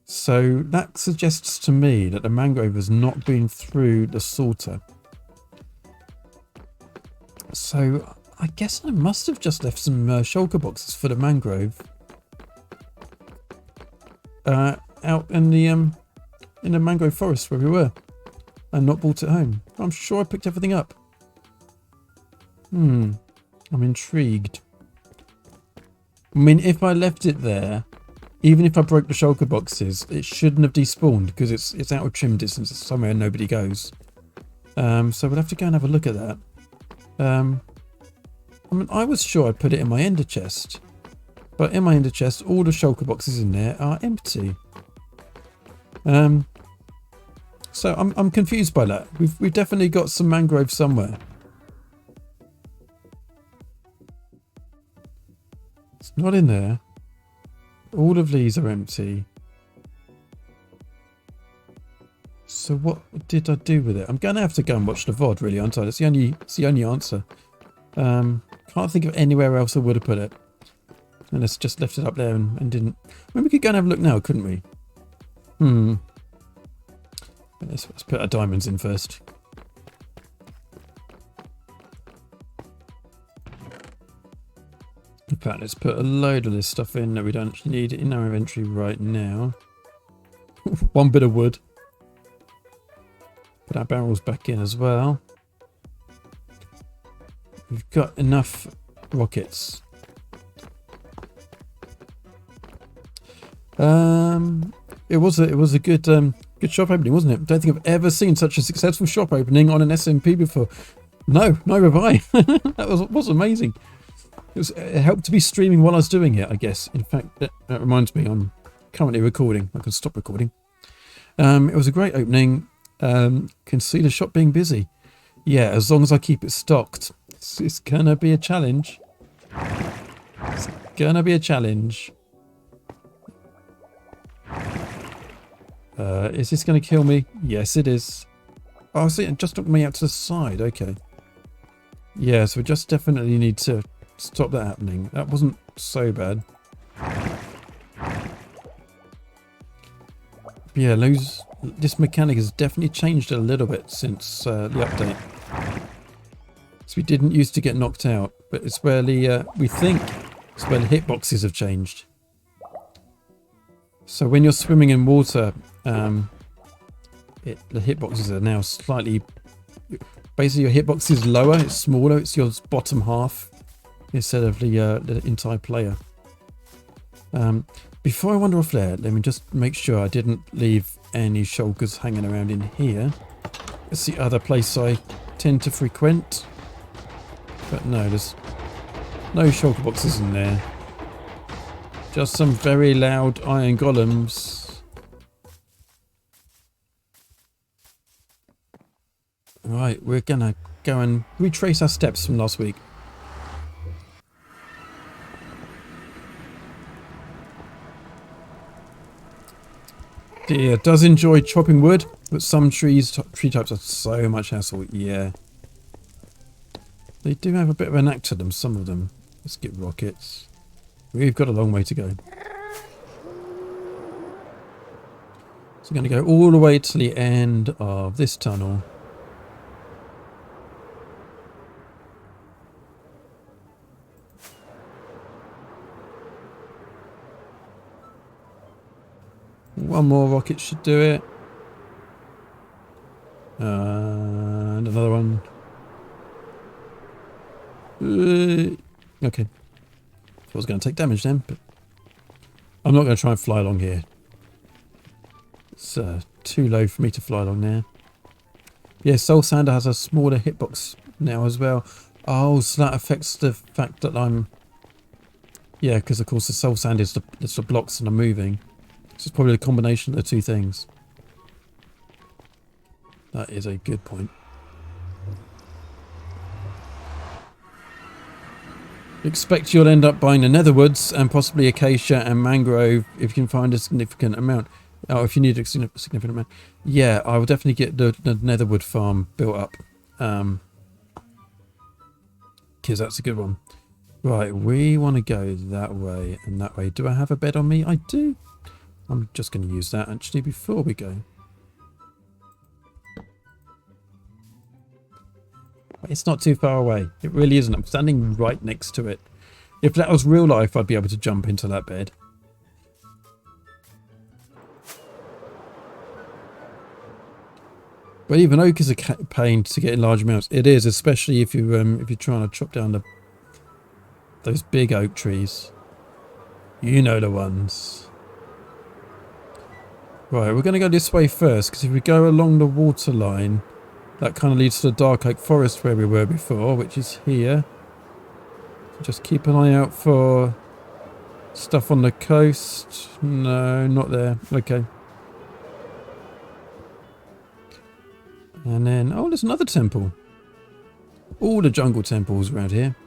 So that suggests to me that the mangrove has not been through the sorter. So I guess I must have just left some shulker boxes for the mangrove out in the mangrove forest where we were, and not brought it home. I'm sure I picked everything up. I'm intrigued. I mean, if I left it there, even if I broke the shulker boxes, it shouldn't have despawned because it's out of trim distance. It's somewhere nobody goes. So we'll have to go and have a look at that. I mean, I was sure I'd put it in my ender chest, but in my ender chest, all the shulker boxes in there are empty. So I'm confused by that. We've definitely got some mangrove somewhere. It's not in there. All of these are empty. So what did I do with it? I'm going to have to go and watch the VOD, really, aren't I? It's the only answer. Can't think of anywhere else I would have put it. And let's just left it up there and didn't. I mean, we could go and have a look now, couldn't we? Let's put our diamonds in first. In fact, let's put a load of this stuff in that we don't actually need in our inventory right now. One bit of wood. Put our barrels back in as well. We've got enough rockets. It was a good shop opening, wasn't it? Don't think I've ever seen such a successful shop opening on an SMP before. No, neither have I. That was amazing. It helped to be streaming while I was doing it, I guess. In fact, that reminds me, I'm currently recording. I can stop recording. It was a great opening. Can see the shop being busy. Yeah, as long as I keep it stocked. It's gonna be a challenge. It's gonna be a challenge. Is this gonna kill me? Yes, it is. Oh, see, it just took me out to the side. Okay. Yeah, so we just definitely need to stop that happening. That wasn't so bad. Yeah, this mechanic has definitely changed a little bit since the update. So we didn't used to get knocked out, but it's where we think it's where the hitboxes have changed. So when you're swimming in water, the hitboxes are now slightly. Basically, your hitbox is lower, it's smaller, it's your bottom half instead of the entire player. Before I wander off there, let me just make sure I didn't leave any shulkers hanging around in here. It's the other place I tend to frequent. But no, there's no shulker boxes in there. Just some very loud iron golems. Right, we're gonna go and retrace our steps from last week. Deer does enjoy chopping wood, but some tree types are so much hassle. Yeah. They do have a bit of a knack to them, some of them. Let's get rockets. We've got a long way to go. So we're going to go all the way to the end of this tunnel. One more rocket should do it. And another one. Okay. I was going to take damage then, but I'm not going to try and fly along here. It's too low for me to fly along there. Yeah, Soul Sander has a smaller hitbox now as well. Oh, so that affects the fact that I'm... Yeah, because of course the Soul Sand is the blocks that I'm moving. So it's probably a combination of the two things. That is a good point. Expect you'll end up buying the netherwoods and possibly acacia and mangrove if you can find a significant amount. Oh, if you need a significant amount. Yeah, I will definitely get the netherwood farm built up. Because that's a good one. Right, we want to go that way and that way. Do I have a bed on me? I do. I'm just going to use that actually before we go. It's not too far away. It really isn't. I'm standing right next to it. If that was real life, I'd be able to jump into that bed. But even oak is a pain to get in large amounts. It is, especially if you're trying to chop down those big oak trees. You know the ones. Right, we're going to go this way first, because if we go along the water line, that kind of leads to the dark oak forest where we were before, which is here. Just keep an eye out for stuff on the coast. No, not there. Okay. And then, oh, there's another temple. All the jungle temples around here.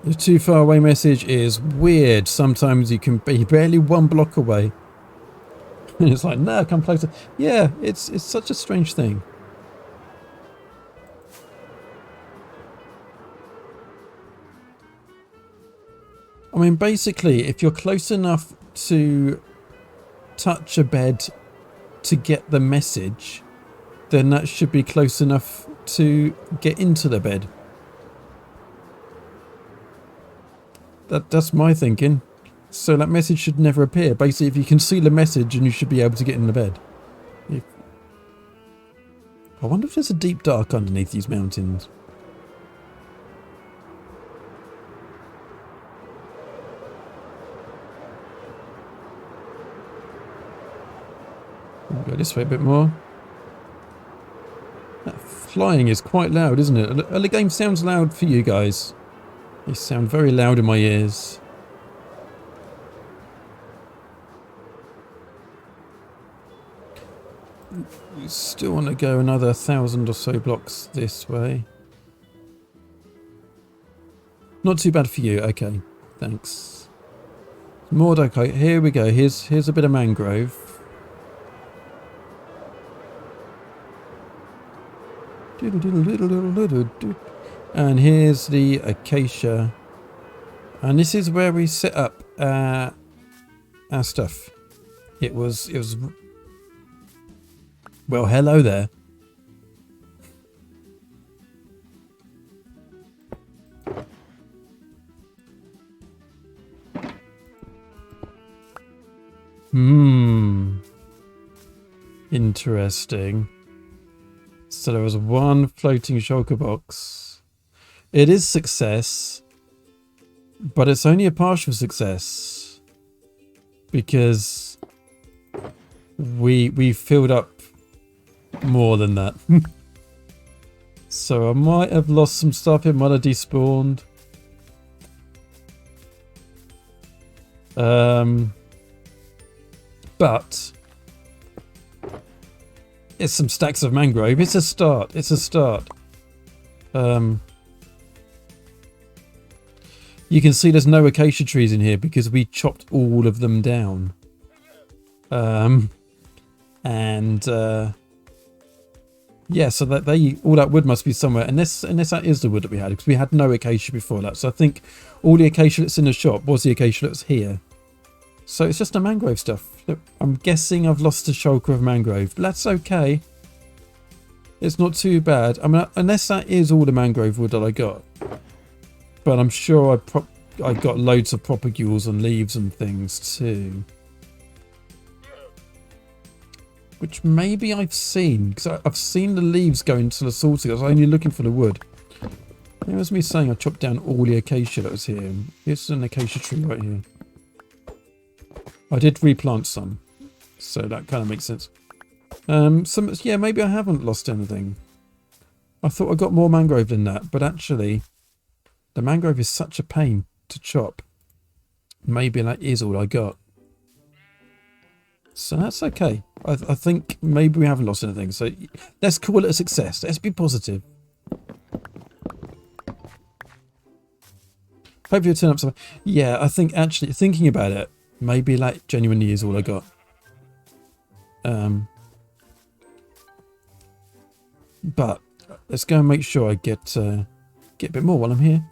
The too far away message is weird. Sometimes you can be barely 1 block away. And it's like, no, come closer. Yeah, it's such a strange thing. I mean, basically, if you're close enough to touch a bed to get the message, then that should be close enough to get into the bed. That's my thinking. So that message should never appear. Basically, if you can see the message, and you should be able to get in the bed. I wonder if there's a deep dark underneath these mountains. We'll go this way a bit more. That flying is quite loud, isn't it? The game sounds loud for you guys. They sound very loud in my ears. We still want to go another 1,000 or so blocks this way. Not too bad for you. Okay, thanks. More okay. Here we go. Here's a bit of mangrove. And here's the acacia. And this is where we set up our stuff. It was well, hello there. Interesting. So there was one floating shulker box. It is success, but it's only a partial success because we filled up more than that. So I might have lost some stuff. It might have despawned. But it's some stacks of mangrove. It's a start. It's a start. You can see there's no acacia trees in here because we chopped all of them down. Yeah, so that all that wood must be somewhere, unless that is the wood that we had, because we had no acacia before that. So I think all the acacia that's in the shop was the acacia that's here. So it's just the mangrove stuff. Look, I'm guessing I've lost a shulker of mangrove, but that's okay. It's not too bad. I mean, unless that is all the mangrove wood that I got. But I'm sure I got loads of propagules and leaves and things too. Which maybe I've seen, because I've seen the leaves go into the sorting. I was only looking for the wood. It was me saying I chopped down all the acacia that was here. Here's an acacia tree right here. I did replant some, so that kind of makes sense. Yeah, maybe I haven't lost anything. I thought I got more mangrove than that, but actually, the mangrove is such a pain to chop. Maybe that is all I got. So that's okay. I think maybe we haven't lost anything. So let's call it a success. Let's be positive. Hopefully it'll turn up something. Yeah, I think actually thinking about it, maybe that genuinely is all I got. But let's go and make sure I get a bit more while I'm here.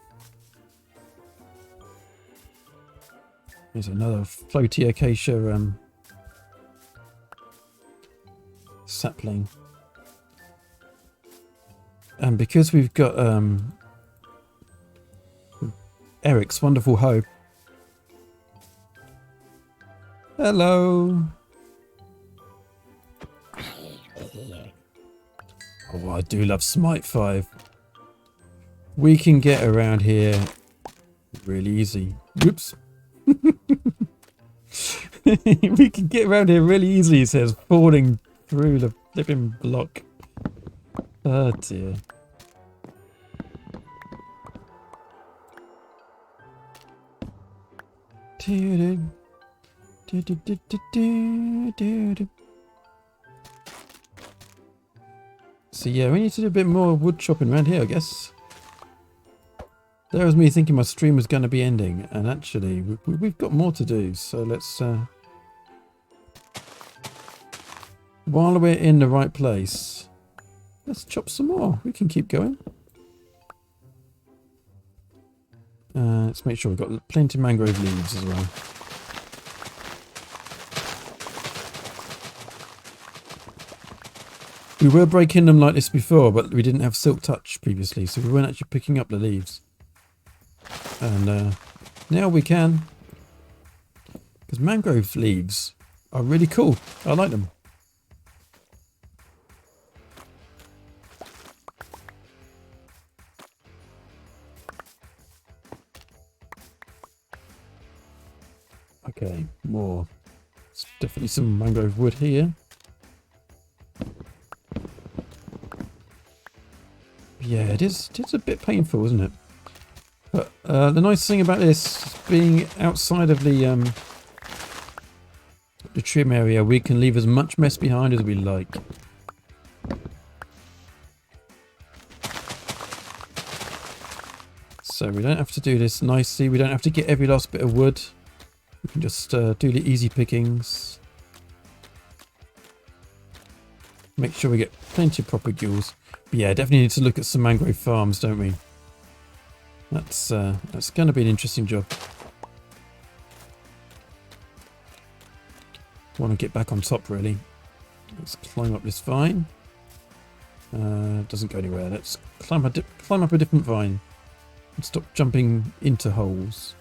There's another floaty acacia sapling. And because we've got Eric's wonderful hoe. Hello. Oh, I do love Smite 5. We can get around here really easy. Whoops. We can get around here really easily, it says, falling through the flipping block. Oh dear. So yeah, we need to do a bit more wood chopping around here, I guess. There was me thinking my stream was going to be ending, and actually we've got more to do. So let's, while we're in the right place, let's chop some more. We can keep going. Let's make sure we've got plenty of mangrove leaves as well. We were breaking them like this before, but we didn't have silk touch previously, so we weren't actually picking up the leaves. And now we can. Because mangrove leaves are really cool. I like them. Okay, more. There's definitely some mangrove wood here. Yeah, it is a bit painful, isn't it? But the nice thing about this, being outside of the trim area, we can leave as much mess behind as we like. So we don't have to do this nicely. We don't have to get every last bit of wood. We can just do the easy pickings. Make sure we get plenty of propagules. But yeah, definitely need to look at some mangrove farms, don't we? That's going to be an interesting job. Want to get back on top, really. Let's climb up this vine. Doesn't go anywhere. Let's climb up a different vine and stop jumping into holes.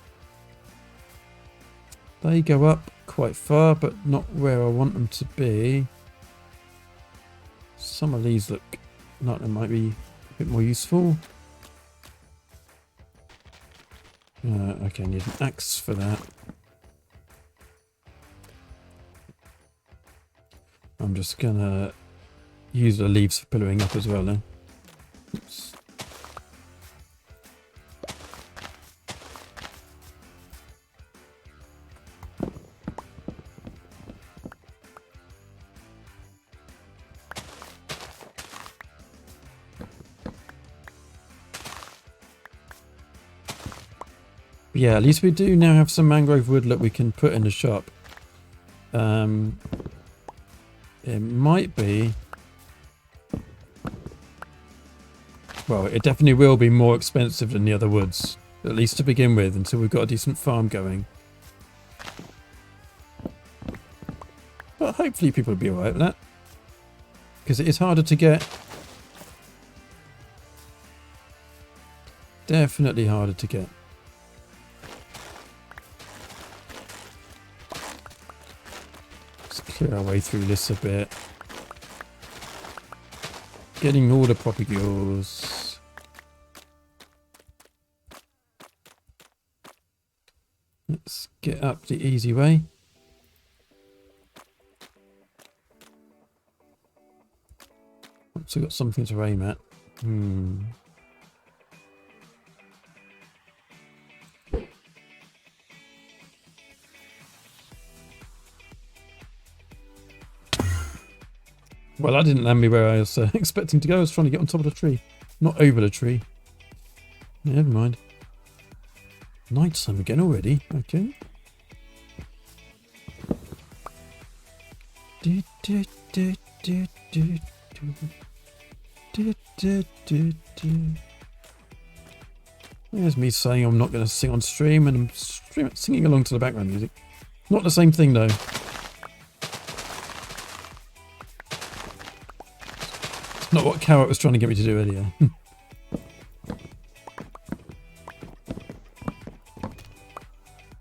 They go up quite far, but not where I want them to be. Some of these look like they might be a bit more useful. Okay, I need an axe for that. I'm just gonna use the leaves for pillowing up as well then. Oops. Yeah, at least we do now have some mangrove wood that we can put in the shop. It might be... Well, it definitely will be more expensive than the other woods. At least to begin with, until we've got a decent farm going. But hopefully people will be alright with that. Because it is harder to get. Definitely harder to get. Clear our way through this a bit. Getting all the propagules. Let's get up the easy way. Also got something to aim at. Well, that didn't land me where I was expecting to go. I was trying to get on top of the tree, not over the tree. Never mind. Nighttime again already. Okay. There's me saying I'm not going to sing on stream, and I'm singing along to the background music. Not the same thing though. Not what Carrot was trying to get me to do earlier.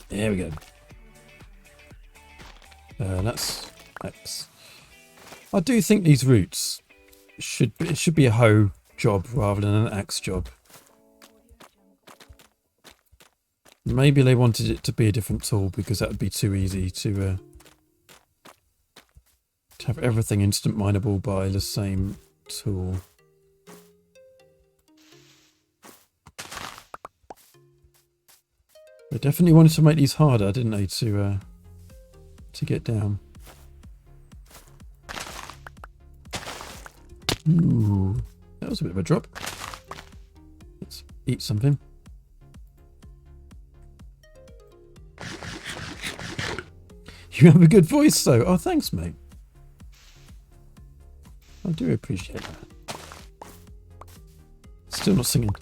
There we go. That's X. I do think these roots should be a hoe job rather than an axe job. Maybe they wanted it to be a different tool because that would be too easy to have everything instant mineable by the same tool. They definitely wanted to make these harder, didn't they, to get down. Ooh, that was a bit of a drop. Let's eat something. You have a good voice, though. Oh, thanks, mate. I do appreciate that. Still not singing.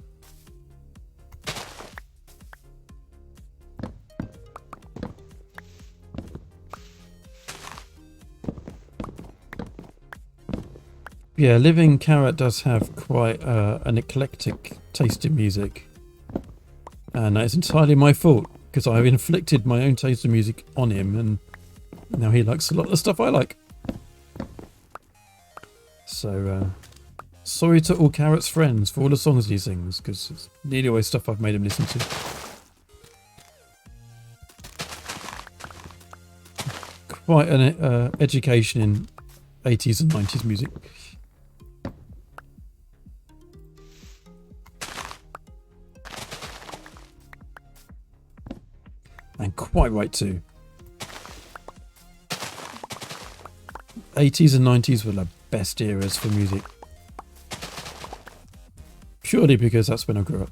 Yeah, Living Carrot does have quite an eclectic taste in music. And that is entirely my fault, because I've inflicted my own taste in music on him, and now he likes a lot of the stuff I like. So, sorry to all Carrot's friends for all the songs he sings, because it's nearly always stuff I've made him listen to. Quite an education in 80s and 90s music. And quite right too. 80s and 90s were the best eras for music. Purely because that's when I grew up.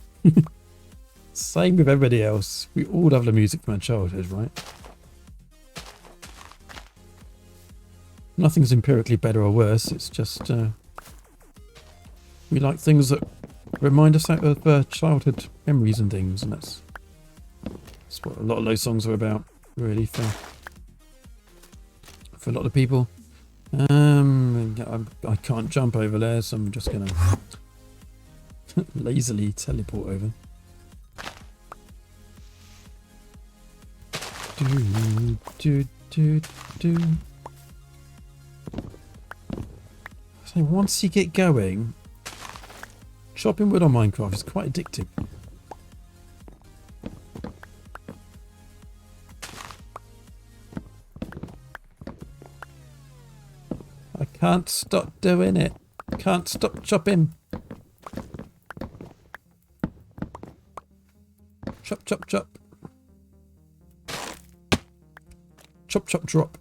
Same with everybody else. We all have the music from our childhood, right? Nothing's empirically better or worse. It's just we like things that remind us out of childhood memories and things, and that's what a lot of those songs are about, really, for a lot of people. I can't jump over there, so I'm just gonna lazily teleport over. So once you get going, chopping wood on Minecraft is quite addictive. I can't stop doing it. Can't stop chopping. Chop, chop, chop. Chop, chop, drop.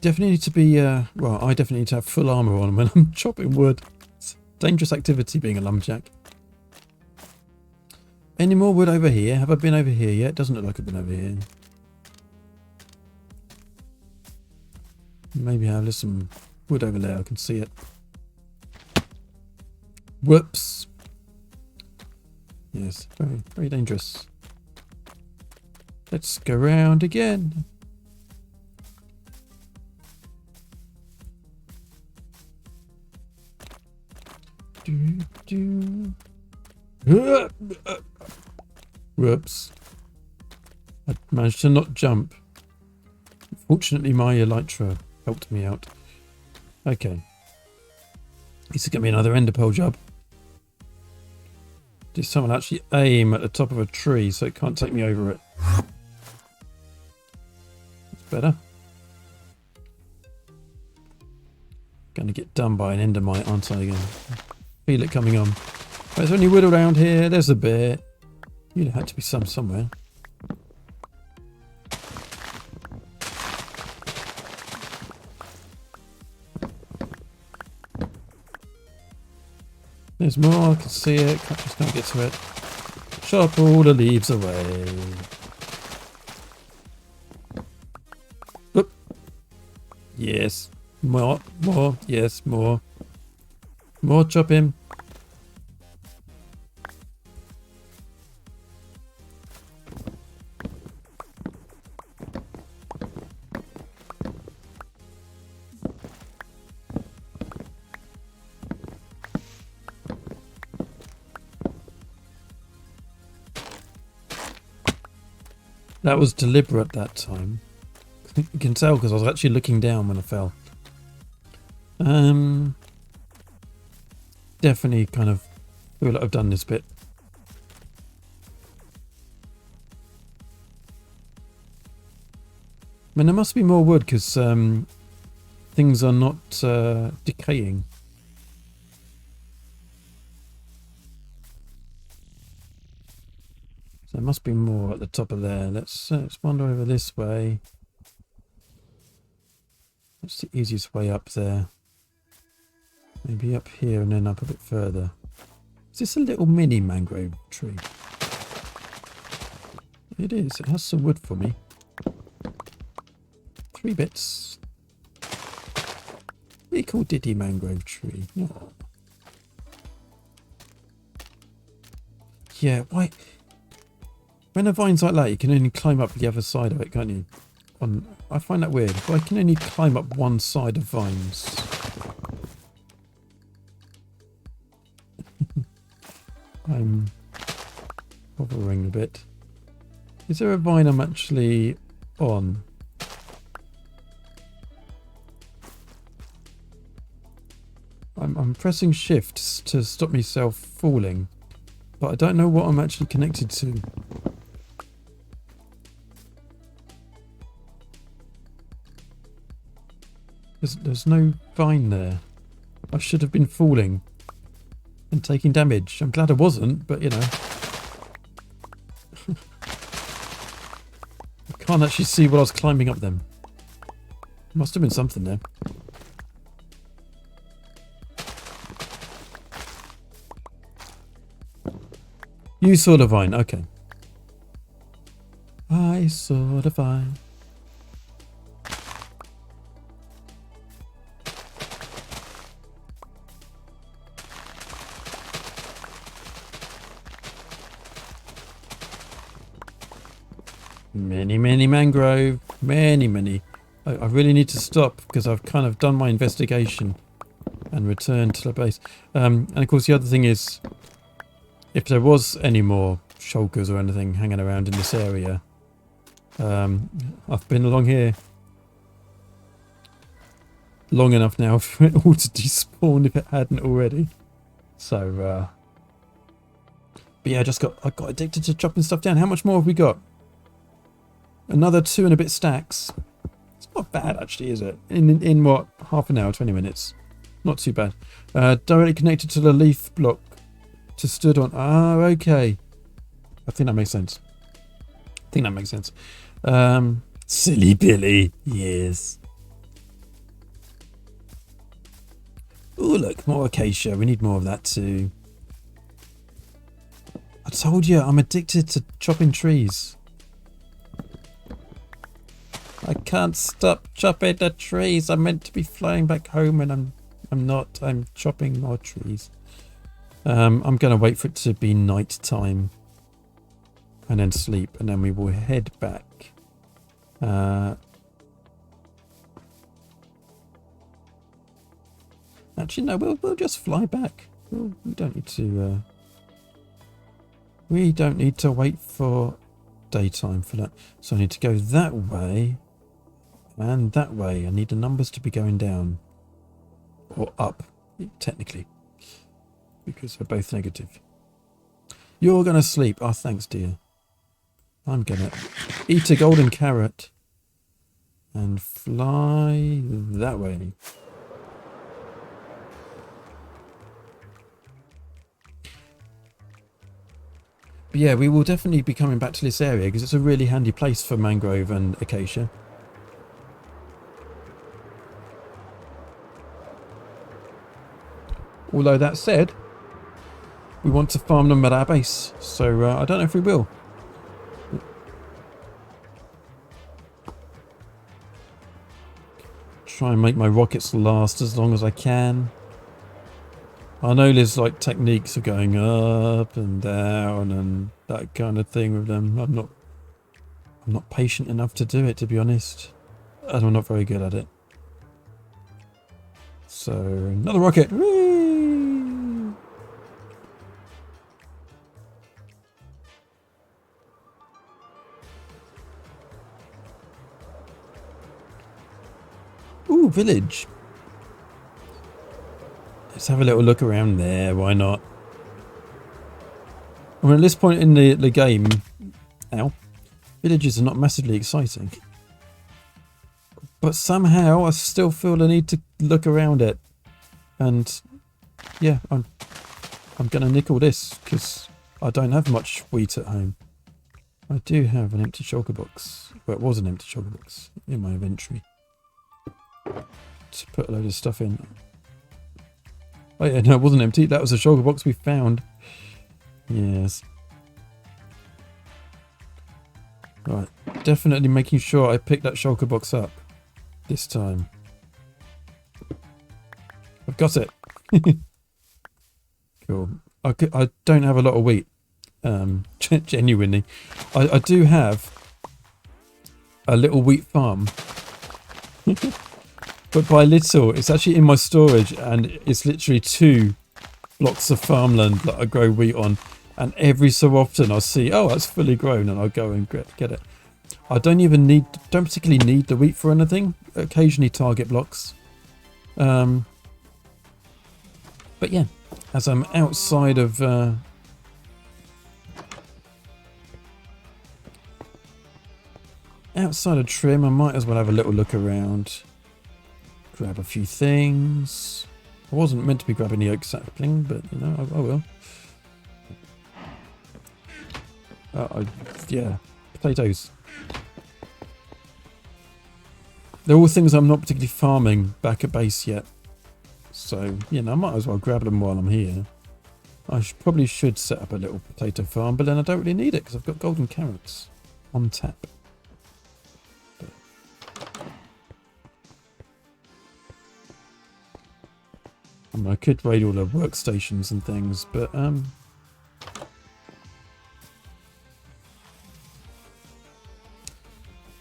Definitely need to be, well, I definitely need to have full armour on when I'm chopping wood. It's a dangerous activity being a lumberjack. Any more wood over here? Have I been over here yet? Doesn't look like I've been over here. Maybe I have some wood over there. I can see it. Whoops. Yes, very, very dangerous. Let's go round again. Whoops. I managed to not jump. Fortunately, my elytra helped me out. Okay. This is going to be another ender pearl job. Did someone actually aim at the top of a tree so it can't take me over it? That's better. Gonna get done by an endermite, aren't I, again? Feel it coming on. Right, is there any wood around here? There's a bit. You'd have had to be somewhere. There's more, I can see it, just can't get to it. Chop all the leaves away. Oop. Yes. More, yes, more. More chop him. That was deliberate that time. You can tell because I was actually looking down when I fell. Definitely kind of feel like I've done this bit. I mean, there must be more wood because things are not decaying. So there must be more at the top of there. Let's wander over this way. That's the easiest way up there. Maybe up here and then up a bit further. Is this a little mini mangrove tree? It is. It has some wood for me. 3 bits. Little diddy mangrove tree. Oh. Yeah, why? When a vine's like that, you can only climb up the other side of it, can't you? I find that weird. I can only climb up one side of vines. I'm hovering a bit. Is there a vine I'm actually on? I'm pressing shift to stop myself falling, but I don't know what I'm actually connected to. There's no vine there. I should have been falling and taking damage. I'm glad I wasn't, but you know. I can't actually see what I was climbing up then. Must have been something there. You saw the vine, okay. I saw the vine. Many mangrove. Many. I really need to stop because I've kind of done my investigation and returned to the base. And of course the other thing is, if there was any more shulkers or anything hanging around in this area, I've been along here long enough now for it all to despawn if it hadn't already. So, but yeah, I got addicted to chopping stuff down. How much more have we got? Another 2 and a bit stacks. It's not bad actually, is it? In what, half an hour, 20 minutes? Not too bad. Directly connected to the leaf block to stood on. Ah, okay. I think that makes sense. Silly Billy. Yes. Oh, look, more acacia. We need more of that too. I told you, I'm addicted to chopping trees. I can't stop chopping the trees. I'm meant to be flying back home and I'm not. I'm chopping more trees. I'm going to wait for it to be night time and then sleep, and then we will head back. Actually, no, we'll just fly back. We don't need to. We don't need to wait for daytime for that. So I need to go that way and that way. I need the numbers to be going down or up, technically, because they're both negative. You're gonna sleep. Oh, thanks, dear. I'm gonna eat a golden carrot and fly that way. But yeah, we will definitely be coming back to this area because it's a really handy place for mangrove and acacia. Although that said, we want to farm them at our base, so I don't know if we will. Try and make my rockets last as long as I can. I know there's like techniques of going up and down and that kind of thing with them. I'm not patient enough to do it, to be honest. And I'm not very good at it. So, another rocket. Whee! Ooh, village. Let's have a little look around there. Why not? I mean, at this point in the game, villages are not massively exciting. But somehow I still feel the need to look around it. And yeah, I'm going to nickel this because I don't have much wheat at home. I do have an empty shulker box. Well, it was an empty shulker box in my inventory to put a load of stuff in. Oh yeah, no, it wasn't empty. That was a shulker box we found. Yes. Right, definitely making sure I pick that shulker box up this time. I've got it. Cool. I don't have a lot of wheat. Genuinely. I do have a little wheat farm. But by little, it's actually in my storage, and it's literally 2 blocks of farmland that I grow wheat on. And every so often I'll see, oh, that's fully grown, and I'll go and get it. I don't particularly need the wheat for anything. Occasionally target blocks. But yeah, as I'm outside of trim, I might as well have a little look around. Grab a few things. I wasn't meant to be grabbing the oak sapling, but you know, I will. Yeah, potatoes. They're all things I'm not particularly farming back at base yet. So, you know, I might as well grab them while I'm here. I probably should set up a little potato farm, but then I don't really need it because I've got golden carrots on tap. I mean, I could raid all the workstations and things, but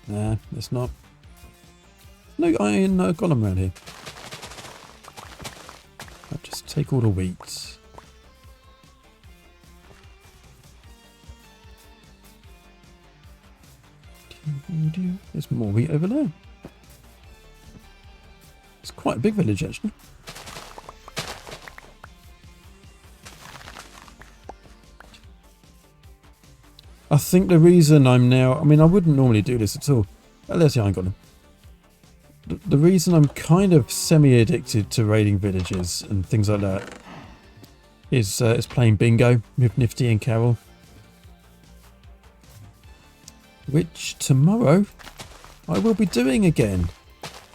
nah, it's not. No iron, no golem around here. I'll just take all the wheat. There's more wheat over there. It's quite a big village, actually. I think the reason I'm now... I mean, I wouldn't normally do this at all. There's the iron golem. The reason I'm kind of semi-addicted to raiding villages and things like that is playing bingo with Nifty and Carol. Which tomorrow I will be doing again.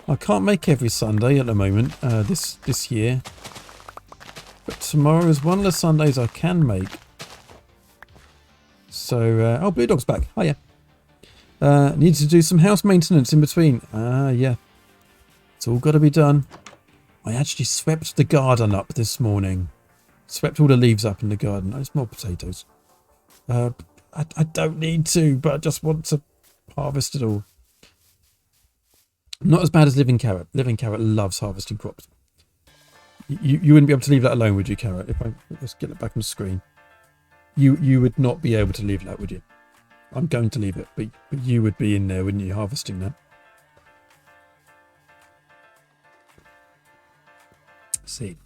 I can't make every Sunday at the moment, this year. But tomorrow is one of the Sundays I can make. So, oh, Blue Dog's back. Hiya. Need to do some house maintenance in between. Yeah. It's all got to be done. I actually swept the garden up this morning. Swept all the leaves up in the garden. Oh, it's more potatoes. I don't need to, but I just want to harvest it all. Not as bad as Living Carrot. Living Carrot loves harvesting crops. You wouldn't be able to leave that alone, would you, Carrot? If I let's get it back on the screen. You would not be able to leave that, would you? I'm going to leave it, but you would be in there, wouldn't you, harvesting that? See.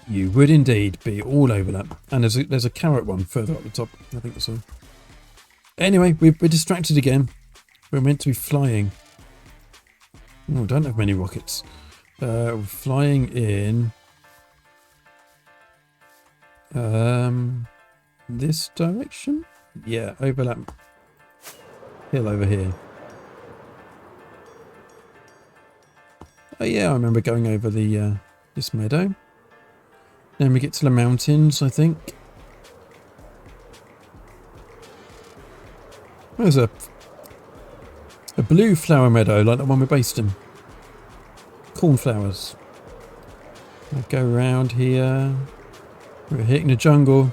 You would indeed be all over that. And there's a carrot one further up the top. I think that's all. Anyway, we're distracted again. We're meant to be flying. Oh, don't have many rockets. We're flying in this direction. Yeah, over that hill over here. Oh yeah, I remember going over the this meadow. Then we get to the mountains, I think. There's a blue flower meadow like the one we're based in. Cornflowers. I go around here. We're hitting the jungle.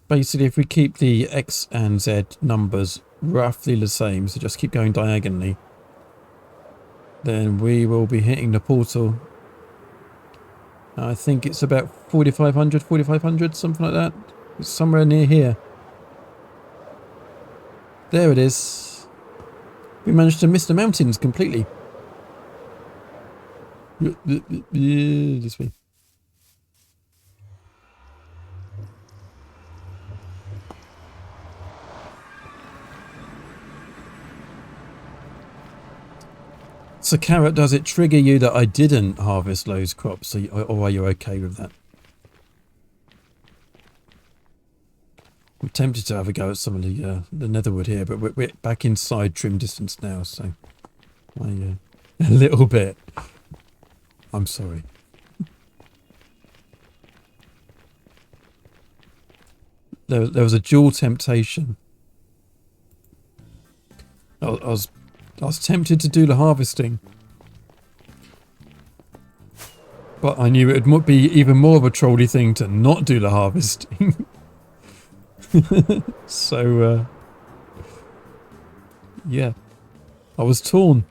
Basically, if we keep the X and Z numbers roughly the same, so just keep going diagonally, then we will be hitting the portal. I think it's about 4,500, something like that. It's somewhere near here. There it is. We managed to miss the mountains completely. This way. So, Carrot, does it trigger you that I didn't harvest those crops, or are you okay with that? I'm tempted to have a go at some of the netherwood here, but we're back inside trim distance now, so a little bit. I'm sorry. There was a dual temptation. I was tempted to do the harvesting, but I knew it would be even more of a trolly thing to not do the harvesting. So, yeah, I was torn.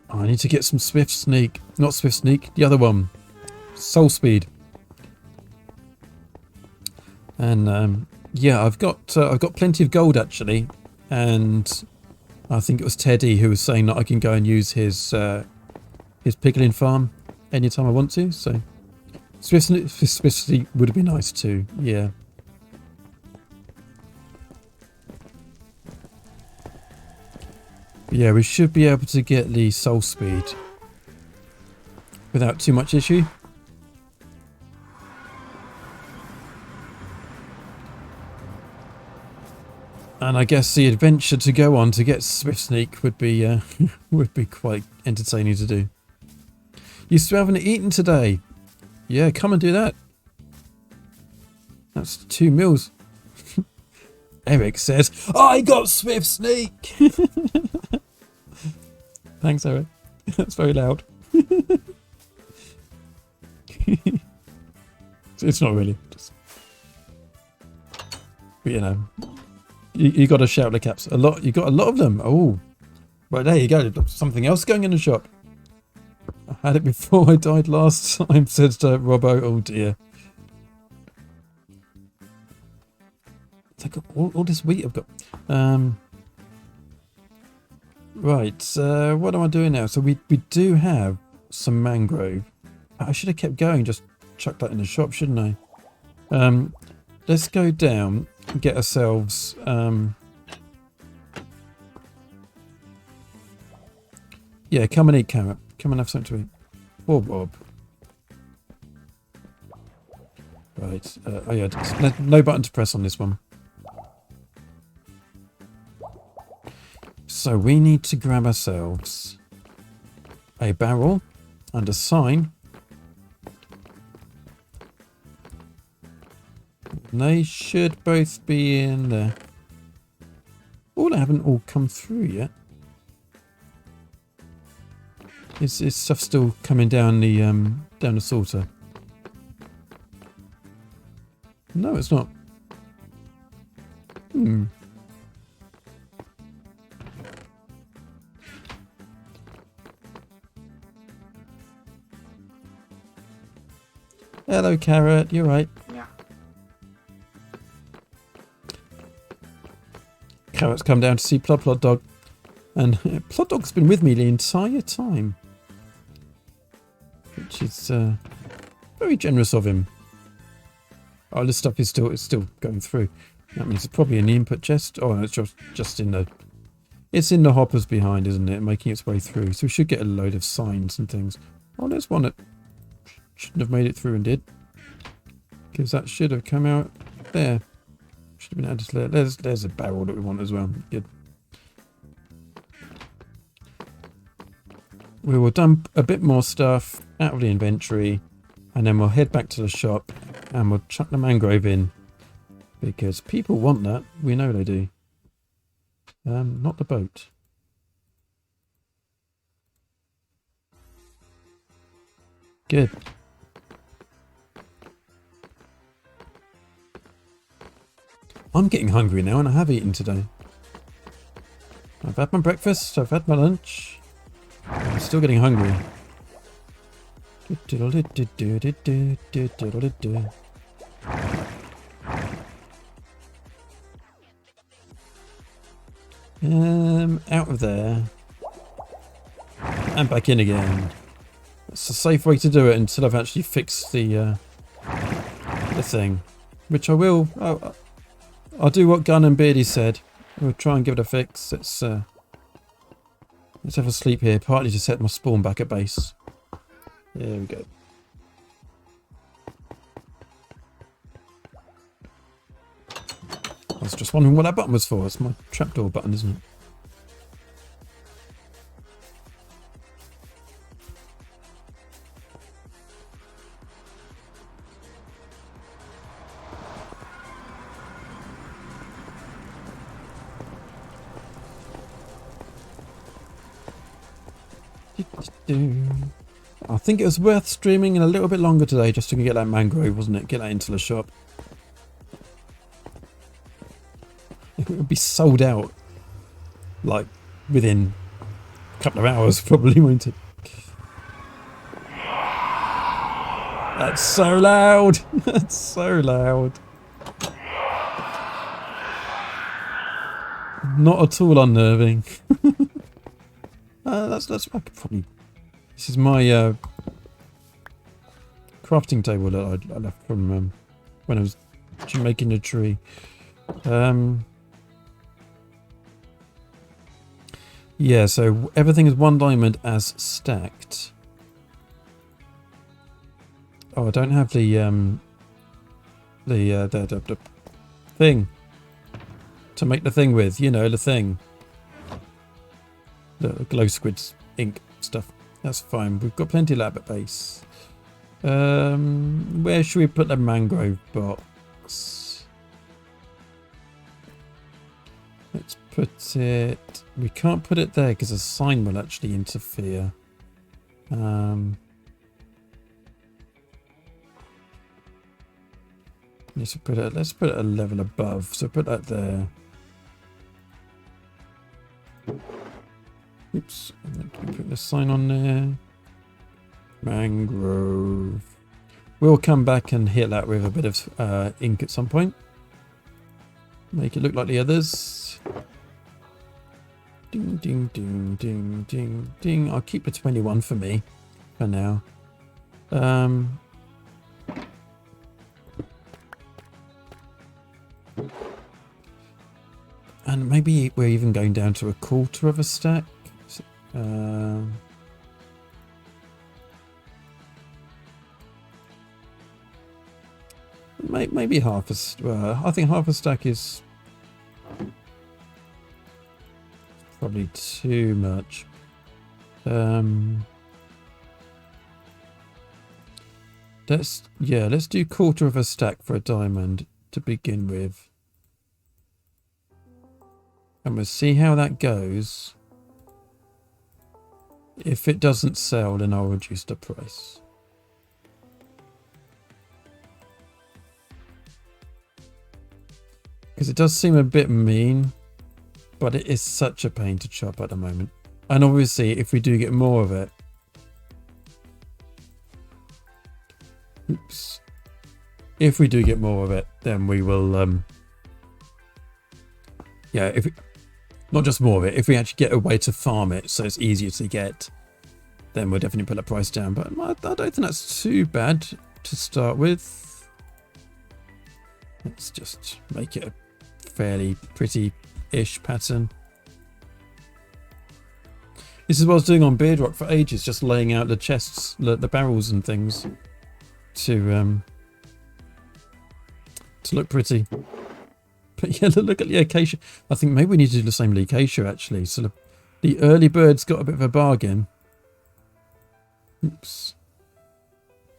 I need to get some Swift Sneak. Not Swift Sneak, the other one. Soul Speed. And yeah, I've got plenty of gold actually, and I think it was Teddy who was saying that I can go and use his pickling farm anytime I want to. So Swift Sneak would be nice too. Yeah. Yeah, we should be able to get the soul speed without too much issue. And I guess the adventure to go on to get Swift Sneak would be would be quite entertaining to do. You still haven't eaten today? Yeah, come and do that. That's 2 meals. Eric says, I got Swift Sneak! Thanks, Eric. That's very loud. It's not really. Just... But you know, you got to shout the caps. You got a lot of them. Oh, right, there you go. Something else going in the shop. I had it before I died last time, says Robbo. Oh dear. Look at all this wheat I've got. Right, what am I doing now? So we do have some mangrove. I should have kept going, just chucked that in the shop, shouldn't I? Let's go down and get ourselves... yeah, come and eat, Carrot. Come and have something to eat. Or Bob. Right, oh yeah, no button to press on this one. So we need to grab ourselves a barrel and a sign. They should both be in there. Oh, they haven't all come through yet. Is stuff still coming down the sorter? No, it's not. Hello, Carrot. You're right. Yeah. Carrot's come down to see Plod Dog, and Plod Dog's been with me the entire time, which is very generous of him. Oh, this stuff is still going through. That means it's probably in the input chest. Oh, no, it's just in the. It's in the hoppers behind, isn't it? Making its way through. So we should get a load of signs and things. Oh, there's one that shouldn't have made it through and did, because that should have come out there. Should have been added to there. There's a barrel that we want as well. Good. We will dump a bit more stuff out of the inventory, and then we'll head back to the shop and we'll chuck the mangrove in, because people want that. We know they do. Not the boat. Good. I'm getting hungry now, and I have eaten today. I've had my breakfast, I've had my lunch. I'm still getting hungry. Out of there. And back in again. It's a safe way to do it until I've actually fixed the thing. Which I will. I'll do what Gun and Beardy said. We'll try and give it a fix. It's Let's have a sleep here, partly to set my spawn back at base. There we go. I was just wondering what that button was for. It's my trapdoor button, isn't it? I think it was worth streaming in a little bit longer today just to get that mangrove, wasn't it? Get that into the shop. It would be sold out like within a couple of hours, probably, won't it? That's so loud. That's so loud. Not at all unnerving. That's I could probably. This is my crafting table that I left from when I was making a tree. Yeah, so everything is 1 diamond as stacked. Oh, I don't have the thing to make the thing with. You know, the thing. The glow squids ink stuff. That's fine. We've got plenty of lab at base. Where should we put the mangrove box? Let's put it... We can't put it there because a sign will actually interfere. Let's put it a level above. So put that there. Oops. Put the sign on there. Mangrove. We'll come back and hit that with a bit of ink at some point. Make it look like the others. Ding, ding, ding, ding, ding, ding. I'll keep the 21 for me for now. And maybe we're even going down to a quarter of a stack. Maybe half a... I think half a stack is probably too much. Let's do quarter of a stack for a diamond to begin with. And we'll see how that goes. If it doesn't sell, then I'll reduce the price. Because it does seem a bit mean, but it is such a pain to chop at the moment. And obviously, if we do get more of it... Oops. If we do get more of it, then we will... Yeah, if... Not just more of it, if we actually get a way to farm it so it's easier to get, then we'll definitely put the price down. But I don't think that's too bad to start with. Let's just make it a fairly pretty-ish pattern. This is what I was doing on Bedrock for ages, just laying out the chests, the barrels and things to look pretty. But yeah, look at the acacia. I think maybe we need to do the same with the acacia, actually. So the early birds got a bit of a bargain. Oops.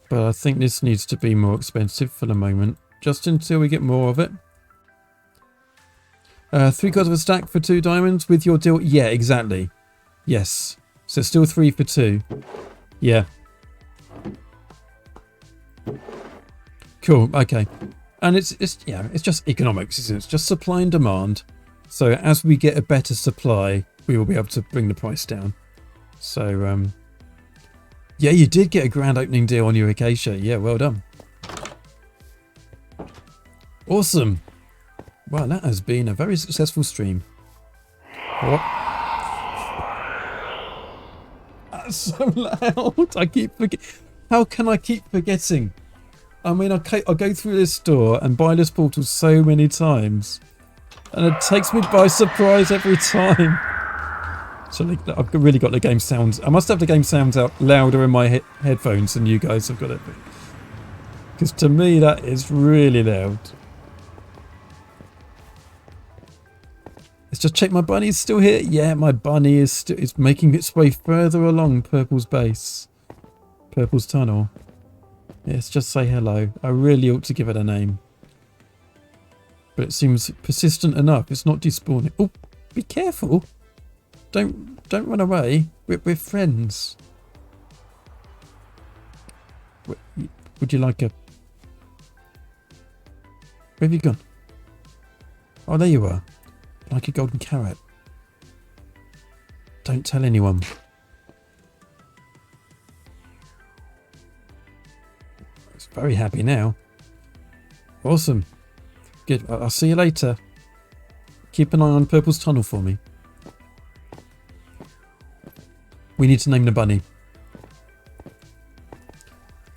But I think this needs to be more expensive for the moment. Just until we get more of it. 3/4 of a stack for 2 diamonds with your deal. Yeah, exactly. Yes. So still 3 for 2. Yeah. Cool. Okay. And it's just economics, isn't it? It's just supply and demand. So as we get a better supply, we will be able to bring the price down. So, yeah, you did get a grand opening deal on your acacia. Yeah, well done. Awesome. Wow, that has been a very successful stream. What? That's so loud. I keep forgetting. How can I keep forgetting? I mean, I go through this store and buy this portal so many times. And it takes me by surprise every time. So I've really got the game sounds. I must have the game sounds out louder in my headphones than you guys have got it. Because to me that is really loud. Let's just check my bunny's still here. Yeah, my bunny is making its way further along Purple's base. Purple's tunnel. Let's just say hello. I really ought to give it a name. But it seems persistent enough. It's not despawning. Oh, be careful. Don't run away. We're friends. Would you like a... Where have you gone? Oh, there you are. Like a golden carrot. Don't tell anyone. It's very happy now. Awesome. Good. I'll see you later. Keep an eye on Purple's tunnel for me. We need to name the bunny.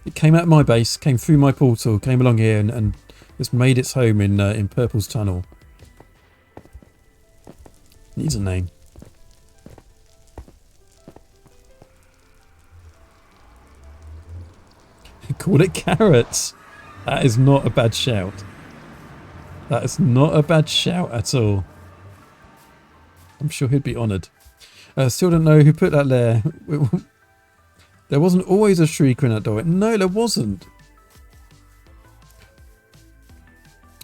It came out of my base, came through my portal, came along here and it's made its home in Purple's tunnel. Needs a name. Call it Carrots. That is not a bad shout. That is not a bad shout at all. I'm sure he'd be honoured. Still don't know who put that there. There wasn't always a shrieker in that door. No, there wasn't.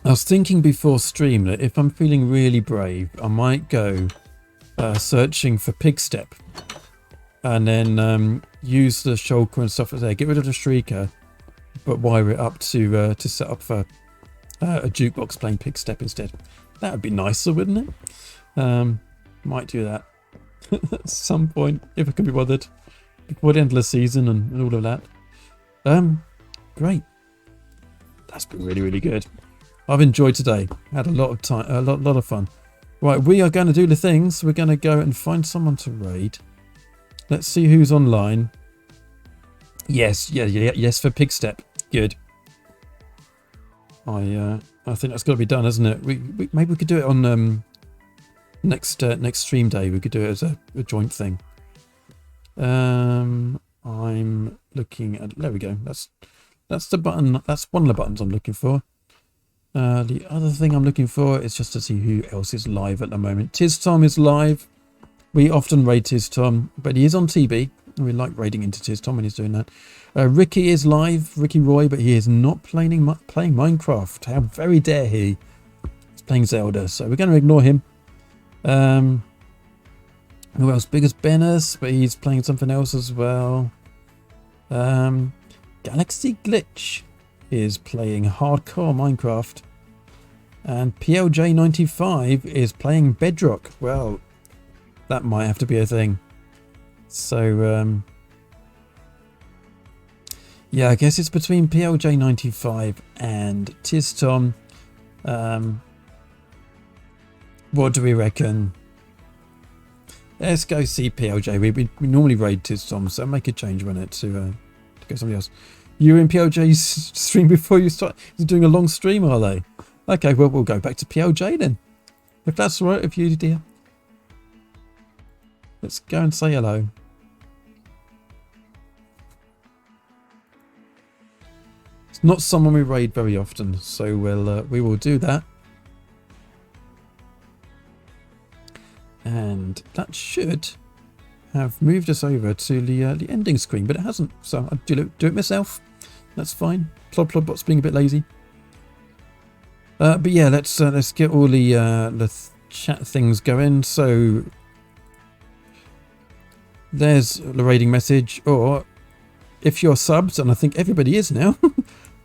I was thinking before stream that if I'm feeling really brave, I might go searching for Pigstep. And then use the shulker and stuff there. Get rid of the shrieker, but wire it up to set up for a jukebox playing Pigstep instead. That would be nicer, wouldn't it? Might do that at some point if I can be bothered before the end of the season and all of that. Great. That's been really, really good. I've enjoyed today. Had a lot of time, a lot of fun. Right, we are going to do the things. We're going to go and find someone to raid. Let's see who's online. Yes, yes for Pigstep. Good. I think that's got to be done, hasn't it? We maybe we could do it on next stream day. We could do it as a joint thing. I'm looking at. There we go. That's the button. That's one of the buttons I'm looking for. The other thing I'm looking for is just to see who else is live at the moment. Tiz Tom is live. We often raid Tiz Tom, but he is on TB. We like raiding into Tiz Tom when he's doing that. Ricky is live, Ricky Roy, but he is not playing Minecraft. How very dare he? He's playing Zelda, so we're going to ignore him. Who else? Biggest Bennis, but he's playing something else as well. Galaxy Glitch is playing hardcore Minecraft. And PLJ95 is playing Bedrock. Well, that might have to be a thing. So, yeah, I guess it's between PLJ95 and Tiz Tom. What do we reckon? Let's go see PLJ. We normally raid Tiz Tom, so make a change on it to go somebody else. You were in PLJ's stream before you start. He's doing a long stream, are they? Okay, well, we'll go back to PLJ then. If that's all right with you, dear. Let's go and say hello. It's not someone we raid very often, so we will do that. And that should have moved us over to the ending screen, but it hasn't. So I'll do it myself. That's fine. Plodbot's being a bit lazy. But yeah, let's get all the chat things going. So there's the raiding message, or if you're subbed, and I think everybody is now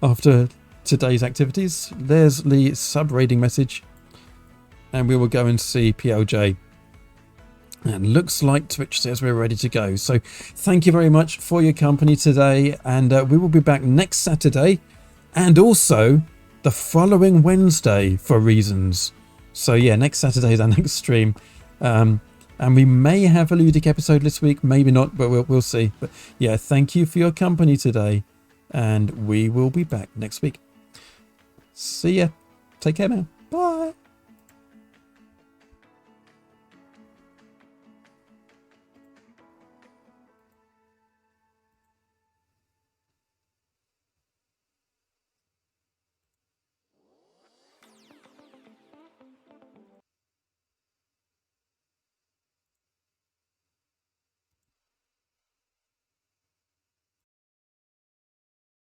after today's activities, there's the sub raiding message, and we will go and see PLJ. And looks like Twitch says we're ready to go. So thank you very much for your company today, and we will be back next Saturday and also the following Wednesday for reasons. So yeah, next Saturday is our next stream. And we may have a ludic episode this week, maybe not, but we'll see. But yeah, thank you for your company today, and we will be back next week. See ya. Take care now.